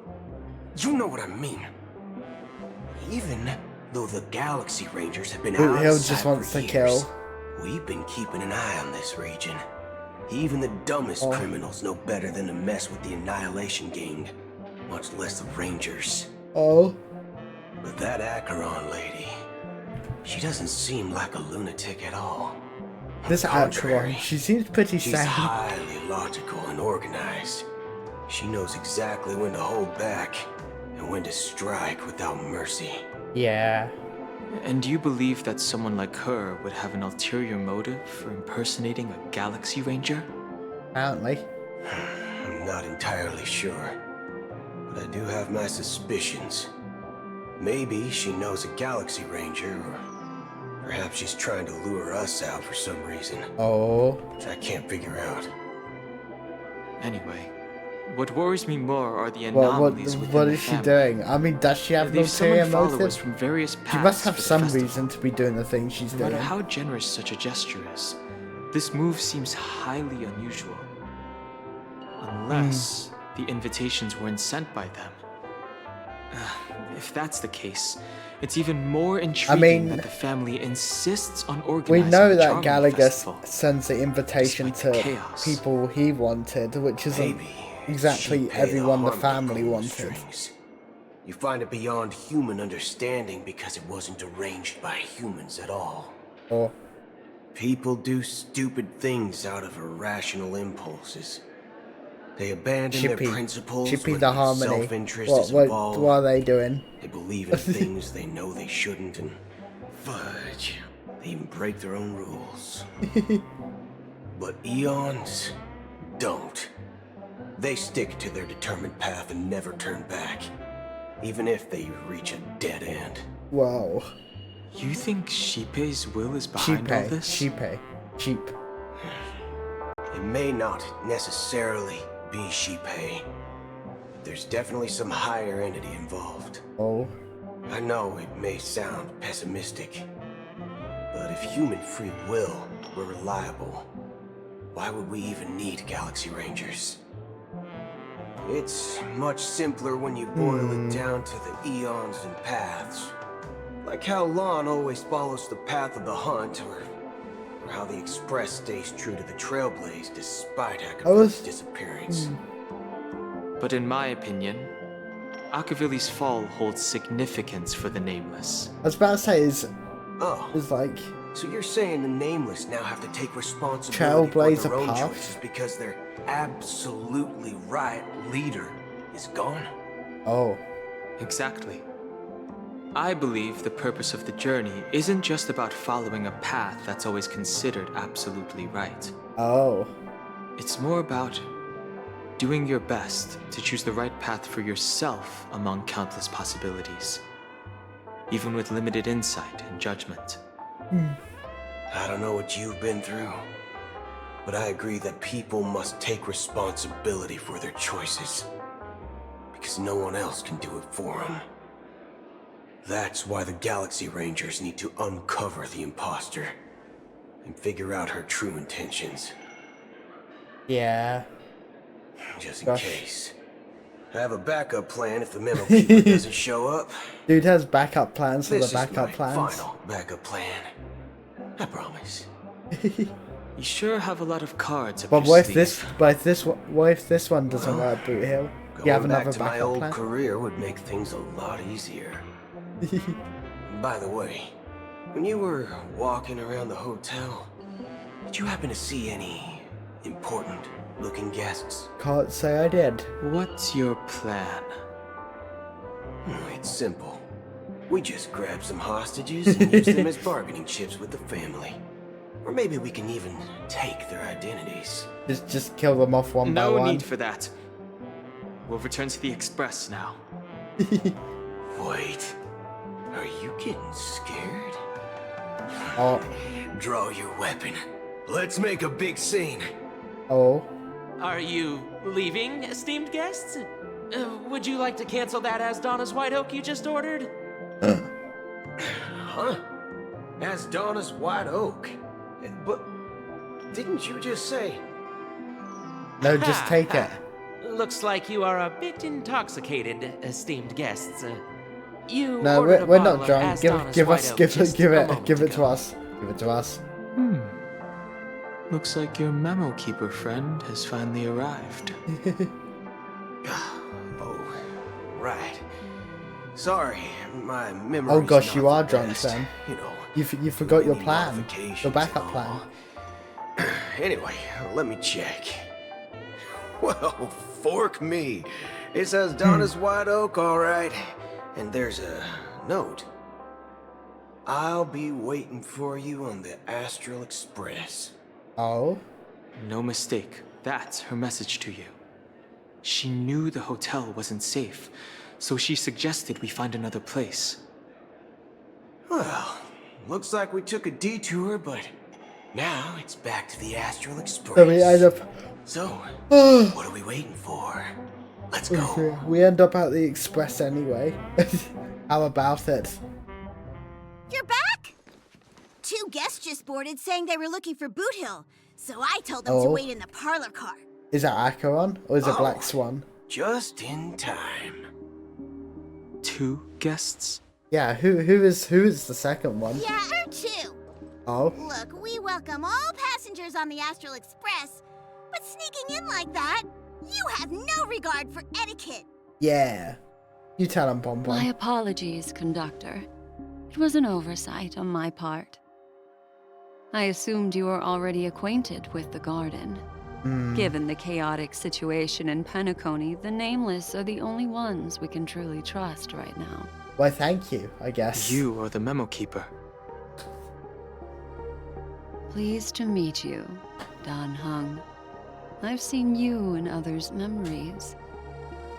you know what I mean. Even though the Galaxy Rangers have been outside He'll just wants to kill. We've been keeping an eye on this region. Even the dumbest criminals know better than to mess with the Annihilation Gang, much less the Rangers. Oh. But that Acheron lady, she doesn't seem like a lunatic at all. This Acheron, she seems pretty She's sane. highly logical and organized. She knows exactly when to hold back and when to strike without mercy. Yeah. And do you believe that someone like her would have an ulterior motive for impersonating a Galaxy Ranger? Apparently. I'm not entirely sure, but I do have my suspicions. Maybe she knows a Galaxy Ranger, or perhaps she's trying to lure us out for some reason. Oh. Which I can't figure out. Anyway, what worries me more are the anomalies within the family. What is she doing? I mean, does she have no ulterior motive? From various She must have paths some for the reason to be doing the things she's No doing. matter how generous such a gesture is, this move seems highly unusual. Unless the invitations weren't sent by them. If that's the case, it's even more intriguing that the family insists on We organizing know the that Charming Gallagher Festival. sends the invitation to people he wanted, which isn't exactly everyone the family wanted. You find it beyond human understanding because it wasn't arranged by humans at all. Or people do stupid things out of irrational impulses. They abandon their principles Chippy when the Harmony. self-interest is involved. What are they doing? They believe in things they know they shouldn't, and fudge, they even break their own rules. But Eons don't. They stick to their determined path and never turn back, even if they reach a dead end. Whoa. You think Shippei's will is behind all this? Sheep. It may not necessarily be Shippei, but there's definitely some higher entity involved. Oh. I know it may sound pessimistic, But if human free will were reliable, why would we even need Galaxy Rangers? It's much simpler when you boil it down to the eons and paths. Like how Lon always follows the path of the hunt, or how the Express stays true to the Trailblaze despite Akavili's disappearance. But in my opinion, Akavili's fall holds significance for the Nameless. I was about to say, is like... So you're saying the Nameless now have to take responsibility for their own choices because their absolutely right leader is gone? Oh. Exactly. I believe the purpose of the journey isn't just about following a path that's always considered absolutely right. Oh. It's more about doing your best to choose the right path for yourself among countless possibilities, even with limited insight and judgment. I don't know what you've been through, but I agree that people must take responsibility for their choices, because no one else can do it for them. That's why the Galaxy Rangers need to uncover the imposter and figure out her true intentions. Yeah. Just in case. I have a backup plan if the Memo Keeper doesn't show up. Dude has backup plans for the backup This is plans. my final backup plan. I promise. You sure have a lot of cards up But your what if sleeve. what if this one doesn't work, Boot Hill? You have Going another back to my backup old plan? career would make things a lot easier. By the way, when you were walking around the hotel, did you happen to see any important looking guests? Can't say I did. What's your plan? It's simple. We just grab some hostages and use them as bargaining chips with the family. Or maybe we can even take their identities. Just kill them off one by one. No need for that. We'll return to the Express now. Wait. Are you getting scared? Oh. Draw your weapon. Let's make a big scene. Oh. Are you leaving, esteemed guests? Would you like to cancel that as Donna's White Oak you just ordered? Huh? As Donna's White Oak? But didn't you just say... No, just take it. Looks like you are a bit intoxicated, esteemed guests. You No, ordered a we're bottle not of drunk. As Give Donna's it White Oak just a moment to ago. us. Give it to us. Looks like your Memo Keeper friend has finally arrived. Oh, right. Sorry, my memory. Oh gosh, you are drunk then. You know, you forgot your plan. Your backup plan. Anyway, let me check. Well, fork me. It says Donna's White Oak, all right. And there's a note. I'll be waiting for you on the Astral Express. Oh? No mistake. That's her message to you. She knew the hotel wasn't safe, so she suggested we find another place. Well, looks like we took a detour, but now it's back to the Astral Express. So we end up... So, what are we waiting for? Let's go. We end up at the Express anyway. How about it? You're back? 2 guests just boarded saying they were looking for Boot Hill, so I told them to Oh. wait in the parlor car. Is that Acheron or is it Black Swan? Just in time. 2 guests? Yeah, who is the second one? Yeah, her too. Oh. Look, we welcome all passengers on the Astral Express, but sneaking in like that, you have no regard for etiquette. Yeah. You tell him, Pom My Pom. apologies, conductor. It was an oversight on my part. I assumed you were already acquainted with the garden. Given the chaotic situation in Penacony, the Nameless are the only ones we can truly trust right now. Why, thank you, I guess. You are the Memo Keeper. Pleased to meet you, Dan Hung. I've seen you in others' memories.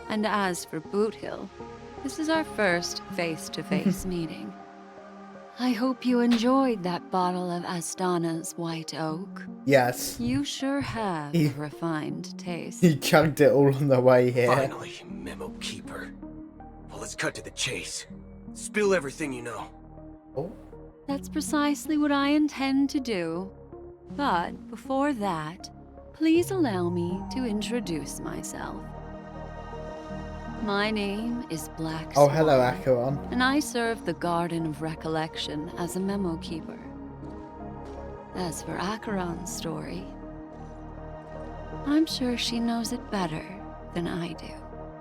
And as for Boot Hill, this is our first face-to-face meeting. I hope you enjoyed that bottle of Astana's White Oak. Yes. You sure have He- a refined taste. He chugged it all on the way here. Finally, Memo Keeper. Well, let's cut to the chase. Spill everything you know. Oh. That's precisely what I intend to do. But before that, please allow me to introduce myself. My name is Black Oh, Swan, hello, Acheron. and I serve the Garden of Recollection as a memo keeper. As for Acheron's story, I'm sure she knows it better than I do.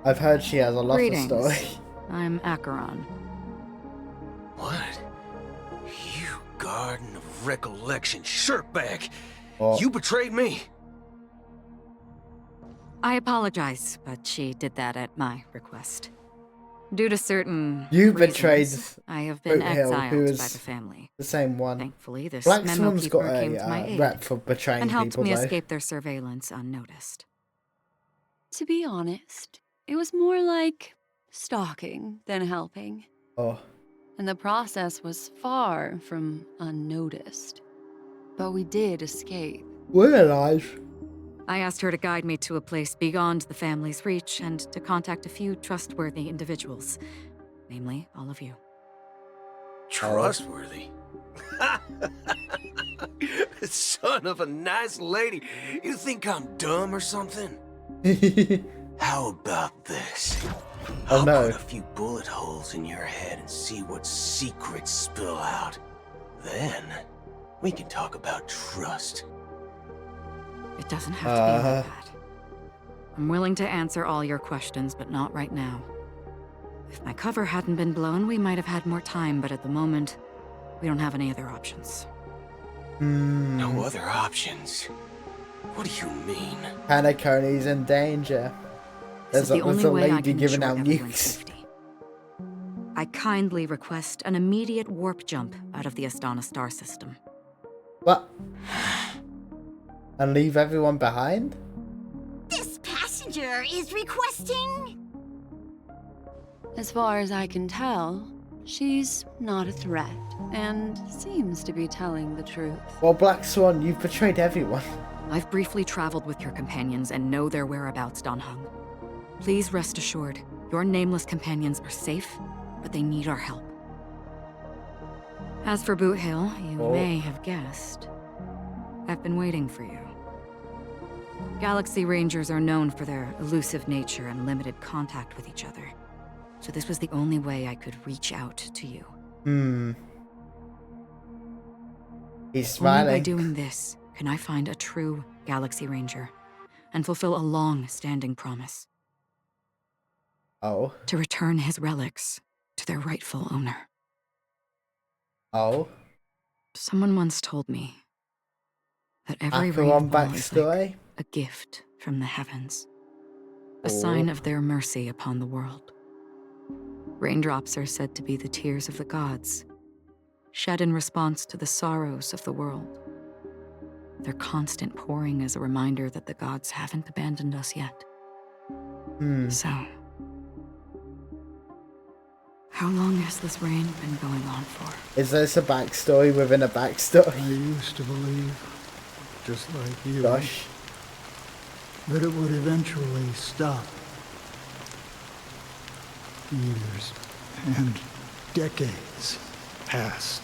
I've heard she has a lot of story. I'm Acheron. What? You Garden of Recollection shirtbag! Oh. You betrayed me! I apologize, but she did that at my request. Due to certain You reasons, betrayed I have been Boot Hill, exiled who by is the family. the same one. Thankfully, this Black memo Swan's keeper got came to my a aid rep for betraying and helped people, me though. escape their surveillance unnoticed. To be honest, it was more like stalking than helping. Oh. And the process was far from unnoticed. But we did escape. We're alive. I asked her to guide me to a place beyond the family's reach and to contact a few trustworthy individuals, namely all of you. Trustworthy? Son of a nice lady. You think I'm dumb or something? How about this? I'll put a few bullet holes in your head and see what secrets spill out. Then, we can talk about trust. It doesn't have to be like that. I'm willing to answer all your questions, but not right now. If my cover hadn't been blown, we might have had more time, but at the moment, we don't have any other options. No other options? What do you mean? Panacone's in danger. This is the only way I lady can giving ensure out everyone's nukes. safety. I kindly request an immediate warp jump out of the Astana star system. What? And leave everyone behind? This passenger is requesting... As far as I can tell, she's not a threat and seems to be telling the truth. Well, Black Swan, you've betrayed everyone. I've briefly traveled with your companions and know their whereabouts, Dan Heng. Please rest assured, your nameless companions are safe, but they need our help. As for Boot Hill, you may have guessed. I've been waiting for you. Galaxy Rangers are known for their elusive nature and limited contact with each other. So this was the only way I could reach out to you. He's smiling. Only by doing this can I find a true Galaxy Ranger and fulfill a long-standing promise. Oh. To return his relics to their rightful owner. Oh. Someone once told me that every Acheron rainfall is like backstory? a gift from the heavens, a sign of their mercy upon the world. Raindrops are said to be the tears of the gods, shed in response to the sorrows of the world. Their constant pouring is a reminder that the gods haven't abandoned us yet. So, how long has this rain been going on for? Is this a backstory within a backstory? I used to believe, just like you, Gosh. that it would eventually stop. Years and decades passed.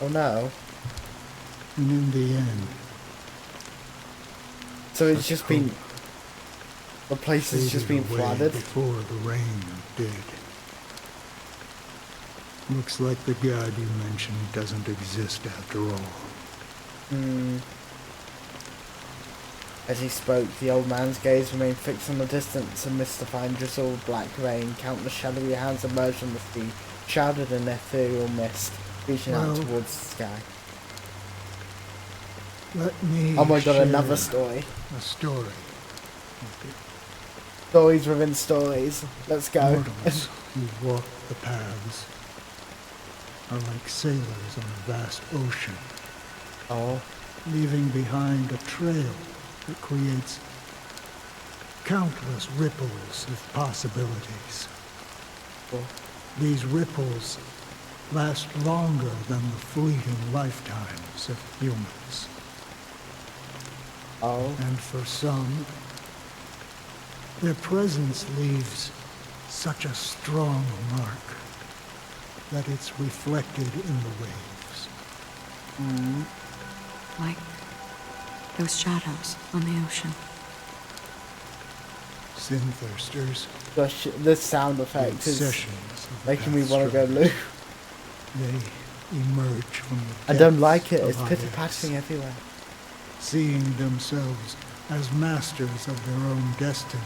Oh no. And in the end... So it's just been... The place has just been faded away flooded? before the rain did. Looks like the god you mentioned doesn't exist after all. As he spoke, the old man's gaze remained fixed on the distance, and mystifying drizzle of black rain. Countless shadowy hands emerged from the sea, shrouded in ethereal mist, reaching out towards the sky. Let me Oh my god, share another story. A story. Stories within stories. Let's go. Mortals who walk the paths are like sailors on a vast ocean. Oh. Leaving behind a trail that creates countless ripples of possibilities. These ripples last longer than the fleeting lifetimes of humans. And for some, their presence leaves such a strong mark that it's reflected in the waves. Like those shadows on the ocean. Sin thirsters. Gosh, this sound effect is Obsessions of the making me path want to go struggles. loop. They emerge from the I don't like depths it. It's of pitter others, pattering everywhere. seeing themselves as masters of their own destiny,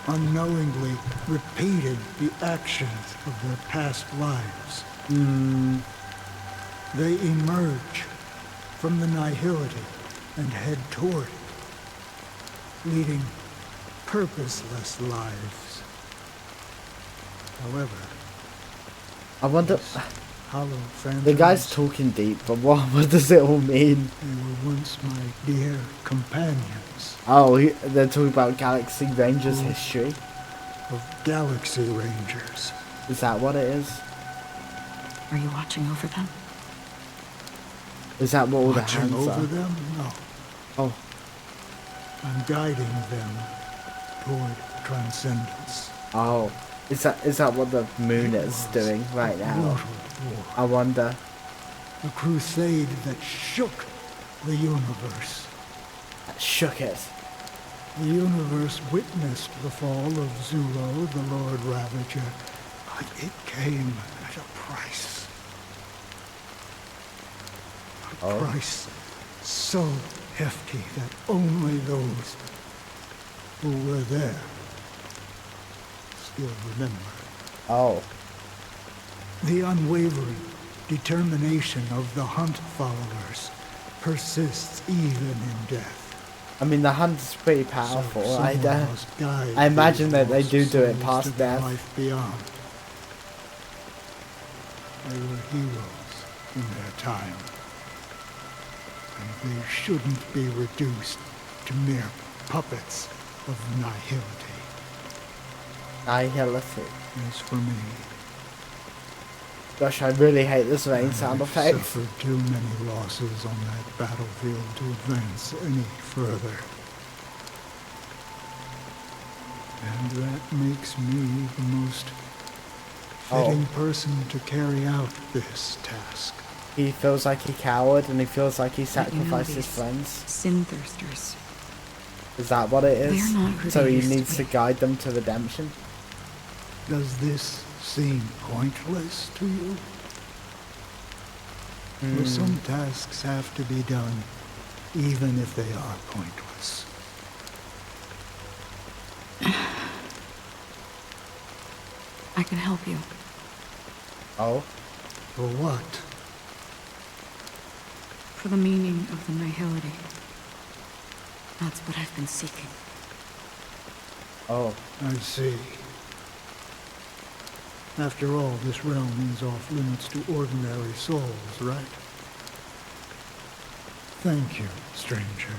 unknowingly repeating the actions of their past lives. They emerge from the nihility and head toward it, leading purposeless lives. However, I wonder. hollow phantoms, The guy's talking deep, but what does it all mean? they were once my dear companions Oh, they're talking about Galaxy Rangers history. of Galaxy Rangers. Is that what it is? Are you watching over them? Is that what all the Watching hands over are? them? No. Oh, I'm guiding them toward transcendence. oh. Is that what the moon is doing right now? Brutal war. I wonder. A crusade that shook the universe. Shook it. The universe witnessed the fall of Zulo, the Lord Ravager, but it came at a price. A price so hefty that only those who were there still remember. Oh. The unwavering determination of the Hunt followers persists even in death. I mean, the hunt is pretty powerful. So I someone must guide I imagine these that they lost do it souls to past the death. life beyond. They were heroes in their time, and they shouldn't be reduced to mere puppets of nihility. Nihility. As for me, Gosh, I really hate this rain sound I've effect. suffered too many losses on that battlefield to advance any further. And that makes me the most fitting person to carry out this task. He feels like he cowered and he feels like he But you know sacrificed his these friends. Sin thirsters. Is that what it is? They're not who So they he used to needs to guide them to redemption? Does this seem pointless to you? Or some tasks have to be done, even if they are pointless. I can help you. Oh? For what? For the meaning of the nihility. That's what I've been seeking. Oh. I see. After all, this realm is off limits to ordinary souls, right? Thank you, stranger.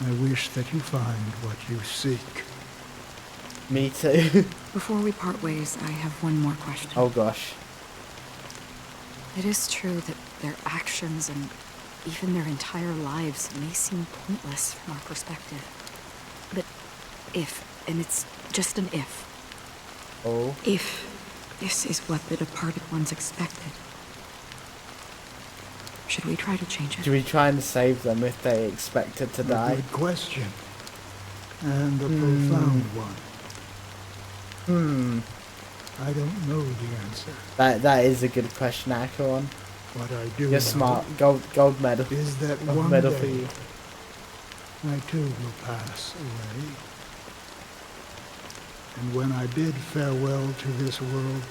I wish that you find what you seek. Me too. Before we part ways, I have one more question. Oh gosh. It is true that their actions and even their entire lives may seem pointless from our perspective. But if, and it's just an if, Oh? if this is what the departed ones expected, should we try to change it? Do we try and save them if they expected to A die? good question. And a profound one. I don't know the answer. That is a good question, Acheron. What I do You're know smart. Gold medal. is that Gold one medal day for you. I too will pass away. And when I bid farewell to this world,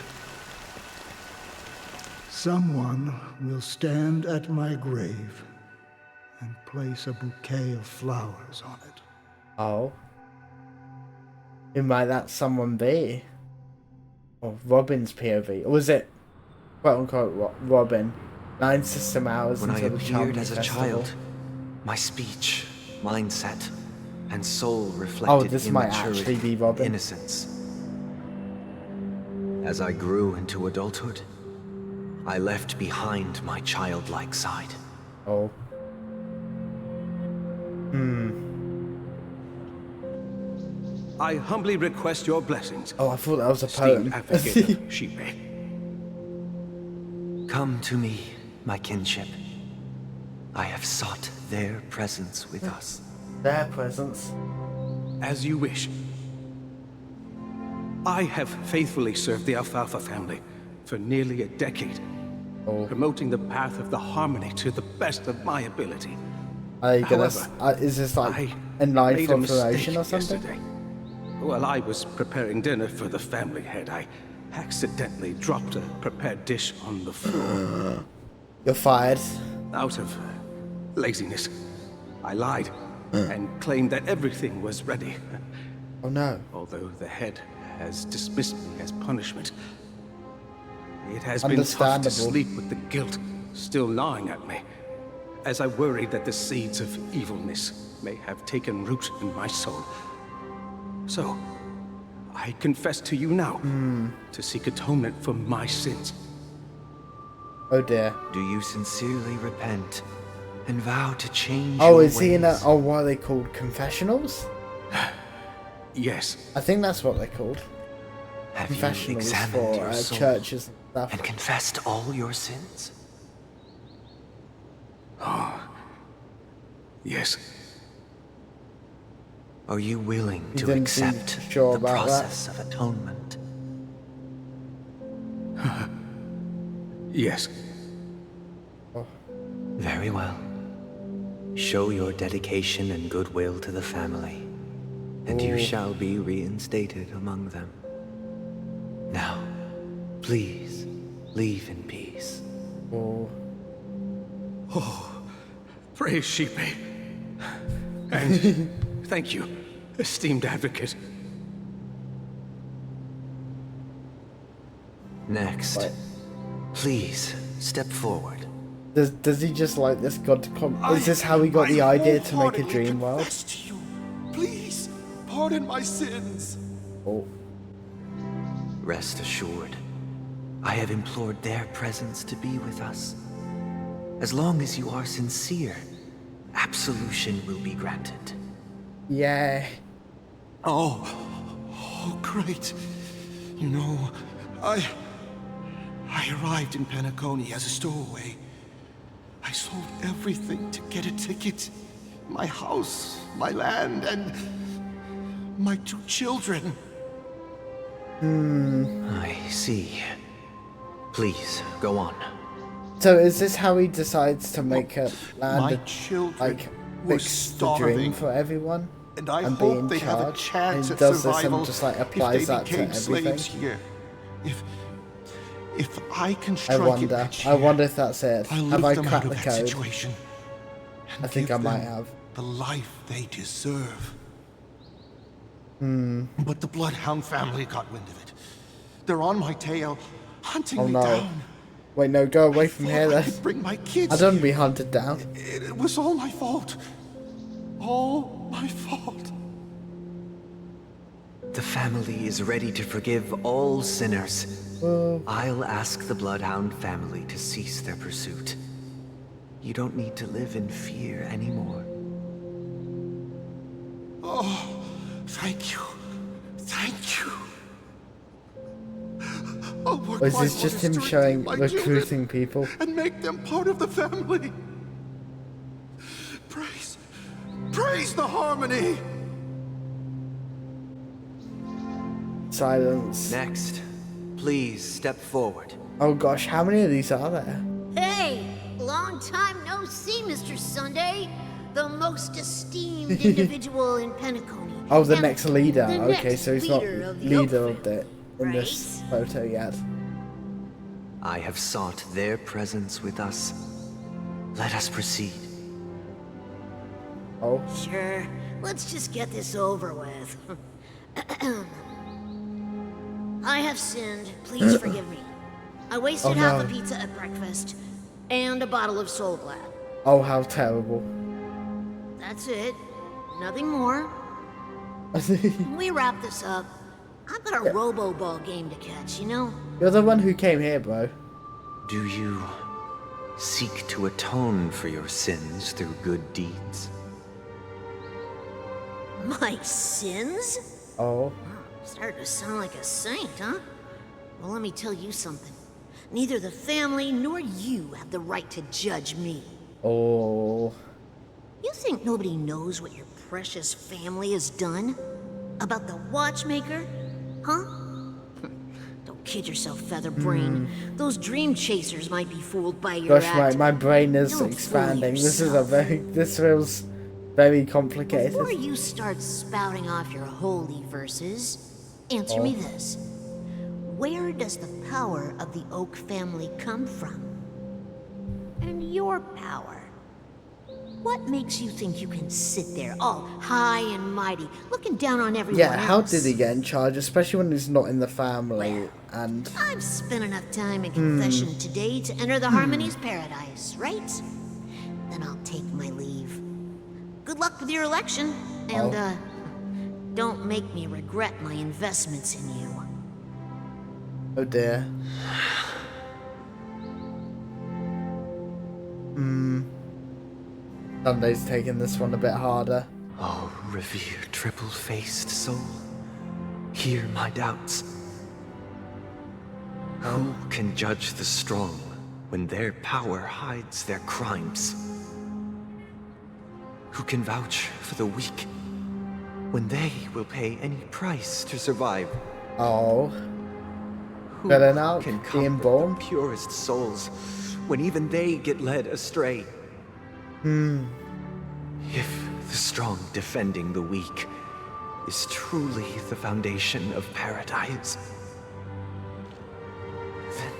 someone will stand at my grave and place a bouquet of flowers on it. Oh. Who might that someone be? Or Robin's POV? Or was it, quote unquote, Robin? 9 system hours When I until the appeared Charming as a Festival. child, my speech, mindset, and soul reflected this might immaturity actually be Robin. and innocence. As I grew into adulthood, I left behind my childlike side. Oh. I humbly request your blessings. Oh, I thought that was a Esteemed poem. advocate of Shibe. Come to me, my kinship. I have sought their presence with us. Their presence? As you wish. I have faithfully served the Alfalfa family for nearly a decade, promoting the path of the harmony to the best of my ability. Are you gonna, However, is this like I a knife made a operation mistake or something? yesterday. While I was preparing dinner for the family head, I accidentally dropped a prepared dish on the floor. You're fired. Out of laziness, I lied and claimed that everything was ready. Oh no. Although the head has dismissed me as punishment, it has been tough to sleep with the guilt still gnawing at me, as I worried that the seeds of evilness may have taken root in my soul. So, I confess to you now to seek atonement for my sins. Oh dear. Do you sincerely repent and vow to change Oh, your is he in a... ways? Oh, what are they called? Confessionals? Yes. I think that's what they're called. Have you Confessionals examined for your soul churches and stuff. and confessed all your sins? Oh, yes. Are you willing You to didn't seem accept sure the about that. process of atonement? Yes. Very well. Show your dedication and goodwill to the family, and you shall be reinstated among them. Now, please, leave in peace. Oh. Oh, praise Sheepy. And thank you, esteemed advocate. Next, please step forward. Does he just like this god to come? Is this how he got the idea to make a dream world? Please, pardon my sins. Oh. Rest assured, I have implored their presence to be with us. As long as you are sincere, absolution will be granted. Yeah. Oh, great. You know, I arrived in Penacony as a stowaway. I sold everything to get a ticket. My house, my land, and my 2 children. I see. Please, go on. So is this how he decides to make a land My that, children like were fix the dream starving, for everyone and I be hope in they have a charge? chance And at does this survival and just like if applies they that to became slaves everything? here. If I can I strike it wonder. rich I here, wonder if that's it. I'll Have lift I them out cracked of the that code? situation and I think give I might them have. the life they deserve. Hmm. But the Bloodhound family got wind of it. They're on my tail, hunting Oh me no. down. Wait, no, go away from here I then. could bring my kids I don't here. be hunted down. It was all my fault. All my fault. The family is ready to forgive all sinners. I'll ask the Bloodhound family to cease their pursuit. You don't need to live in fear anymore. Oh, thank you. Thank you. I'll work Or is my this just hardest him to showing redeem my recruiting children people? and make them part of the family. Praise the harmony. Silence. Next, please step forward. Oh gosh, how many of these are there? Hey, long time no see, Mr. Sunday. The most esteemed individual in Penacony. Oh, the Now, next leader. the Okay, next so he's not leader of the leader Oak of the in this photo yet. I have sought their presence with us. Let us proceed. Oh. Sure, let's just get this over with. I have sinned. Please forgive me. I wasted Oh, half no. a pizza at breakfast and a bottle of Soul Glad. Oh, how terrible. That's it. Nothing more. We wrap this up. I've got a robo-ball game to catch, you know? You're the one who came here, bro. Do you seek to atone for your sins through good deeds? My sins? Oh. Started to sound like a saint, huh? Well, let me tell you something. Neither the family nor you have the right to judge me. Oh. You think nobody knows what your precious family has done? About the watchmaker? Huh? Don't kid yourself, Featherbrain. Those dream chasers might be fooled by your Gosh, my brain is expanding. This feels very complicated. Before you start spouting off your holy verses, answer me this. Where does the power of the Oak family come from? And your power? What makes you think you can sit there all high and mighty, looking down on everyone else? Yeah, how did he get in charge, especially when he's not in the family, and... I've spent enough time in confession today to enter the Harmony's paradise, right? Then I'll take my leave. Good luck with your election, and, don't make me regret my investments in you. Oh dear. Sunday's taking this one a bit harder. Oh, revered triple-faced soul, hear my doubts. Who can judge the strong when their power hides their crimes? Who can vouch for the weak when they will pay any price to survive? Oh. Who Better now, can being comfort born? the purest souls when even they get led astray? If the strong defending the weak is truly the foundation of paradise, then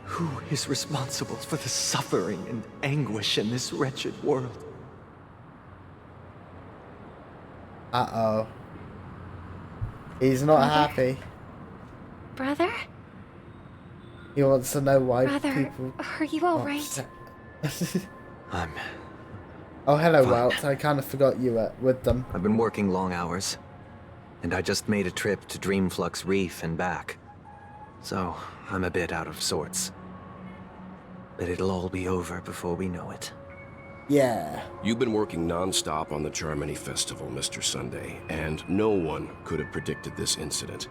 who is responsible for the suffering and anguish in this wretched world? Uh-oh. He's not happy. Brother? He wants to know why Brother, people... are you alright? Oh, hello, fine. Welt. I kind of forgot you were with them. I've been working long hours, and I just made a trip to Dreamflux Reef and back. So, I'm a bit out of sorts. But it'll all be over before we know it. Yeah. You've been working non-stop on the Charmony Festival, Mr. Sunday, and no one could have predicted this incident.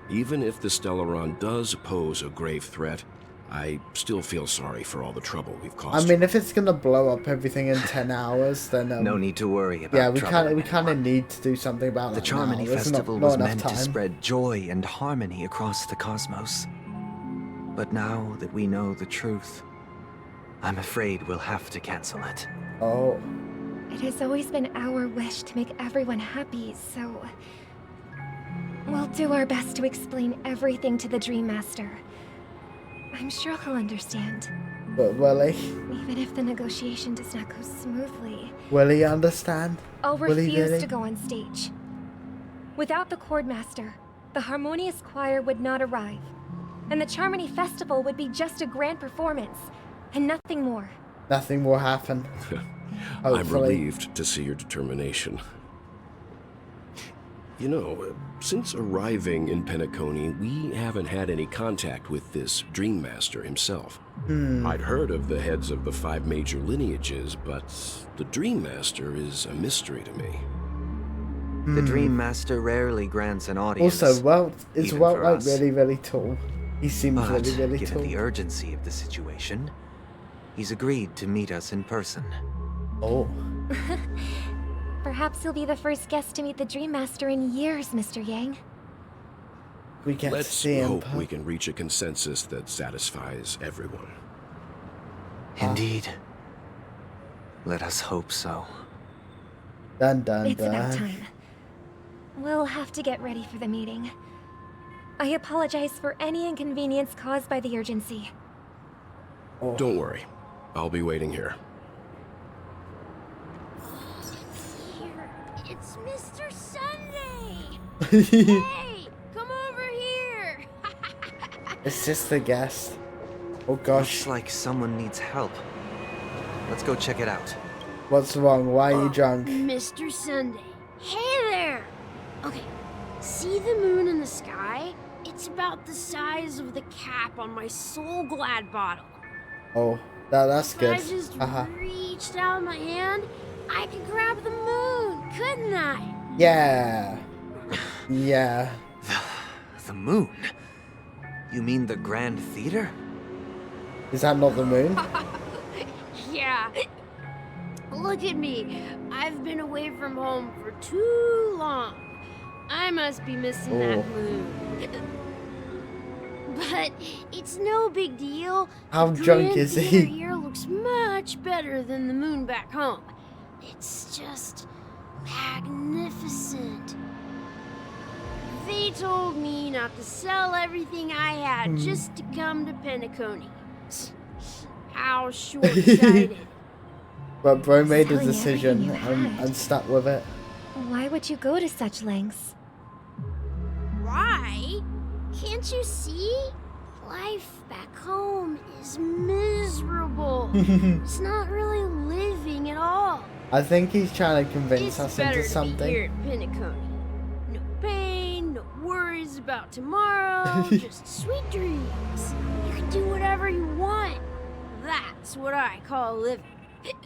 Even if the Stellaron does pose a grave threat, I still feel sorry for all the trouble we've caused. I mean, if it's gonna blow up everything in 10 hours, then no need to worry about. Yeah, we kind of need to do something about the that. Charmony now. Festival not was enough meant time. to spread joy and harmony across the cosmos. But now that we know the truth, I'm afraid we'll have to cancel it. Oh. It has always been our wish to make everyone happy, so... we'll do our best to explain everything to the Dream Master. I'm sure he'll understand. But will he? Even if the negotiation does not go smoothly. Will he understand? I'll Will he refuse really? to go on stage. Without the Chord Master, the Harmonious Choir would not arrive. And the Charmony Festival would be just a grand performance, and nothing more. Nothing will happen. I'm relieved to see your determination. You know, since arriving in Penacony, we haven't had any contact with this Dream Master himself. I'd heard of the heads of the 5 major lineages, but the Dream Master is a mystery to me. The Dream Master rarely grants an audience. Also, Welt is even Welt for like us. really tall. He seems But really given tall. the urgency of the situation, he's agreed to meet us in person. Oh. Perhaps you'll be the first guest to meet the Dream Master in years, Mr. Yang. We get Let's to see him. hope we can reach a consensus that satisfies everyone. Indeed. Let us hope so. Dun dun It's about dun. time. We'll have to get ready for the meeting. I apologize for any inconvenience caused by the urgency. Don't worry. I'll be waiting here. It's Mr. Sunday! Hey, come over here! It's just a guest. Oh gosh. Looks like someone needs help. Let's go check it out. What's wrong? Why are you drunk? Mr. Sunday. Hey there! Okay, see the moon in the sky? It's about the size of the cap on my Soul Glad bottle. Oh, that's If good. I just Haha. reached out my hand, I could grab the moon, couldn't I? Yeah. Yeah. The moon? You mean the Grand Theater? Is that not the moon? Yeah. Look at me. I've been away from home for too long. I must be missing that moon. But it's no big deal. How The drunk Grand is Theater he? here looks much better than the moon back home. It's just magnificent. They told me not to sell everything I had just to come to Penacony. How short-sighted. But bro made a Selling decision everything you and stuck with it. Why would you go to such lengths? Why? Can't you see? Life back home is miserable. It's not really living at all. I think he's trying to convince It's us better into to be here something. at Penacony. No pain, no worries about tomorrow, just sweet dreams. You can do whatever you want. That's what I call living.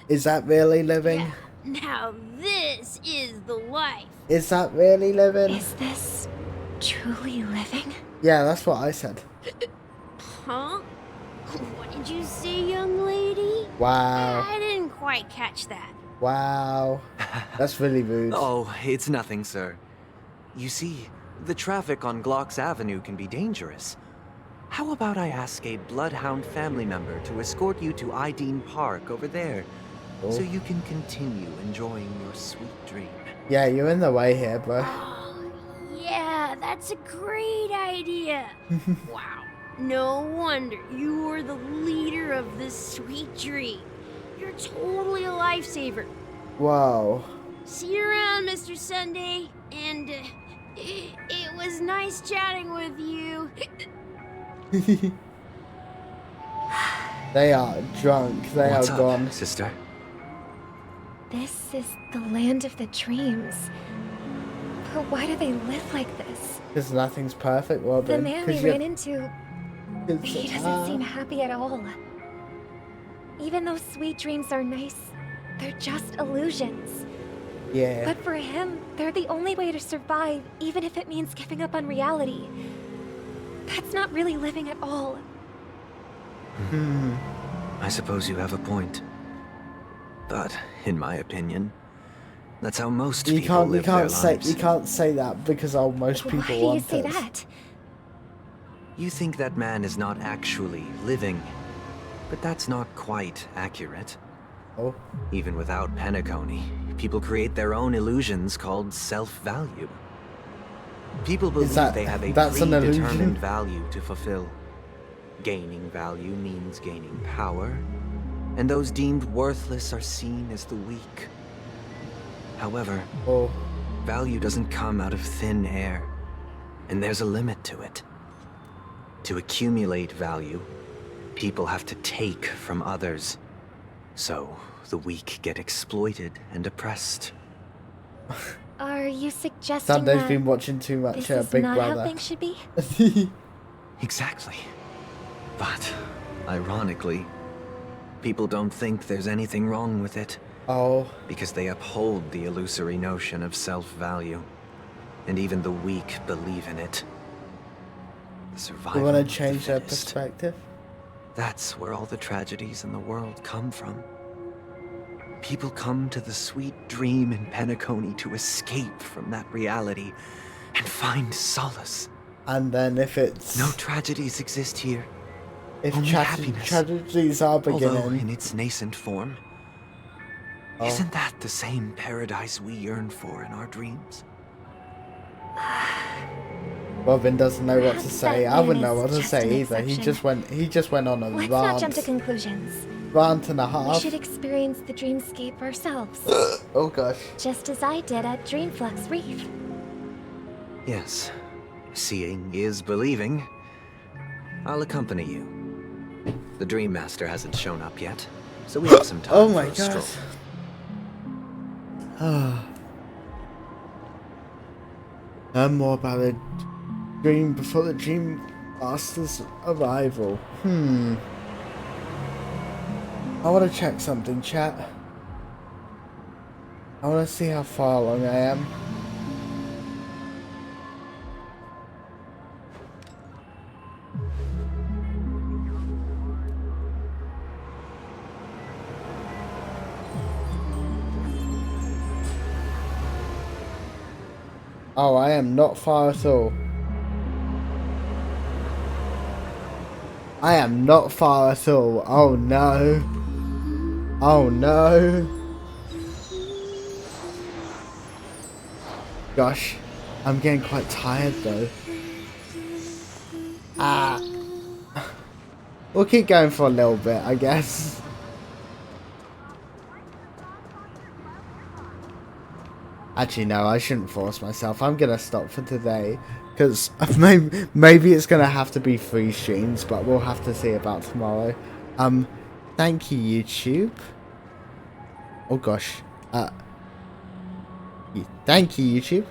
Is that really living? Yeah. Now this is the life. Is that really living? Is this truly living? Yeah, that's what I said. Huh? What did you say, young lady? Wow. I didn't quite catch that. Wow. That's really rude. Oh, it's nothing, sir. You see, the traffic on Glocks Avenue can be dangerous. How about I ask a Bloodhound family member to escort you to Ideen Park over there, so you can continue enjoying your sweet dream? Yeah, you're in the way here, bro. Yeah, that's a great idea. Wow. No wonder you were the leader of this sweet dream. You're totally a lifesaver. Wow. See you around, Mr. Sunday. And it was nice chatting with you. They are drunk. They What's are up, gone. sister? This is the land of the dreams. But why do they live like this? Because nothing's perfect, Robin. The man we ran into, he doesn't seem happy at all. Even though sweet dreams are nice, they're just illusions. Yeah. But for him, they're the only way to survive, even if it means giving up on reality. That's not really living at all. I suppose you have a point. But, in my opinion, that's how most people live their lives. You can't say that because most people Why do you want say this. that? You think that man is not actually living, but that's not quite accurate. Oh. Even without Penacony, people create their own illusions called self-value. People believe they have a predetermined value to fulfill. Gaining value means gaining power, and those deemed worthless are seen as the weak. However, value doesn't come out of thin air, and there's a limit to it. To accumulate value, people have to take from others. So, the weak get exploited and oppressed. Are you suggesting Sunday's that been watching too much this is Big not Brother. how things should be? Exactly. But, ironically, people don't think there's anything wrong with it. Oh. Because they uphold the illusory notion of self-value. And even the weak believe in it. The survival You want of to the change their fittest. perspective? That's where all the tragedies in the world come from. People come to the sweet dream in Penacony to escape from that reality and find solace. And then if it's... No tragedies exist here. If Only happiness. tragedies are beginning... Although in its nascent form. Isn't that the same paradise we yearn for in our dreams? Robin doesn't know what to Perhaps say. that I wouldn't know man what is to just say an either. He exception. just went on a Let's not jump to rant. conclusions. Rant and a We half. should experience the dreamscape ourselves. Oh gosh. Just as I did at Dreamflux Reef. Yes. Seeing is believing. I'll accompany you. The Dream Master hasn't shown up yet, so we have some time Oh for my a god. stroll. Learn more about the dream before the Dream Master's arrival. I want to check something, chat. I want to see how far along I am. Oh, I am not far at all. I am not far at all. Oh no. Oh no. Gosh, I'm getting quite tired though. Ah. We'll keep going for a little bit, I guess. Actually, no, I shouldn't force myself. I'm gonna stop for today. Because maybe it's gonna have to be 3 streams, but we'll have to see about tomorrow. Thank you, YouTube. Oh gosh. Thank you, YouTube.